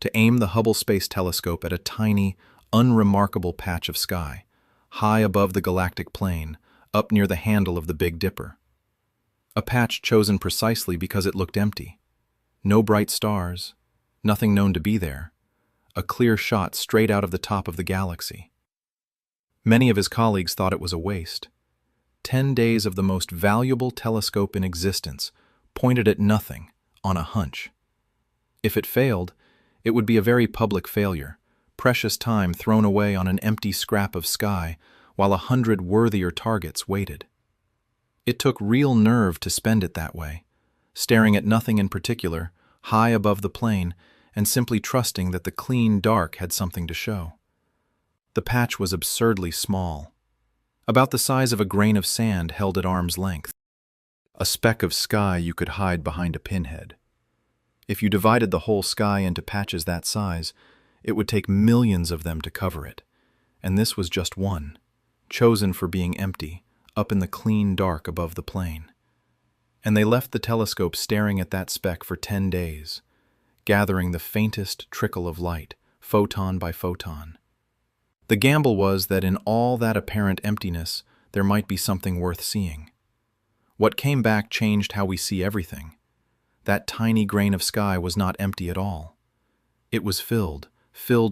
to aim the Hubble Space Telescope at a tiny, unremarkable patch of sky, high above the galactic plane, up near the handle of the Big Dipper. A patch chosen precisely because it looked empty. No bright stars, nothing known to be there, a clear shot straight out of the top of the galaxy. Many of his colleagues thought it was a waste. 10 days of the most valuable telescope in existence pointed at nothing, on a hunch. If it failed, it would be a very public failure, precious time thrown away on an empty scrap of sky while 100 worthier targets waited. It took real nerve to spend it that way, staring at nothing in particular, high above the plain, and simply trusting that the clean dark had something to show. The patch was absurdly small, about the size of a grain of sand held at arm's length. A speck of sky you could hide behind a pinhead. If you divided the whole sky into patches that size, it would take millions of them to cover it. And this was just one, chosen for being empty, up in the clean dark above the plain. And they left the telescope staring at that speck for 10 days, gathering the faintest trickle of light, photon by photon. The gamble was that in all that apparent emptiness, there might be something worth seeing. What came back changed how we see everything. That tiny grain of sky was not empty at all. It was filled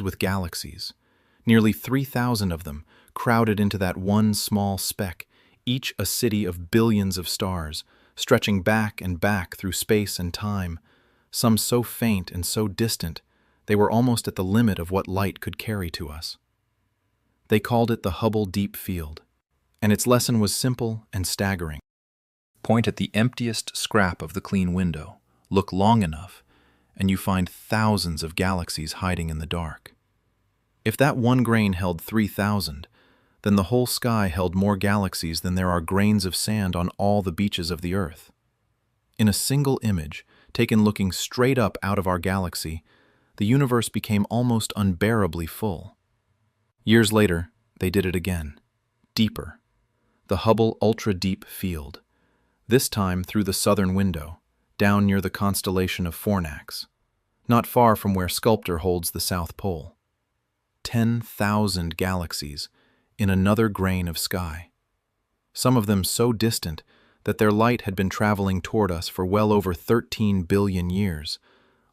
with galaxies. Nearly 3,000 of them crowded into that one small speck, each a city of billions of stars, stretching back and back through space and time, some so faint and so distant, they were almost at the limit of what light could carry to us. They called it the Hubble Deep Field, and its lesson was simple and staggering. Point at the emptiest scrap of the clean window, look long enough, and you find thousands of galaxies hiding in the dark. If that one grain held 3,000, then the whole sky held more galaxies than there are grains of sand on all the beaches of the Earth. In a single image, taken looking straight up out of our galaxy, the universe became almost unbearably full. Years later, they did it again, deeper. The Hubble Ultra Deep Field, this time through the southern window, down near the constellation of Fornax, not far from where Sculptor holds the South Pole. 10,000 galaxies in another grain of sky. Some of them so distant that their light had been traveling toward us for well over 13 billion years,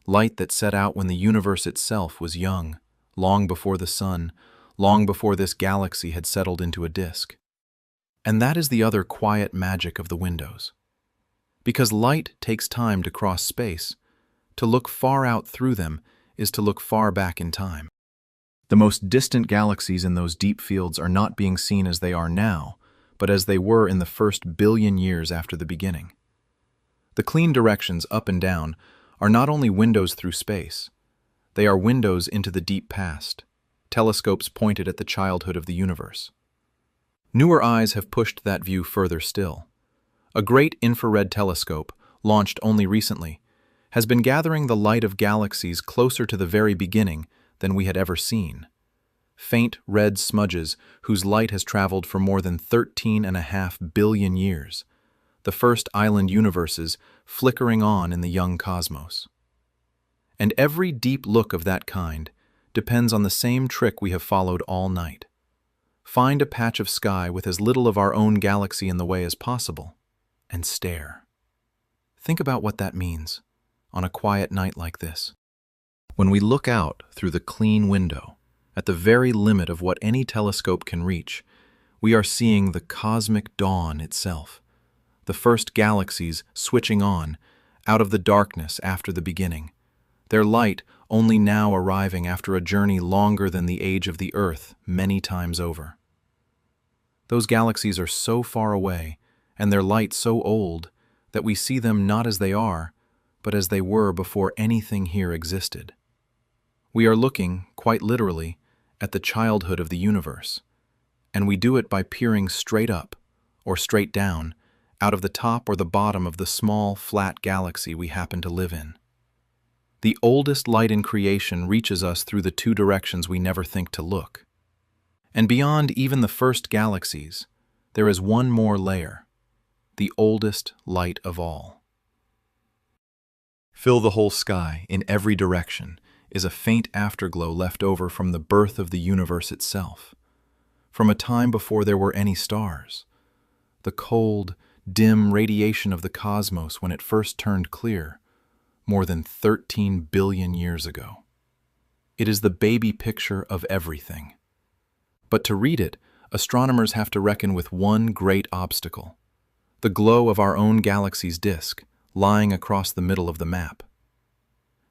light that set out when the universe itself was young, long before the sun, long before this galaxy had settled into a disk. And that is the other quiet magic of the windows. Because light takes time to cross space, to look far out through them is to look far back in time. The most distant galaxies in those deep fields are not being seen as they are now, but as they were in the first billion years after the beginning. The clean directions up and down are not only windows through space, they are windows into the deep past, telescopes pointed at the childhood of the universe. Newer eyes have pushed that view further still. A great infrared telescope, launched only recently, has been gathering the light of galaxies closer to the very beginning than we had ever seen. Faint red smudges whose light has traveled for more than 13.5 billion years, the first island universes flickering on in the young cosmos. And every deep look of that kind depends on the same trick we have followed all night. Find a patch of sky with as little of our own galaxy in the way as possible, and stare. Think about what that means on a quiet night like this. When we look out through the clean window, at the very limit of what any telescope can reach, we are seeing the cosmic dawn itself, the first galaxies switching on out of the darkness after the beginning, their light only now arriving after a journey longer than the age of the Earth many times over. Those galaxies are so far away, and their light so old, that we see them not as they are, but as they were before anything here existed. We are looking, quite literally, at the childhood of the universe, and we do it by peering straight up, or straight down, out of the top or the bottom of the small, flat galaxy we happen to live in. The oldest light in creation reaches us through the two directions we never think to look. And beyond even the first galaxies, there is one more layer, the oldest light of all. Fill the whole sky in every direction is a faint afterglow left over from the birth of the universe itself, from a time before there were any stars, the cold, dim radiation of the cosmos when it first turned clear, more than 13 billion years ago. It is the baby picture of everything. But to read it, astronomers have to reckon with one great obstacle, the glow of our own galaxy's disk, lying across the middle of the map.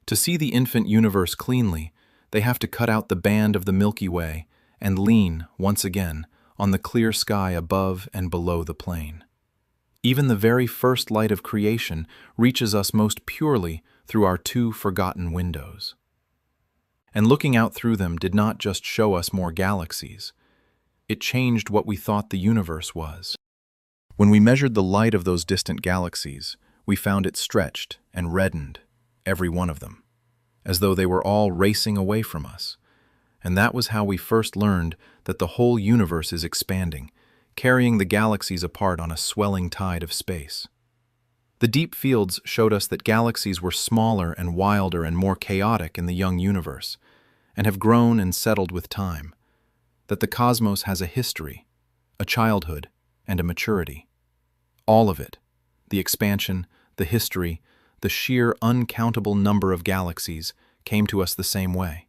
To see the infant universe cleanly, they have to cut out the band of the Milky Way and lean, once again, on the clear sky above and below the plane. Even the very first light of creation reaches us most purely through our two forgotten windows. And looking out through them did not just show us more galaxies. It changed what we thought the universe was. When we measured the light of those distant galaxies, we found it stretched and reddened, every one of them, as though they were all racing away from us. And that was how we first learned that the whole universe is expanding, carrying the galaxies apart on a swelling tide of space. The deep fields showed us that galaxies were smaller and wilder and more chaotic in the young universe, and have grown and settled with time, that the cosmos has a history, a childhood, and a maturity. All of it, the expansion, the history, the sheer uncountable number of galaxies, came to us the same way.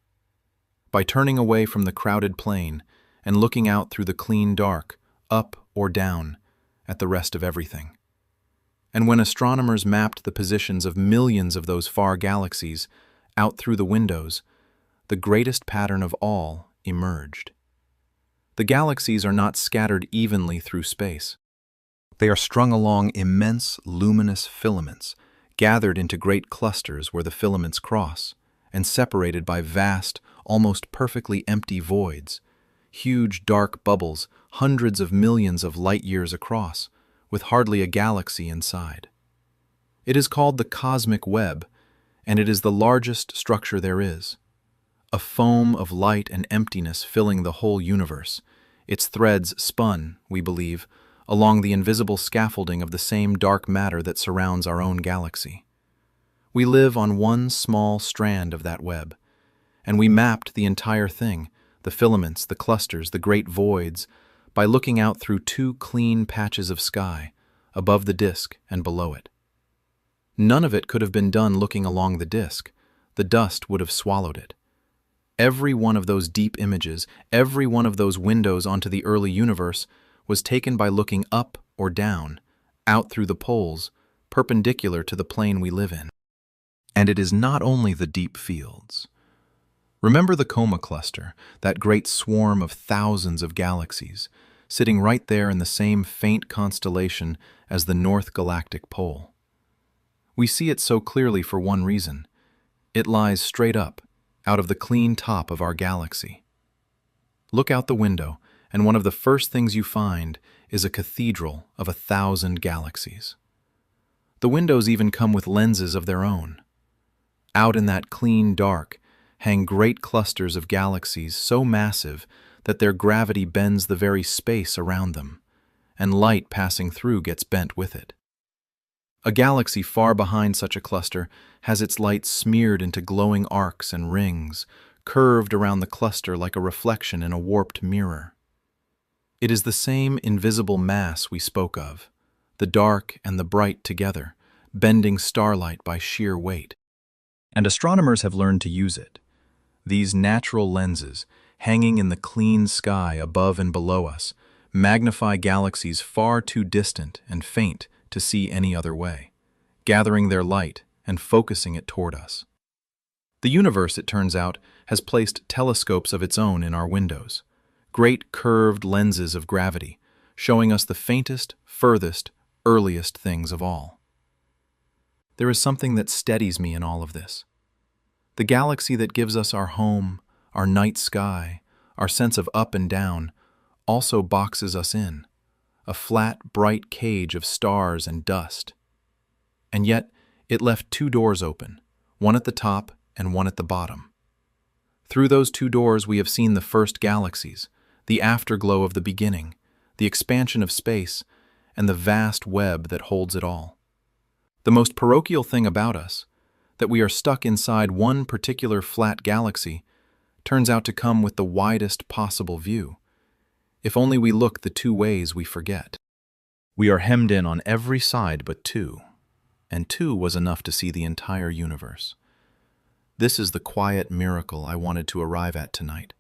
By turning away from the crowded plain and looking out through the clean dark, up or down, at the rest of everything. And when astronomers mapped the positions of millions of those far galaxies out through the windows, the greatest pattern of all emerged. The galaxies are not scattered evenly through space. They are strung along immense luminous filaments, gathered into great clusters where the filaments cross, and separated by vast, almost perfectly empty voids, huge dark bubbles hundreds of millions of light-years across, with hardly a galaxy inside. It is called the cosmic web, and it is the largest structure there is. A foam of light and emptiness filling the whole universe, its threads spun, we believe, along the invisible scaffolding of the same dark matter that surrounds our own galaxy. We live on one small strand of that web, and we mapped the entire thing, the filaments, the clusters, the great voids, by looking out through two clean patches of sky, above the disk and below it. None of it could have been done looking along the disk. The dust would have swallowed it. Every one of those deep images, every one of those windows onto the early universe, was taken by looking up or down, out through the poles, perpendicular to the plane we live in. And it is not only the deep fields. Remember the Coma cluster, that great swarm of thousands of galaxies, sitting right there in the same faint constellation as the North Galactic Pole. We see it so clearly for one reason. It lies straight up, out of the clean top of our galaxy. Look out the window, and one of the first things you find is a cathedral of 1,000 galaxies. The windows even come with lenses of their own. Out in that clean dark hang great clusters of galaxies so massive that their gravity bends the very space around them, and light passing through gets bent with it. A galaxy far behind such a cluster has its light smeared into glowing arcs and rings, curved around the cluster like a reflection in a warped mirror. It is the same invisible mass we spoke of, the dark and the bright together, bending starlight by sheer weight. And astronomers have learned to use it. These natural lenses, hanging in the clean sky above and below us, magnify galaxies far too distant and faint to see any other way, gathering their light and focusing it toward us. The universe, it turns out, has placed telescopes of its own in our windows, great curved lenses of gravity, showing us the faintest, furthest, earliest things of all. There is something that steadies me in all of this. The galaxy that gives us our home, our night sky, our sense of up and down, also boxes us in, a flat, bright cage of stars and dust. And yet, it left two doors open, one at the top and one at the bottom. Through those two doors we have seen the first galaxies, the afterglow of the beginning, the expansion of space, and the vast web that holds it all. The most parochial thing about us, that we are stuck inside one particular flat galaxy, turns out to come with the widest possible view. If only we look the two ways we forget. We are hemmed in on every side but two, and two was enough to see the entire universe. This is the quiet miracle I wanted to arrive at tonight.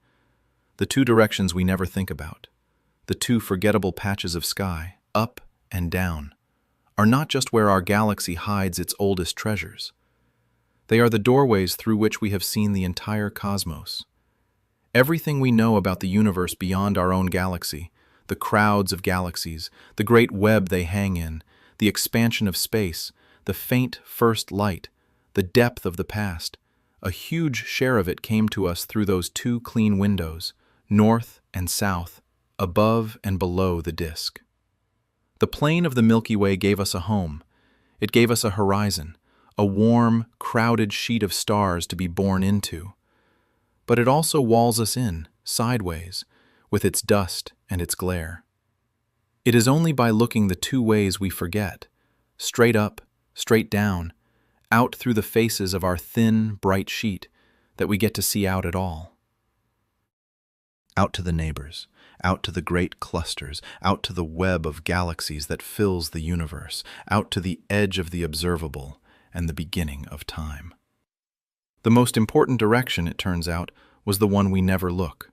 The two directions we never think about, the two forgettable patches of sky, up and down, are not just where our galaxy hides its oldest treasures. They are the doorways through which we have seen the entire cosmos. Everything we know about the universe beyond our own galaxy, the crowds of galaxies, the great web they hang in, the expansion of space, the faint first light, the depth of the past. A huge share of it came to us through those two clean windows, north and south, above and below the disk. The plane of the Milky Way gave us a home. It gave us a horizon, a warm, crowded sheet of stars to be born into. But it also walls us in, sideways, with its dust and its glare. It is only by looking the two ways we forget, straight up, straight down, out through the faces of our thin, bright sheet, that we get to see out at all. Out to the neighbors, out to the great clusters, out to the web of galaxies that fills the universe, out to the edge of the observable and the beginning of time. The most important direction, it turns out, was the one we never look.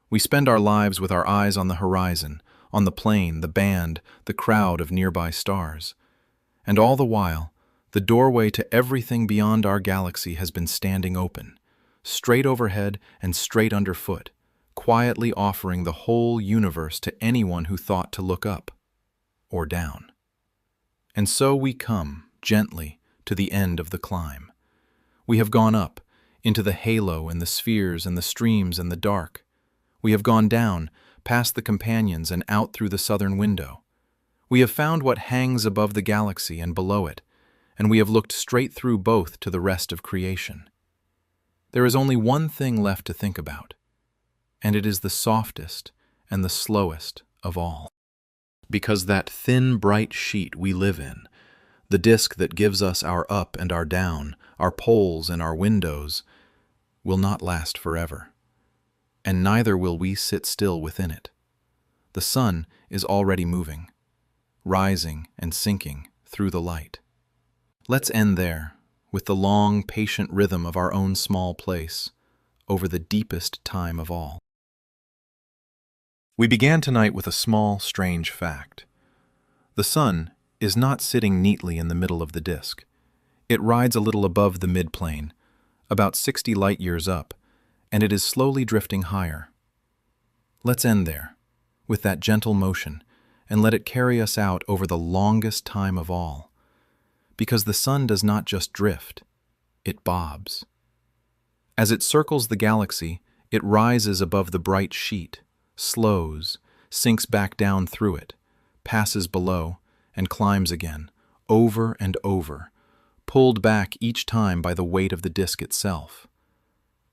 We spend our lives with our eyes on the horizon, on the plane, the band, the crowd of nearby stars. And all the while, the doorway to everything beyond our galaxy has been standing open, straight overhead and straight underfoot, quietly offering the whole universe to anyone who thought to look up or down. And so we come, gently, to the end of the climb. We have gone up, into the halo and the spheres and the streams and the dark. We have gone down, past the companions and out through the southern window. We have found what hangs above the galaxy and below it, and we have looked straight through both to the rest of creation. There is only one thing left to think about, and it is the softest and the slowest of all. Because that thin, bright sheet we live in, the disk that gives us our up and our down, our poles and our windows, will not last forever. And neither will we sit still within it. The sun is already moving, rising and sinking through the light. Let's end there, with the long, patient rhythm of our own small place, over the deepest time of all. We began tonight with a small, strange fact. The sun is not sitting neatly in the middle of the disk. It rides a little above the midplane, about 60 light-years up, and it is slowly drifting higher. Let's end there, with that gentle motion, and let it carry us out over the longest time of all. Because the sun does not just drift, it bobs. As it circles the galaxy, it rises above the bright sheet, slows, sinks back down through it, passes below, and climbs again, over and over, pulled back each time by the weight of the disk itself.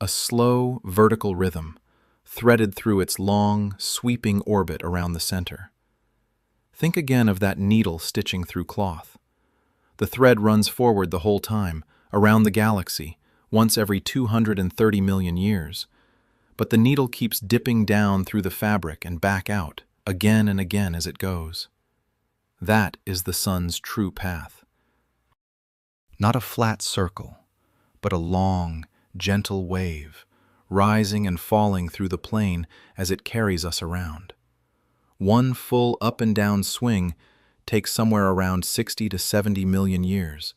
A slow, vertical rhythm, threaded through its long, sweeping orbit around the center. Think again of that needle stitching through cloth. The thread runs forward the whole time, around the galaxy, once every 230 million years. But the needle keeps dipping down through the fabric and back out, again and again as it goes. That is the sun's true path. Not a flat circle, but a long, gentle wave, rising and falling through the plane as it carries us around. One full up and down swing takes somewhere around 60 to 70 million years,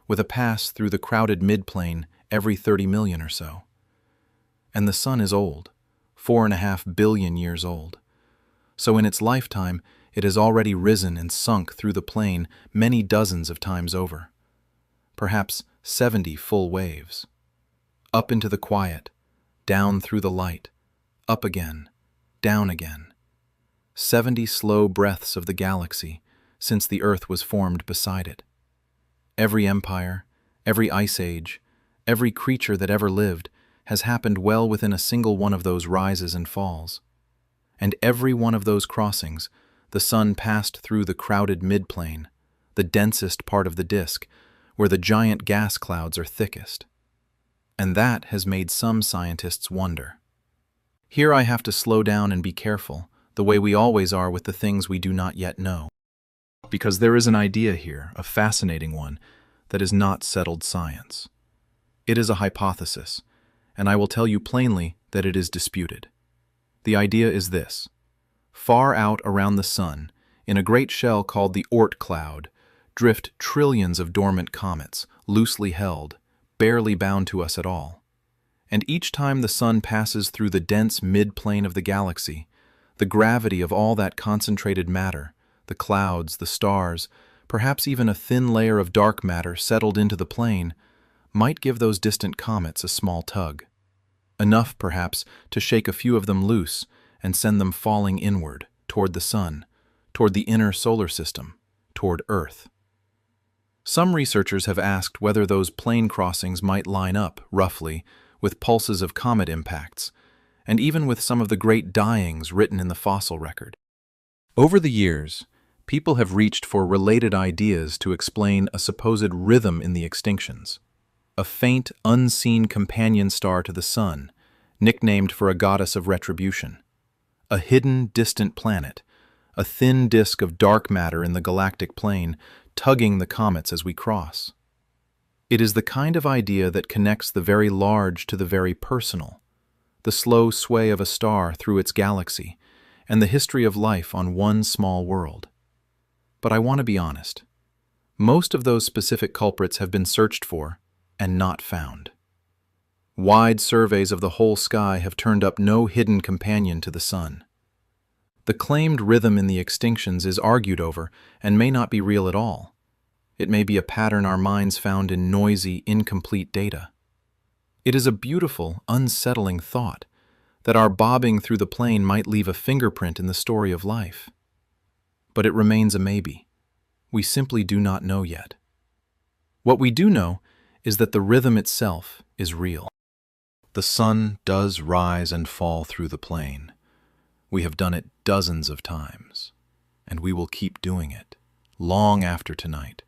with a pass through the crowded midplane every 30 million or so. And the sun is old, 4.5 billion years old. So in its lifetime, it has already risen and sunk through the plane many dozens of times over. Perhaps 70 full waves. Up into the quiet, down through the light, up again, down again. 70 slow breaths of the galaxy since the Earth was formed beside it. Every empire, every ice age, every creature that ever lived has happened well within a single one of those rises and falls. And every one of those crossings, the sun passed through the crowded midplane, the densest part of the disk, where the giant gas clouds are thickest. And that has made some scientists wonder. Here I have to slow down and be careful, the way we always are with the things we do not yet know. Because there is an idea here, a fascinating one, that is not settled science. It is a hypothesis, and I will tell you plainly that it is disputed. The idea is this. Far out around the sun, in a great shell called the Oort cloud, drift trillions of dormant comets, loosely held, barely bound to us at all. And each time the sun passes through the dense mid-plane of the galaxy, the gravity of all that concentrated matter, the clouds, the stars, perhaps even a thin layer of dark matter settled into the plane, might give those distant comets a small tug. Enough, perhaps, to shake a few of them loose and send them falling inward, toward the Sun, toward the inner solar system, toward Earth. Some researchers have asked whether those plane crossings might line up, roughly, with pulses of comet impacts, and even with some of the great dyings written in the fossil record. Over the years, people have reached for related ideas to explain a supposed rhythm in the extinctions. A faint, unseen companion star to the Sun, nicknamed for a goddess of retribution. A hidden, distant planet, a thin disk of dark matter in the galactic plane, tugging the comets as we cross. It is the kind of idea that connects the very large to the very personal, the slow sway of a star through its galaxy, and the history of life on one small world. But I want to be honest. Most of those specific culprits have been searched for and not found. Wide surveys of the whole sky have turned up no hidden companion to the Sun. The claimed rhythm in the extinctions is argued over and may not be real at all. It may be a pattern our minds found in noisy, incomplete data. It is a beautiful, unsettling thought that our bobbing through the plane might leave a fingerprint in the story of life. But it remains a maybe. We simply do not know yet. What we do know is that the rhythm itself is real. The Sun does rise and fall through the plane. We have done it dozens of times, and we will keep doing it, long after tonight,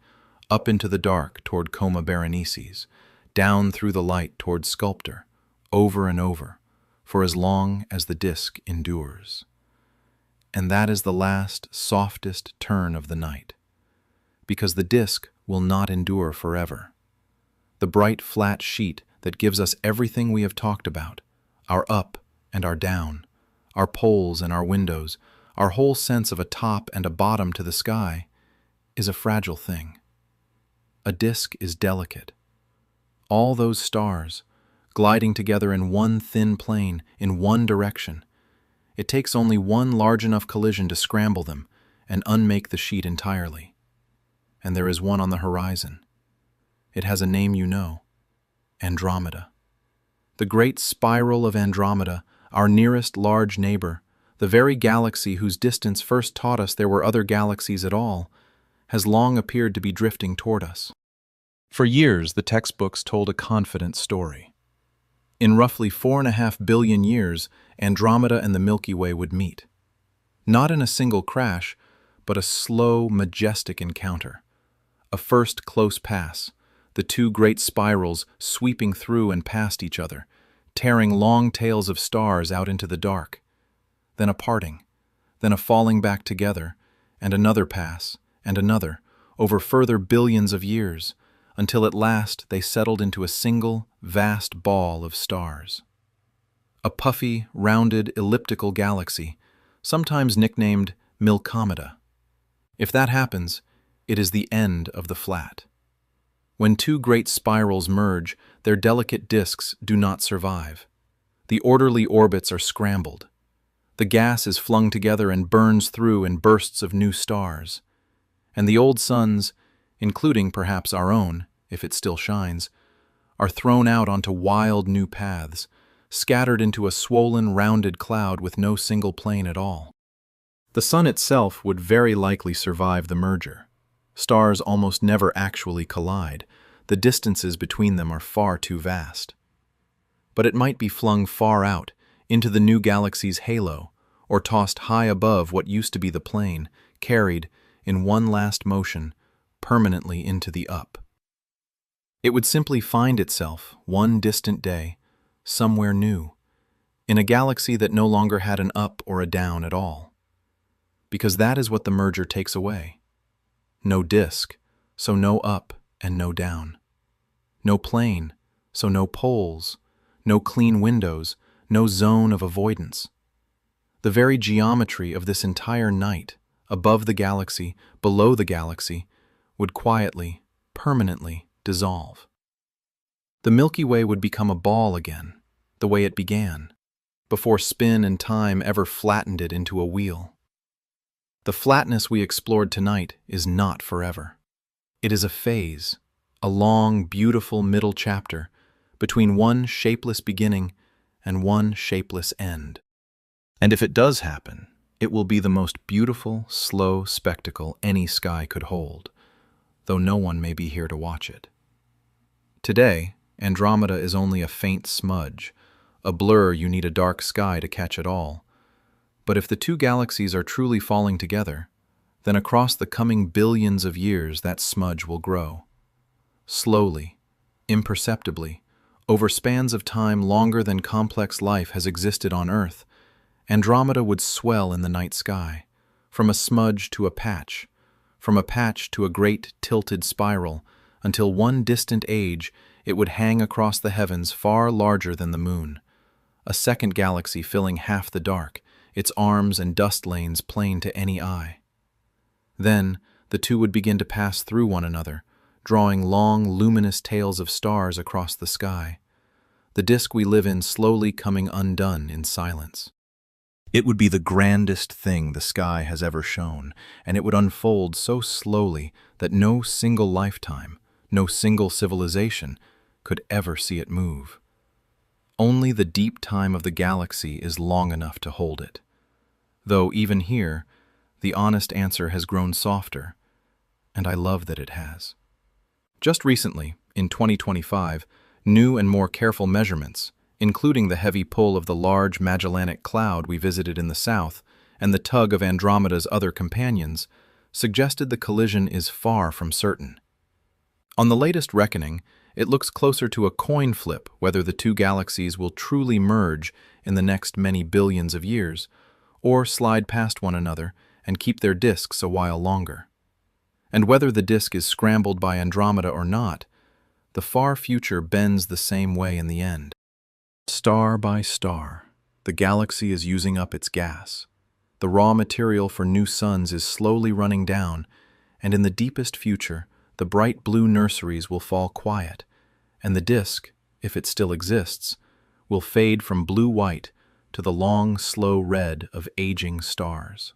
up into the dark toward Coma Berenices, down through the light toward Sculptor, over and over, for as long as the disk endures. And that is the last, softest turn of the night, because the disk will not endure forever. The bright, flat sheet that gives us everything we have talked about, our up and our down, our poles and our windows, our whole sense of a top and a bottom to the sky, is a fragile thing. A disk is delicate. All those stars, gliding together in one thin plane, in one direction, it takes only one large enough collision to scramble them and unmake the sheet entirely. And there is one on the horizon. It has a name you know: Andromeda. The great spiral of Andromeda, our nearest large neighbor, the very galaxy whose distance first taught us there were other galaxies at all, has long appeared to be drifting toward us. For years, the textbooks told a confident story. In roughly 4.5 billion years, Andromeda and the Milky Way would meet. Not in a single crash, but a slow, majestic encounter. A first close pass, the two great spirals sweeping through and past each other, tearing long tails of stars out into the dark. Then a parting, then a falling back together, and another pass, and another, over further billions of years, until at last they settled into a single, vast ball of stars. A puffy, rounded, elliptical galaxy, sometimes nicknamed Milkomeda. If that happens, it is the end of the flat. When two great spirals merge, their delicate disks do not survive. The orderly orbits are scrambled. The gas is flung together and burns through in bursts of new stars. And the old suns, including perhaps our own, if it still shines, are thrown out onto wild new paths, scattered into a swollen, rounded cloud with no single plane at all. The Sun itself would very likely survive the merger. Stars almost never actually collide. The distances between them are far too vast. But it might be flung far out, into the new galaxy's halo, or tossed high above what used to be the plane, carried, in one last motion, permanently into the up. It would simply find itself, one distant day, somewhere new, in a galaxy that no longer had an up or a down at all. Because that is what the merger takes away. No disk, so no up and no down. No plane, so no poles, no clean windows, no zone of avoidance. The very geometry of this entire night, above the galaxy, below the galaxy, would quietly, permanently dissolve. The Milky Way would become a ball again, the way it began, before spin and time ever flattened it into a wheel. The flatness we explored tonight is not forever. It is a phase, a long, beautiful middle chapter between one shapeless beginning and one shapeless end. And if it does happen, it will be the most beautiful, slow spectacle any sky could hold, though no one may be here to watch it. Today, Andromeda is only a faint smudge, a blur you need a dark sky to catch at all. But if the two galaxies are truly falling together, then across the coming billions of years that smudge will grow. Slowly, imperceptibly, over spans of time longer than complex life has existed on Earth, Andromeda would swell in the night sky, from a smudge to a patch, from a patch to a great tilted spiral, until one distant age it would hang across the heavens far larger than the moon, a second galaxy filling half the dark, its arms and dust lanes plain to any eye. Then the two would begin to pass through one another, drawing long, luminous tails of stars across the sky, the disk we live in slowly coming undone in silence. It would be the grandest thing the sky has ever shown, and it would unfold so slowly that no single lifetime, no single civilization could ever see it move. Only the deep time of the galaxy is long enough to hold it. Though even here, the honest answer has grown softer, and I love that it has. Just recently, in 2025, new and more careful measurements, including the heavy pull of the large Magellanic Cloud we visited in the south and the tug of Andromeda's other companions, suggested the collision is far from certain. On the latest reckoning, it looks closer to a coin flip whether the two galaxies will truly merge in the next many billions of years, or slide past one another and keep their disks a while longer. And whether the disk is scrambled by Andromeda or not, the far future bends the same way in the end. Star by star, the galaxy is using up its gas. The raw material for new suns is slowly running down, and in the deepest future, the bright blue nurseries will fall quiet, and the disk, if it still exists, will fade from blue-white to the long, slow red of aging stars.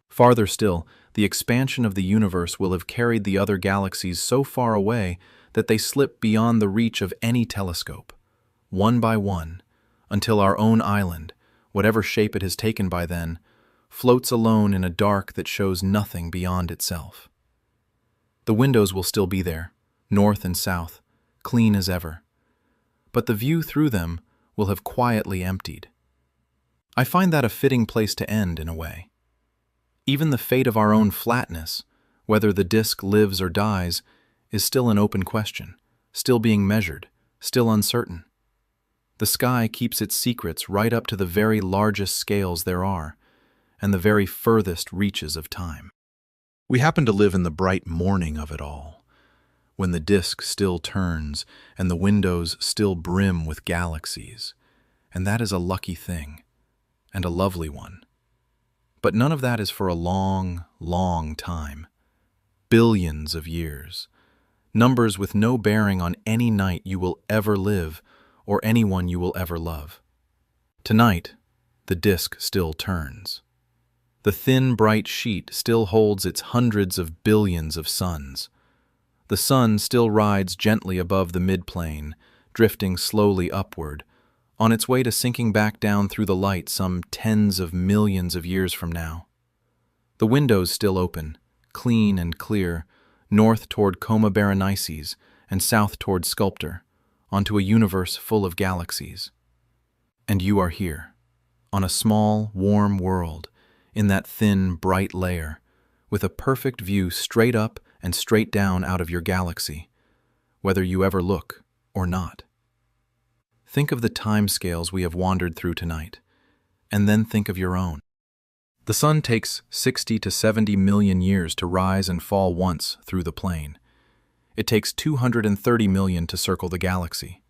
Farther still, the expansion of the universe will have carried the other galaxies so far away that they slip beyond the reach of any telescope, one by one, until our own island, whatever shape it has taken by then, floats alone in a dark that shows nothing beyond itself. The windows will still be there, north and south, clean as ever, but the view through them will have quietly emptied. I find that a fitting place to end in a way. Even the fate of our own flatness, whether the disk lives or dies, is still an open question, still being measured, still uncertain. The sky keeps its secrets right up to the very largest scales there are, and the very furthest reaches of time. We happen to live in the bright morning of it all, when the disk still turns and the windows still brim with galaxies, and that is a lucky thing, and a lovely one. But none of that is for a long, long time. Billions of years. Numbers with no bearing on any night you will ever live or anyone you will ever love. Tonight, the disk still turns. The thin, bright sheet still holds its hundreds of billions of suns. The sun still rides gently above the midplane, drifting slowly upward, on its way to sinking back down through the light some tens of millions of years from now. The windows still open, clean and clear, north toward Coma Berenices and south toward Sculptor, onto a universe full of galaxies. And you are here, on a small, warm world, in that thin, bright layer, with a perfect view straight up and straight down out of your galaxy, whether you ever look or not. Think of the timescales we have wandered through tonight, and then think of your own. The sun takes 60 to 70 million years to rise and fall once through the plane. It takes 230 million to circle the galaxy.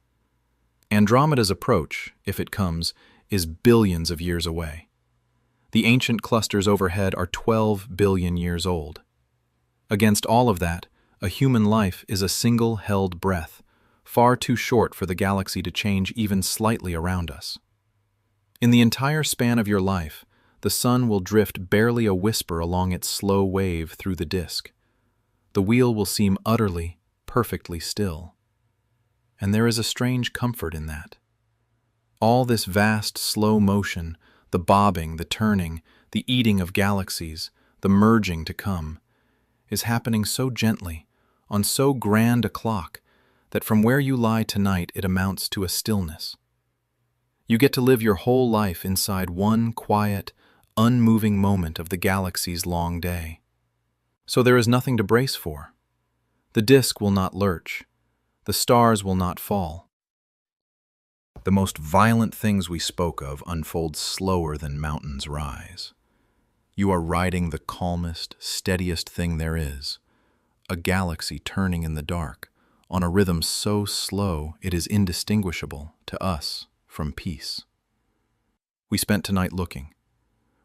Andromeda's approach, if it comes, is billions of years away. The ancient clusters overhead are 12 billion years old. Against all of that, a human life is a single held breath, far too short for the galaxy to change even slightly around us. In the entire span of your life, the sun will drift barely a whisper along its slow wave through the disk. The wheel will seem utterly, perfectly still. And there is a strange comfort in that. All this vast, slow motion, the bobbing, the turning, the eating of galaxies, the merging to come, is happening so gently, on so grand a clock, that from where you lie tonight it amounts to a stillness. You get to live your whole life inside one quiet, unmoving moment of the galaxy's long day. So there is nothing to brace for. The disk will not lurch. The stars will not fall. The most violent things we spoke of unfold slower than mountains rise. You are riding the calmest, steadiest thing there is, a galaxy turning in the dark, on a rhythm so slow it is indistinguishable to us from peace. We spent tonight looking.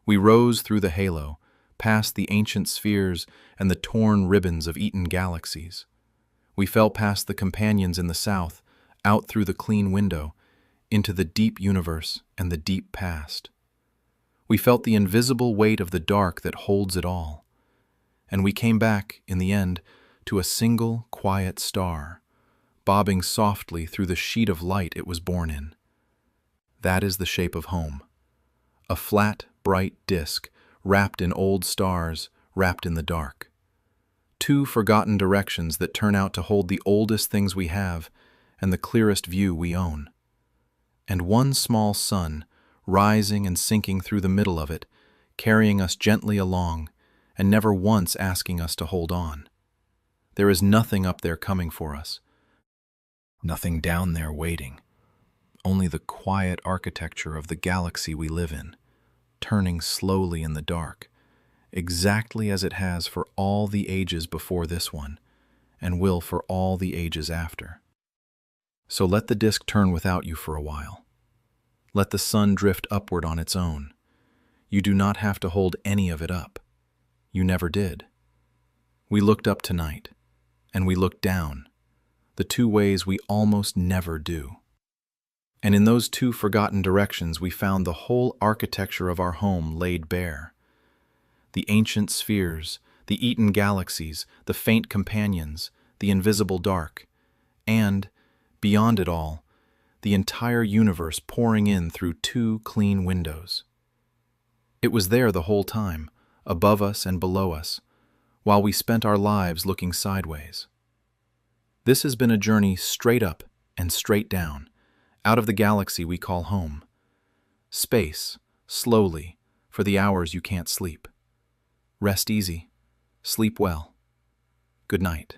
We rose through the halo, past the ancient spheres and the torn ribbons of eaten galaxies. We fell past the companions in the south, out through the clean window, into the deep universe and the deep past. We felt the invisible weight of the dark that holds it all. And we came back, in the end, to a single quiet star, bobbing softly through the sheet of light it was born in. That is the shape of home. A flat, bright disk, wrapped in old stars, wrapped in the dark. Two forgotten directions that turn out to hold the oldest things we have and the clearest view we own. And one small sun, rising and sinking through the middle of it, carrying us gently along, and never once asking us to hold on. There is nothing up there coming for us, nothing down there waiting, only the quiet architecture of the galaxy we live in, turning slowly in the dark, exactly as it has for all the ages before this one, and will for all the ages after. So let the disk turn without you for a while. Let the sun drift upward on its own. You do not have to hold any of it up. You never did. We looked up tonight, and we looked down, the two ways we almost never do. And in those two forgotten directions we found the whole architecture of our home laid bare. The ancient spheres, the eaten galaxies, the faint companions, the invisible dark, and, beyond it all, the entire universe pouring in through two clean windows. It was there the whole time, above us and below us, while we spent our lives looking sideways. This has been a journey straight up and straight down, out of the galaxy we call home. Space, slowly, for the hours you can't sleep. Rest easy. Sleep well. Good night.